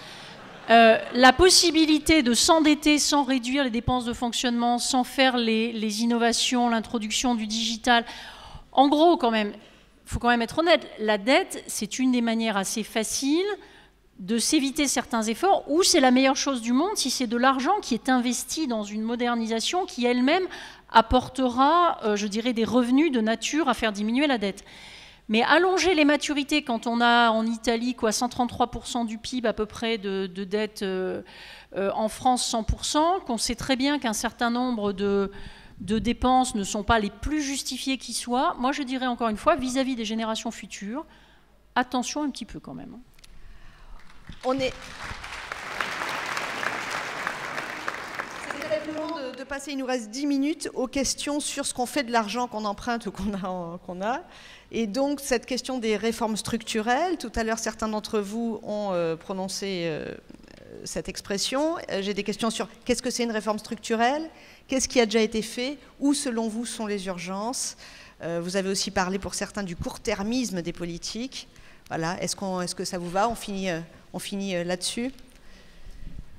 la possibilité de s'endetter sans réduire les dépenses de fonctionnement, sans faire les innovations, l'introduction du digital, en gros, quand même, il faut quand même être honnête, la dette, c'est une des manières assez faciles de s'éviter certains efforts, ou c'est la meilleure chose du monde si c'est de l'argent qui est investi dans une modernisation qui elle-même apportera, je dirais, des revenus de nature à faire diminuer la dette. Mais allonger les maturités quand on a en Italie 133% du PIB à peu près de dette, en France 100%, qu'on sait très bien qu'un certain nombre de dépenses ne sont pas les plus justifiées qui soient, moi je dirais encore une fois, vis-à-vis des générations futures, attention un petit peu quand même. C'était le moment de passer, il nous reste 10 minutes, aux questions sur ce qu'on fait de l'argent qu'on emprunte ou qu'on a. Et donc, cette question des réformes structurelles, tout à l'heure, certains d'entre vous ont prononcé cette expression. J'ai des questions sur qu'est-ce que c'est une réforme structurelle, qu'est-ce qui a déjà été fait, où, selon vous, sont les urgences. Vous avez aussi parlé, pour certains, du court-termisme des politiques. Voilà, est-ce que ça vous va? On finit là-dessus.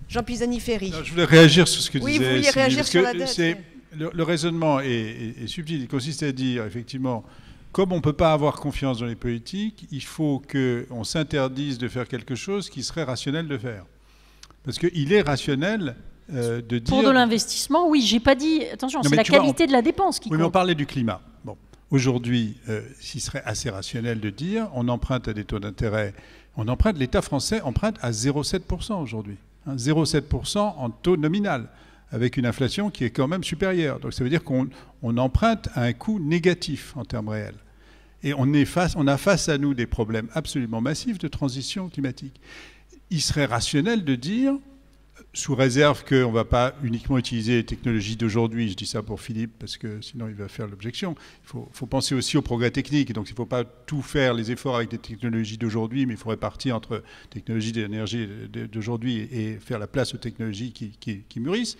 Jean Pisani-Ferry. Je voulais réagir sur ce que disait Sylvie. Oui, vous vouliez réagir sur la dette. Le raisonnement est subtil. Il consiste à dire, effectivement, comme on ne peut pas avoir confiance dans les politiques, il faut qu'on s'interdise de faire quelque chose qui serait rationnel de faire. Parce qu'il est rationnel de dire... Pour de l'investissement, oui, j'ai pas dit... Attention, c'est la qualité de la dépense qui compte. Oui, mais on parlait du climat. Bon. Aujourd'hui, s'il serait assez rationnel de dire, on emprunte à des taux d'intérêt, l'État français emprunte à 0,7% aujourd'hui. 0,7% en taux nominal, avec une inflation qui est quand même supérieure. Donc ça veut dire qu'on emprunte à un coût négatif en termes réels. Et on a face à nous des problèmes absolument massifs de transition climatique. Il serait rationnel de dire, sous réserve qu'on ne va pas uniquement utiliser les technologies d'aujourd'hui, je dis ça pour Philippe parce que sinon il va faire l'objection, il faut penser aussi au progrès technique, donc il ne faut pas tout faire les efforts avec des technologies d'aujourd'hui, mais il faut répartir entre technologies d'énergie d'aujourd'hui et faire la place aux technologies qui mûrissent.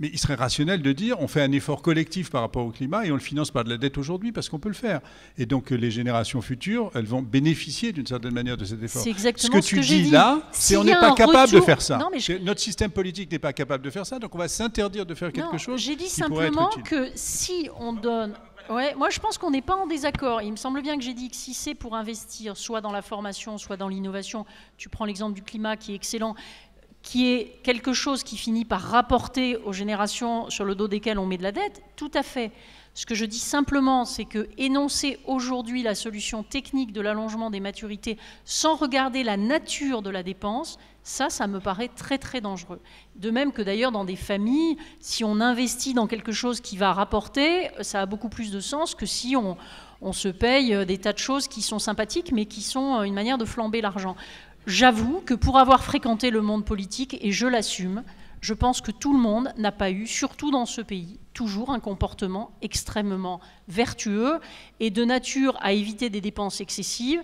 Mais il serait rationnel de dire on fait un effort collectif par rapport au climat et on le finance par de la dette aujourd'hui parce qu'on peut le faire. Et donc les générations futures, elles vont bénéficier d'une certaine manière de cet effort. C'est exactement ce que tu dis là, c'est on n'est pas capable de faire ça. Non, notre système politique n'est pas capable de faire ça, donc on va s'interdire de faire quelque chose. J'ai dit simplement que si on donne... Ouais, moi je pense qu'on n'est pas en désaccord. Il me semble bien que j'ai dit que si c'est pour investir soit dans la formation, soit dans l'innovation, tu prends l'exemple du climat qui est excellent, qui est quelque chose qui finit par rapporter aux générations sur le dos desquelles on met de la dette, tout à fait. Ce que je dis simplement, c'est que énoncer aujourd'hui la solution technique de l'allongement des maturités sans regarder la nature de la dépense, ça me paraît très très dangereux. De même que d'ailleurs dans des familles, si on investit dans quelque chose qui va rapporter, ça a beaucoup plus de sens que si on se paye des tas de choses qui sont sympathiques mais qui sont une manière de flamber l'argent. J'avoue que pour avoir fréquenté le monde politique, et je l'assume, je pense que tout le monde n'a pas eu, surtout dans ce pays, toujours un comportement extrêmement vertueux et de nature à éviter des dépenses excessives.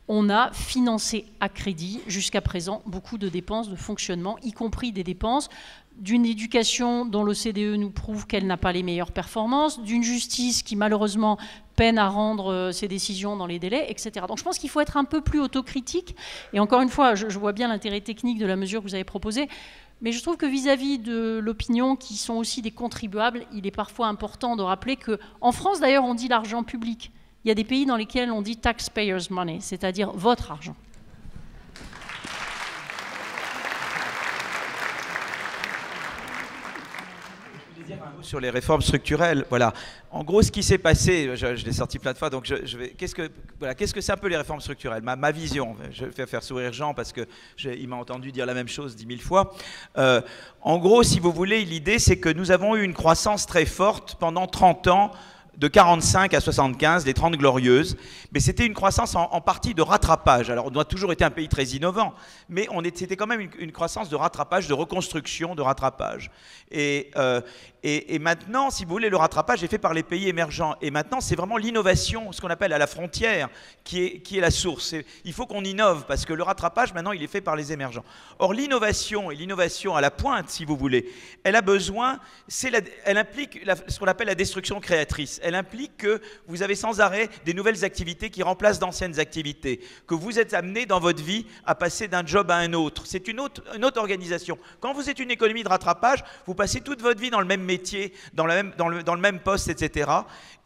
On a financé à crédit, jusqu'à présent, beaucoup de dépenses de fonctionnement, y compris des dépenses d'une éducation dont l'OCDE nous prouve qu'elle n'a pas les meilleures performances, d'une justice qui malheureusement peine à rendre ses décisions dans les délais, etc. Donc je pense qu'il faut être un peu plus autocritique. Et encore une fois, je vois bien l'intérêt technique de la mesure que vous avez proposée, mais je trouve que vis-à-vis de l'opinion, qui sont aussi des contribuables, il est parfois important de rappeler qu'en France, d'ailleurs, on dit l'argent public. Il y a des pays dans lesquels on dit taxpayers' money, c'est-à-dire votre argent. Sur les réformes structurelles, voilà. En gros, ce qui s'est passé, je l'ai sorti plein de fois, donc qu'est-ce que c'est un peu les réformes structurelles, ma vision. Je vais faire sourire Jean parce qu'il m'a entendu dire la même chose 10 000 fois. En gros, si vous voulez, l'idée, c'est que nous avons eu une croissance très forte pendant 30 ans, de 45 à 75, les 30 glorieuses, mais c'était une croissance en partie de rattrapage. Alors on a toujours été un pays très innovant, mais c'était quand même une croissance de rattrapage, de reconstruction, de rattrapage. Et maintenant, si vous voulez, le rattrapage est fait par les pays émergents. Et maintenant, c'est vraiment l'innovation, ce qu'on appelle à la frontière, qui est la source. Il faut qu'on innove, parce que le rattrapage, maintenant, il est fait par les émergents. Or, l'innovation, et l'innovation à la pointe, si vous voulez, elle a besoin, elle implique ce qu'on appelle la destruction créatrice. Elle implique que vous avez sans arrêt des nouvelles activités qui remplacent d'anciennes activités, que vous êtes amené dans votre vie à passer d'un job à un autre. C'est une autre organisation. Quand vous êtes une économie de rattrapage, vous passez toute votre vie dans le même métier, dans le même poste, etc.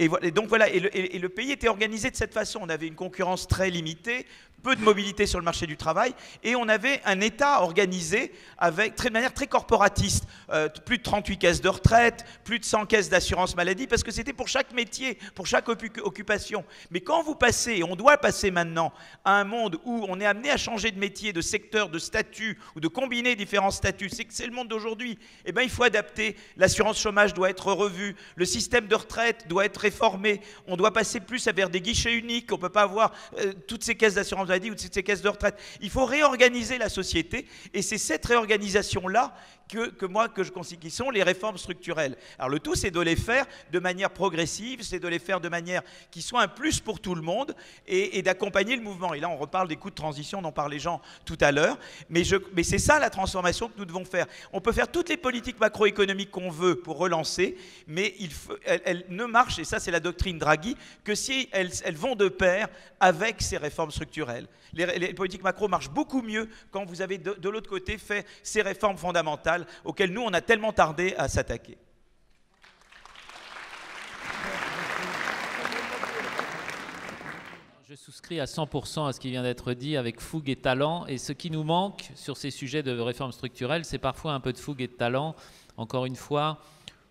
Et donc voilà, et le pays était organisé de cette façon. On avait une concurrence très limitée, peu de mobilité sur le marché du travail, et on avait un État organisé de manière très corporatiste. Plus de 38 caisses de retraite, plus de 100 caisses d'assurance maladie, parce que c'était pour chaque métier, pour chaque occupation. Mais quand vous passez, et on doit passer maintenant, à un monde où on est amené à changer de métier, de secteur, de statut, ou de combiner différents statuts, c'est le monde d'aujourd'hui, eh bien, il faut adapter. L'assurance chômage doit être revue, le système de retraite doit être réformé, on doit passer plus vers des guichets uniques, on ne peut pas avoir toutes ces caisses d'assurance maladie ou toutes ces caisses de retraite. Il faut réorganiser la société, et c'est cette réorganisation-là que je considère qui sont les réformes structurelles. Alors le tout, c'est de les faire de manière progressive, c'est de les faire de manière qui soit un plus pour tout le monde et d'accompagner le mouvement. Et là, on reparle des coûts de transition dont parlait Jean tout à l'heure, mais c'est ça la transformation que nous devons faire. On peut faire toutes les politiques macroéconomiques qu'on veut pour relancer, mais elles ne marchent, et ça c'est la doctrine Draghi, que si elles vont de pair avec ces réformes structurelles. Les politiques macro marchent beaucoup mieux quand vous avez de l'autre côté fait ces réformes fondamentales auxquelles nous, on a tellement tardé à s'attaquer. Je souscris à 100% à ce qui vient d'être dit avec fougue et talent. Et ce qui nous manque sur ces sujets de réforme structurelle, c'est parfois un peu de fougue et de talent. Encore une fois,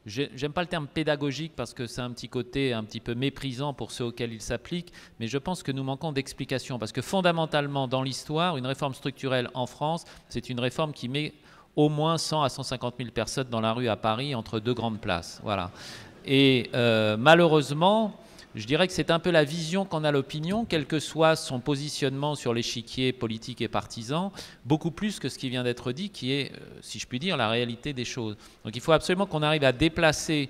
j'aime pas le terme pédagogique parce que c'est un petit côté un petit peu méprisant pour ceux auxquels il s'applique, mais je pense que nous manquons d'explications. Parce que fondamentalement, dans l'histoire, une réforme structurelle en France, c'est une réforme qui met au moins 100 à 150 000 personnes dans la rue à Paris entre deux grandes places. Voilà. Et malheureusement, je dirais que c'est un peu la vision qu'en a l'opinion, quel que soit son positionnement sur l'échiquier politique et partisan, beaucoup plus que ce qui vient d'être dit, qui est, si je puis dire, la réalité des choses. Donc il faut absolument qu'on arrive à déplacer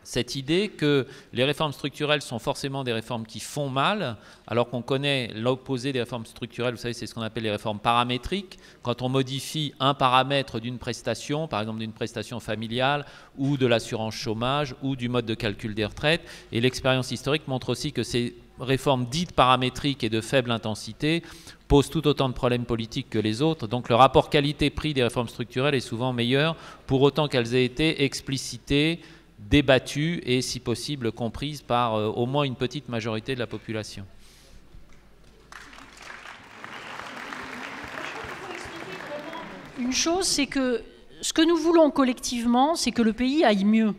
cette idée que les réformes structurelles sont forcément des réformes qui font mal, alors qu'on connaît l'opposé des réformes structurelles, vous savez, c'est ce qu'on appelle les réformes paramétriques. Quand on modifie un paramètre d'une prestation, par exemple d'une prestation familiale, ou de l'assurance chômage, ou du mode de calcul des retraites, et l'expérience historique montre aussi que ces réformes dites paramétriques et de faible intensité posent tout autant de problèmes politiques que les autres. Donc le rapport qualité-prix des réformes structurelles est souvent meilleur, pour autant qu'elles aient été explicitées, débattues et, si possible, comprises par au moins une petite majorité de la population. Une chose, c'est que ce que nous voulons collectivement, c'est que le pays aille mieux.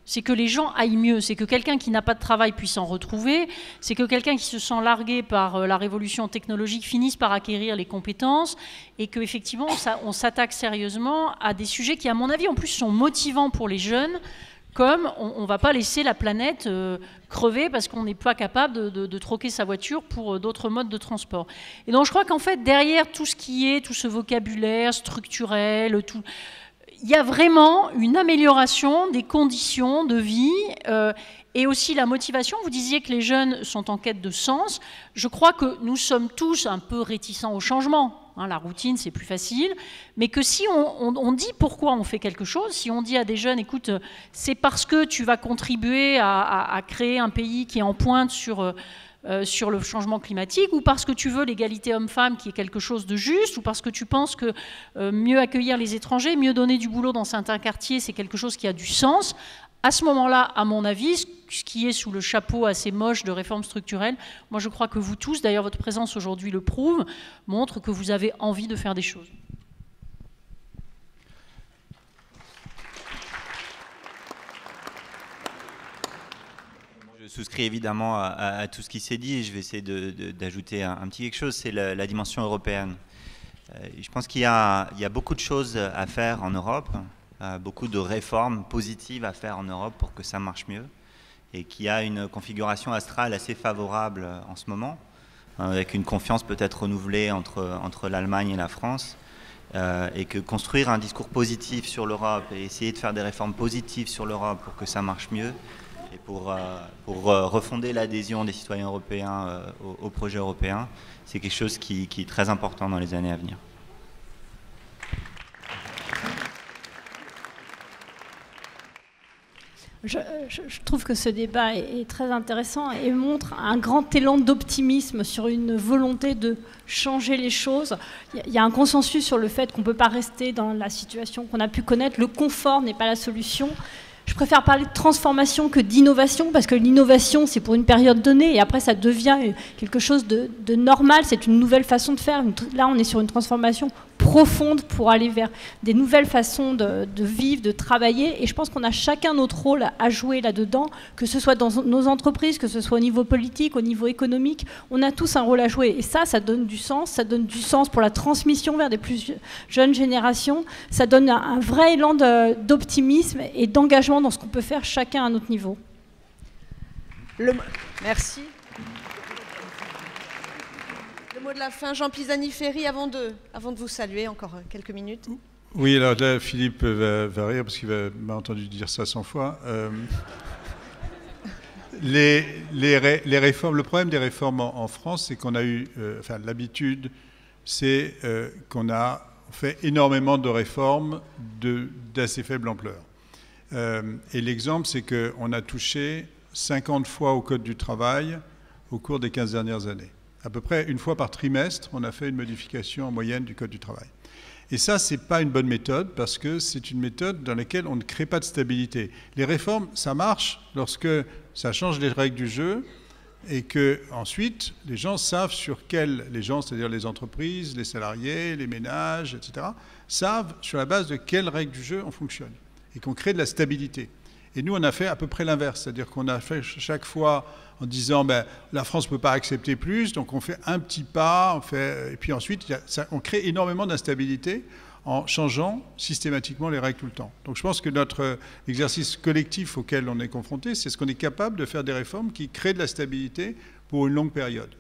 C'est que les gens aillent mieux, c'est que quelqu'un qui n'a pas de travail puisse en retrouver, c'est que quelqu'un qui se sent largué par la révolution technologique finisse par acquérir les compétences, et qu'effectivement on s'attaque sérieusement à des sujets qui, à mon avis, en plus sont motivants pour les jeunes, comme on ne va pas laisser la planète crever parce qu'on n'est pas capable de troquer sa voiture pour d'autres modes de transport. Et donc je crois qu'en fait, derrière tout ce qui est, tout ce vocabulaire structurel, il y a vraiment une amélioration des conditions de vie et aussi la motivation. Vous disiez que les jeunes sont en quête de sens. Je crois que nous sommes tous un peu réticents au changement. La routine, c'est plus facile. Mais que si on dit pourquoi on fait quelque chose, si on dit à des jeunes, écoute, c'est parce que tu vas contribuer à créer un pays qui est en pointe sur le changement climatique, ou parce que tu veux l'égalité homme-femme qui est quelque chose de juste, ou parce que tu penses que mieux accueillir les étrangers, mieux donner du boulot dans certains quartiers, c'est quelque chose qui a du sens. À ce moment-là, à mon avis, ce qui est sous le chapeau assez moche de réformes structurelles, moi je crois que vous tous, d'ailleurs votre présence aujourd'hui le prouve, montre que vous avez envie de faire des choses. Je souscris évidemment à tout ce qui s'est dit et je vais essayer d'ajouter un petit quelque chose, c'est la dimension européenne. Je pense qu'il y a beaucoup de choses à faire en Europe, beaucoup de réformes positives à faire en Europe pour que ça marche mieux, et qu'il y a une configuration astrale assez favorable en ce moment, avec une confiance peut-être renouvelée entre l'Allemagne et la France, et que construire un discours positif sur l'Europe et essayer de faire des réformes positives sur l'Europe pour que ça marche mieux, et pour refonder l'adhésion des citoyens européens au projet européen, c'est quelque chose qui est très important dans les années à venir. Je trouve que ce débat est très intéressant et montre un grand élan d'optimisme sur une volonté de changer les choses. Il y a un consensus sur le fait qu'on ne peut pas rester dans la situation qu'on a pu connaître. Le confort n'est pas la solution. Je préfère parler de transformation que d'innovation, parce que l'innovation, c'est pour une période donnée, et après, ça devient quelque chose de normal. C'est une nouvelle façon de faire. Là, on est sur une transformation profonde pour aller vers des nouvelles façons de vivre, de travailler. Et je pense qu'on a chacun notre rôle à jouer là-dedans, que ce soit dans nos entreprises, que ce soit au niveau politique, au niveau économique. On a tous un rôle à jouer. Et ça donne du sens. Ça donne du sens pour la transmission vers des plus jeunes générations. Ça donne un vrai élan d'optimisme et d'engagement dans ce qu'on peut faire chacun à notre niveau. Merci. Le mot de la fin, Jean Pisani-Ferry, avant de vous saluer, encore quelques minutes. Oui, alors là, Philippe va rire parce qu'il m'a entendu dire ça 100 fois. Les réformes, le problème des réformes en France, c'est qu'on a eu, l'habitude, c'est qu'on a fait énormément de réformes d'assez faible ampleur. Et l'exemple, c'est qu'on a touché 50 fois au Code du travail au cours des 15 dernières années. À peu près une fois par trimestre, on a fait une modification en moyenne du Code du travail. Et ça, ce n'est pas une bonne méthode, parce que c'est une méthode dans laquelle on ne crée pas de stabilité. Les réformes, ça marche lorsque ça change les règles du jeu et que ensuite les gens savent les gens, c'est-à-dire les entreprises, les salariés, les ménages, etc., savent sur la base de quelles règles du jeu on fonctionne et qu'on crée de la stabilité. Et nous, on a fait à peu près l'inverse, c'est-à-dire qu'on a fait chaque fois en disant la France ne peut pas accepter plus, donc on fait un petit pas, et puis ensuite on crée énormément d'instabilité en changeant systématiquement les règles tout le temps. Donc je pense que notre exercice collectif auquel on est confronté, c'est ce qu'on est capable de faire des réformes qui créent de la stabilité pour une longue période.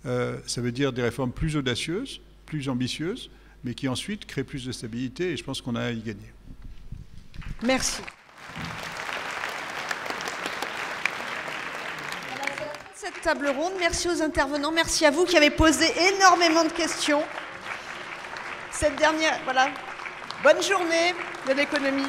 Ça veut dire des réformes plus audacieuses, plus ambitieuses, mais qui ensuite créent plus de stabilité, et je pense qu'on a à y gagner. Merci. cette table ronde. Merci aux intervenants. Merci à vous qui avez posé énormément de questions. Cette dernière, voilà. Bonne journée de l'économie.